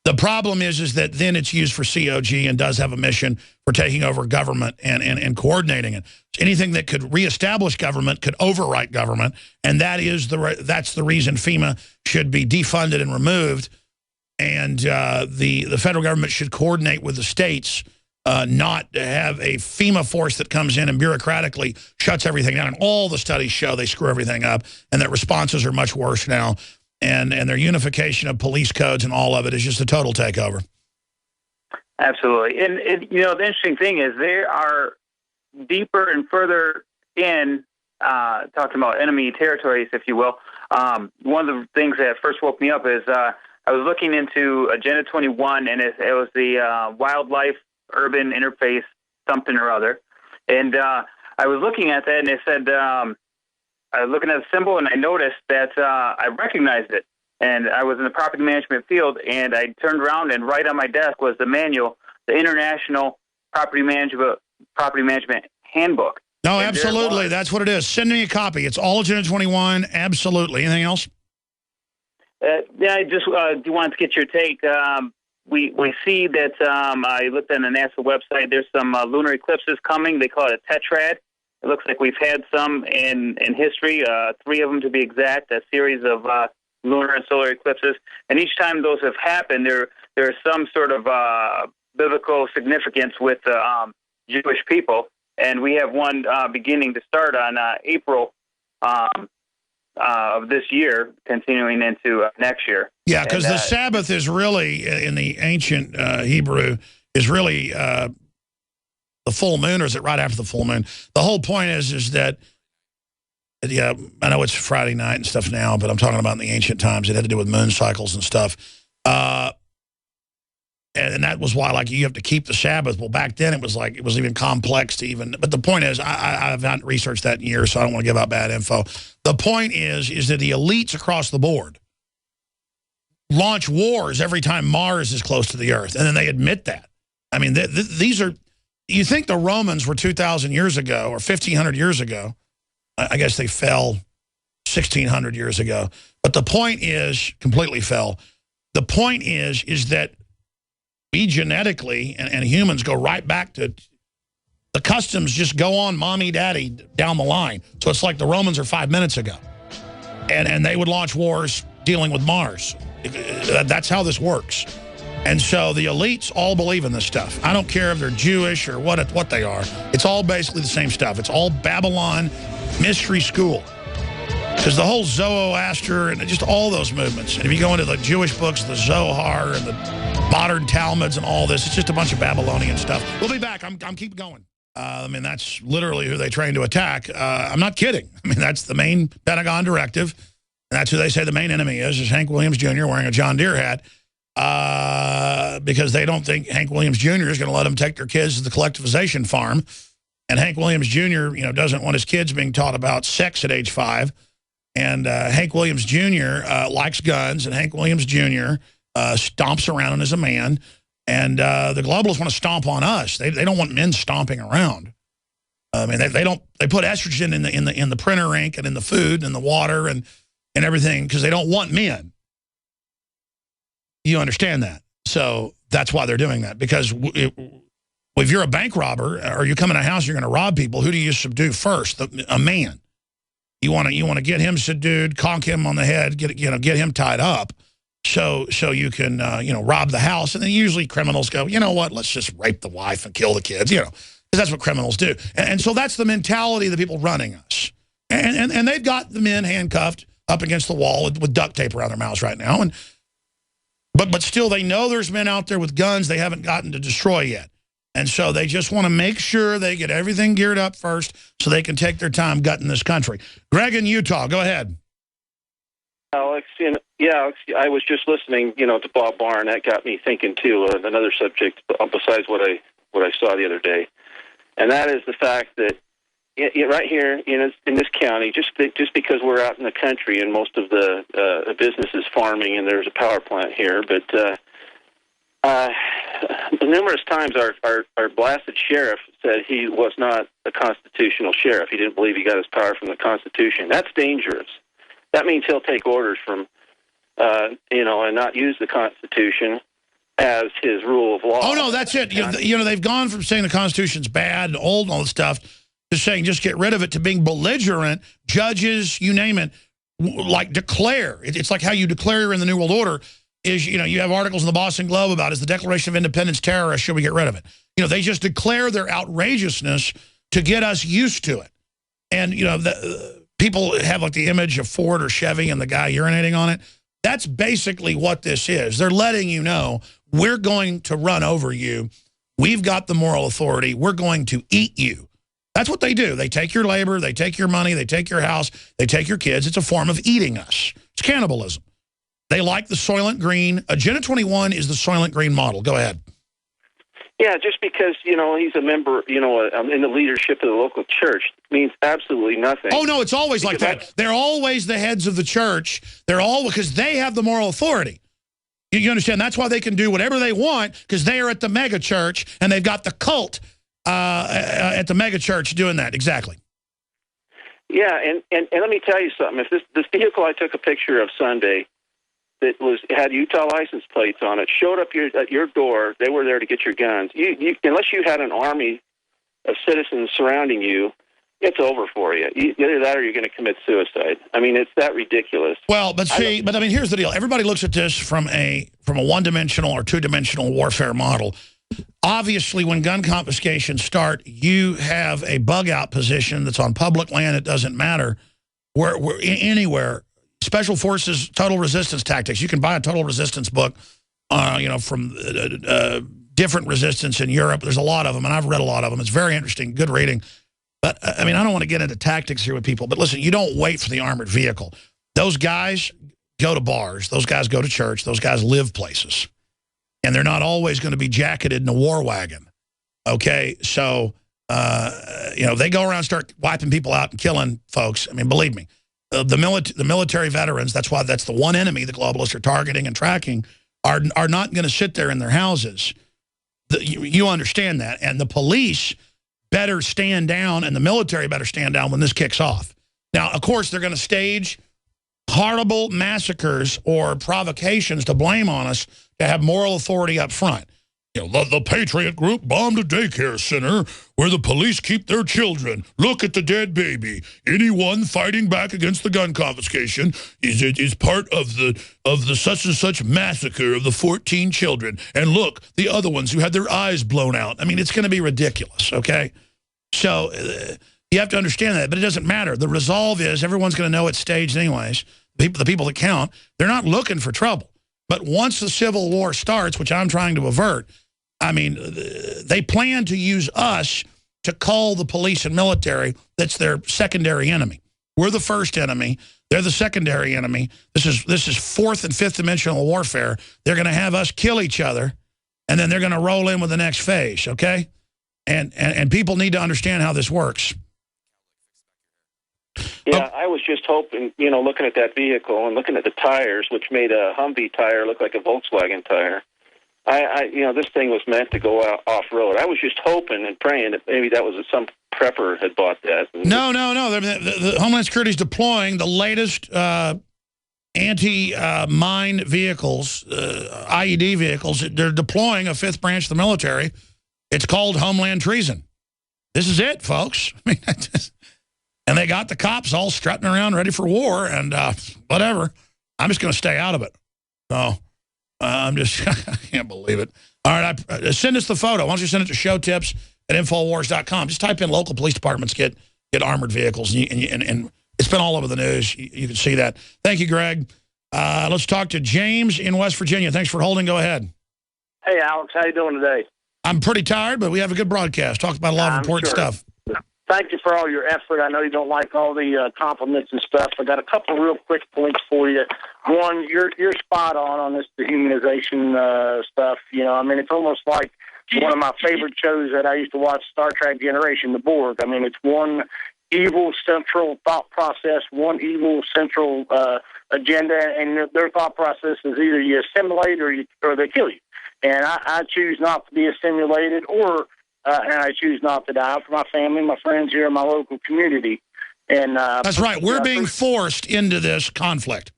The problem is that then it's used for COG and does have a mission for taking over government and coordinating it. Anything that could reestablish government could overwrite government, and that's the reason FEMA should be defunded and removed, and the federal government should coordinate with the states, not have a FEMA force that comes in and bureaucratically shuts everything down. And all the studies show they screw everything up, and that responses are much worse now. And their unification of police codes and all of it is just a total takeover. Absolutely. And the interesting thing is they are deeper and further in, talking about enemy territories, if you will. One of the things that first woke me up is I was looking into Agenda 21, and it was the wildlife urban interface something or other. And I was looking at that, and it said... I was looking at the symbol, and I noticed that I recognized it. And I was in the property management field, and I turned around, and right on my desk was the manual, the International Property Management Handbook. No, and absolutely. That's what it is. Send me a copy. It's all Agenda 21. Absolutely. Anything else? Yeah, I just wanted to get your take. We see that I looked on the NASA website. There's some lunar eclipses coming. They call it a tetrad. It looks like we've had some in history, 3 of them to be exact, a series of lunar and solar eclipses. And each time those have happened, there's some sort of biblical significance with Jewish people. And we have one beginning to start on April of this year, continuing into next year. Yeah, because the Sabbath is really, in the ancient Hebrew, is really... the full moon, or is it right after the full moon? The whole point is that, yeah, I know it's Friday night and stuff now, but I'm talking about in the ancient times. It had to do with moon cycles and stuff. And that was why, like, you have to keep the Sabbath. Well, back then it was even complex to even, but the point is, I've not researched that in years, so I don't want to give out bad info. The point is that the elites across the board launch wars every time Mars is close to the Earth, and then they admit that. I mean, these are... You think the Romans were 2,000 years ago or 1,500 years ago. I guess they fell 1,600 years ago. But the point is, completely fell. The point is that we genetically, and humans go right back to The customs just go on mommy, daddy down the line. So it's like the Romans are 5 minutes ago. And they would launch wars dealing with Mars. That's how this works. And so the elites all believe in this stuff. I don't care if they're Jewish or what they are. It's all basically the same stuff. It's all Babylon mystery school. Because the whole Zoroaster and just all those movements. And if you go into the Jewish books, the Zohar and the modern Talmuds and all this, it's just a bunch of Babylonian stuff. We'll be back. I'm keep going. I mean, that's literally who they train to attack. I'm not kidding. I mean, that's the main Pentagon directive. And that's who they say the main enemy is Hank Williams Jr. wearing a John Deere hat. Because they don't think Hank Williams Jr. is going to let them take their kids to the collectivization farm. And Hank Williams Jr., doesn't want his kids being taught about sex at age 5. And Hank Williams Jr. Likes guns, and Hank Williams Jr. Stomps around as a man. And the globalists want to stomp on us. They don't want men stomping around. I mean, they put estrogen in the printer ink and in the food and the water and everything because they don't want men. You understand that? So that's why they're doing that. Because if you're a bank robber or you come in a house, you're going to rob people. Who do you subdue first? A man. You want to get him subdued, conk him on the head, get him tied up, so you can rob the house. And then usually criminals go, you know what? Let's just rape the wife and kill the kids. Because that's what criminals do. And so that's the mentality of the people running us. And they've got the men handcuffed up against the wall with duct tape around their mouths right now. But still, they know there's men out there with guns they haven't gotten to destroy yet. And so they just want to make sure they get everything geared up first so they can take their time gutting this country. Greg in Utah, go ahead. Alex, I was just listening, to Bob Barr, and that got me thinking, too, of another subject besides what I saw the other day. And that is the fact that right here in this county, just because we're out in the country and most of the business is farming and there's a power plant here, but numerous times our blasted sheriff said he was not a constitutional sheriff. He didn't believe he got his power from the Constitution. That's dangerous. That means he'll take orders from, and not use the Constitution as his rule of law. Oh, no, that's it. They've gone from saying the Constitution's bad and old and all this stuff to saying just get rid of it to being belligerent. Judges, you name it, like declare. It's like how you declare in the New World Order is, you have articles in the Boston Globe about is the Declaration of Independence terrorist, should we get rid of it? They just declare their outrageousness to get us used to it. And, people have like the image of Ford or Chevy and the guy urinating on it. That's basically what this is. They're letting you know, we're going to run over you. We've got the moral authority. We're going to eat you. That's what they do. They take your labor, they take your money, they take your house, they take your kids. It's a form of eating us. It's cannibalism. They like the Soylent Green. Agenda 21 is the Soylent Green model. Go ahead. Yeah, just because, he's a member, in the leadership of the local church means absolutely nothing. Oh, no, it's always like that. They're always the heads of the church. They're all because they have the moral authority. You understand? That's why they can do whatever they want because they are at the mega church and they've got the cult at the mega church doing that. Exactly. Yeah, and let me tell you something. If this vehicle I took a picture of Sunday that had Utah license plates on it showed up at your door, they were there to get your guns. You unless you had an army of citizens surrounding you, it's over for you. Either that or you're going to commit suicide. I mean, it's that ridiculous. Well, but here's the deal. Everybody looks at this from a one-dimensional or two-dimensional warfare model. Obviously, when gun confiscations start, you have a bug-out position that's on public land. It doesn't matter where anywhere. Special Forces Total Resistance Tactics. You can buy a Total Resistance book, from different resistance in Europe. There's a lot of them, and I've read a lot of them. It's very interesting, good reading. But, I mean, I don't want to get into tactics here with people, but listen, you don't wait for the armored vehicle. Those guys go to bars. Those guys go to church. Those guys live places. And they're not always going to be jacketed in a war wagon. Okay? So, they go around and start wiping people out and killing folks. I mean, believe me. The military veterans, that's the one enemy the globalists are targeting and tracking, are not going to sit there in their houses. You understand that. And the police better stand down and the military better stand down when this kicks off. Now, of course, they're going to stage horrible massacres or provocations to blame on us to have moral authority up front. You know, the Patriot Group bombed a daycare center where the police keep their children. Look at the dead baby. Anyone fighting back against the gun confiscation is part of the such and such massacre of the 14 children. And look, the other ones who had their eyes blown out. I mean, it's going to be ridiculous, okay? So you have to understand that, but it doesn't matter. The resolve is everyone's going to know it's staged anyways. The people that count, they're not looking for trouble. But once the Civil War starts, which I'm trying to avert, I mean, they plan to use us to call the police and military that's their secondary enemy. We're the first enemy. They're the secondary enemy. This is fourth and fifth dimensional warfare. They're going to have us kill each other, and then they're going to roll in with the next phase, okay? And people need to understand how this works. Yeah, I was just hoping, looking at that vehicle and looking at the tires, which made a Humvee tire look like a Volkswagen tire. This thing was meant to go out off-road. I was just hoping and praying that maybe that was some prepper had bought that. No. The Homeland Security is deploying the latest anti-mine vehicles, IED vehicles. They're deploying a fifth branch of the military. It's called Homeland Treason. This is it, folks. I mean, and they got the cops all strutting around ready for war and whatever. I'm just going to stay out of it. So I can't believe it. All right, send us the photo. Why don't you send it to showtips@infowars.com. Just type in local police departments get armored vehicles, and it's been all over the news. You can see that. Thank you, Greg. Let's talk to James in West Virginia. Thanks for holding. Go ahead. Hey, Alex. How you doing today? I'm pretty tired, but we have a good broadcast. Talked about a lot of important stuff. Thank you for all your effort. I know you don't like all the compliments and stuff. I got a couple real quick points for you. One, you're spot on this dehumanization stuff. I mean, it's almost like one of my favorite shows that I used to watch, Star Trek Generation, the Borg. I mean, it's one evil central thought process, one evil central agenda, and their thought process is either you assimilate or they kill you. And I choose not to be assimilated, and I choose not to die for my family, my friends here in my local community. And that's right. We're being forced into this conflict.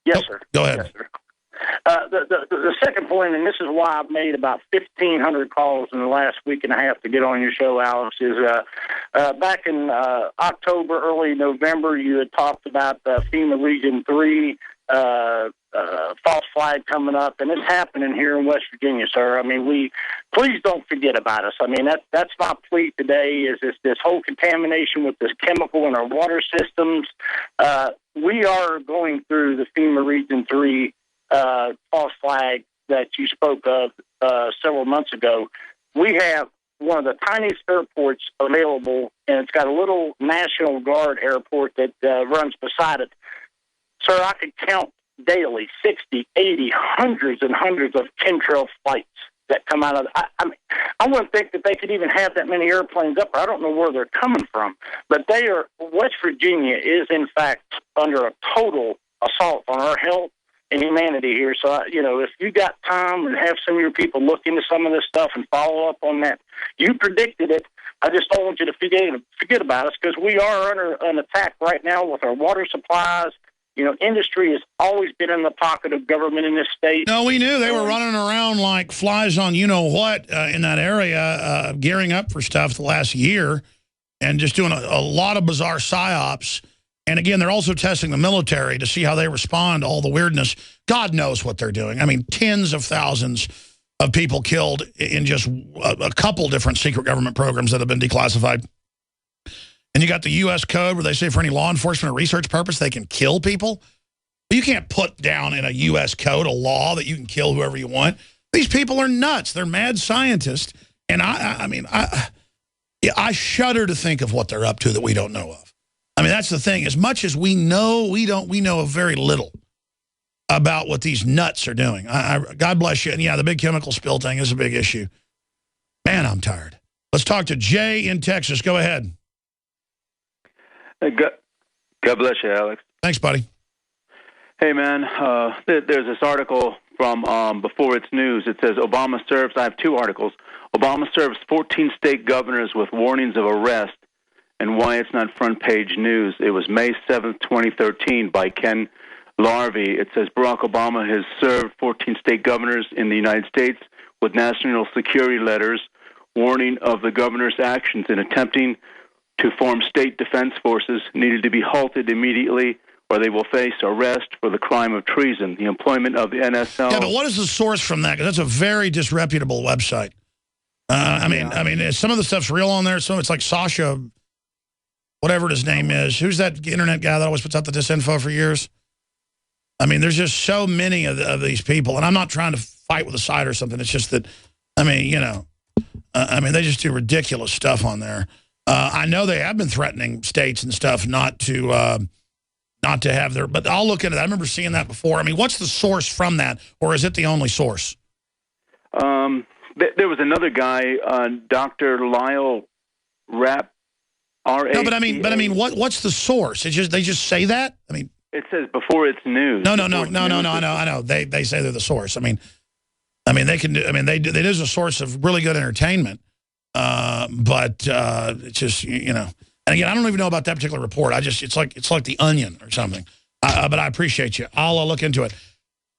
Yes, sir. Go ahead. Yes, sir. The second point, and this is why I've made about 1,500 calls in the last week and a half to get on your show, Alex, is back in October, early November, you had talked about FEMA Region 3 false flag coming up, and it's happening here in West Virginia, sir. I mean, please don't forget about us. I mean, that's my plea today is this whole contamination with this chemical in our water systems. We are going through the FEMA Region 3 false flag that you spoke of several months ago. We have one of the tiniest airports available, and it's got a little National Guard airport that runs beside it. Sir, I could count daily 60, 80, hundreds and hundreds of chemtrail flights that come out of I wouldn't think that they could even have that many airplanes up there. I don't know where they're coming from. But West Virginia is, in fact, under a total assault on our health and humanity here. So, if you got time and have some of your people look into some of this stuff and follow up on that, you predicted it. I just don't want you to forget about us because we are under an attack right now with our water supplies. Industry has always been in the pocket of government in this state. No, we knew they were running around like flies on you-know-what in that area, gearing up for stuff the last year and just doing a lot of bizarre psyops. And again, they're also testing the military to see how they respond to all the weirdness. God knows what they're doing. I mean, tens of thousands of people killed in just a couple different secret government programs that have been declassified. And you got the U.S. code where they say for any law enforcement or research purpose, they can kill people. But you can't put down in a U.S. code a law that you can kill whoever you want. These people are nuts. They're mad scientists. And I shudder to think of what they're up to that we don't know of. I mean, that's the thing. As much as we know, we know very little about what these nuts are doing. God bless you. And yeah, the big chemical spill thing is a big issue. Man, I'm tired. Let's talk to Jay in Texas. Go ahead. God bless you, Alex. Thanks, buddy. Hey, man, there's this article from Before It's News. It says Obama serves, I have two articles. Obama serves 14 state governors with warnings of arrest and why it's not front page news. It was May 7th, 2013 by Ken larvae. It says Barack Obama has served 14 state governors in the United States with national security letters warning of the governor's actions in attempting to form state defense forces needed to be halted immediately, or they will face arrest for the crime of treason. The employment of the NSL. Yeah, but what is the source from that? Because that's a very disreputable website. I mean, some of the stuff's real on there. Some of it's like Sasha, whatever his name is. Who's that internet guy that always puts out the disinfo for years? I mean, there's just so many of these people, and I'm not trying to fight with a site or something. It's just that, I mean, you know, they just do ridiculous stuff on there. I know they have been threatening states and stuff not to have their, but I'll look into that. I remember seeing that before. I mean, what's the source from that, or is it the only source? There was another guy, Dr. Lyle Rapp, R-A-P-A. No, but I mean, what's the source? They just say that? I mean, it says before it's news. No. I know. They say they're the source. I mean, they can do. I mean, it is a source of really good entertainment. But it's just, you know. And again, I don't even know about that particular report. It's like The Onion or something. But I appreciate you. I'll look into it.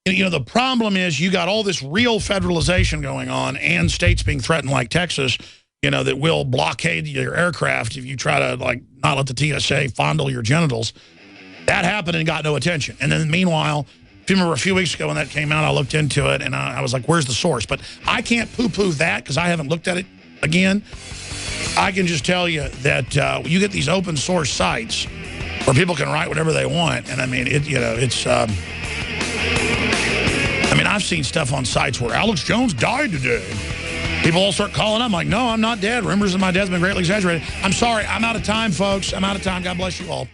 You know, the problem is you got all this real federalization going on and states being threatened like Texas, you know, that will blockade your aircraft if you try to, like, not let the TSA fondle your genitals. That happened and got no attention. And then meanwhile, if you remember a few weeks ago when that came out, I looked into it and I was like, where's the source? But I can't poo-poo that because I haven't looked at it again. I can just tell you that you get these open source sites where people can write whatever they want. And I mean, I mean, I've seen stuff on sites where Alex Jones died today. People all start calling up. I'm like, no, I'm not dead. Rumors of my death have been greatly exaggerated. I'm sorry. I'm out of time, folks. I'm out of time. God bless you all.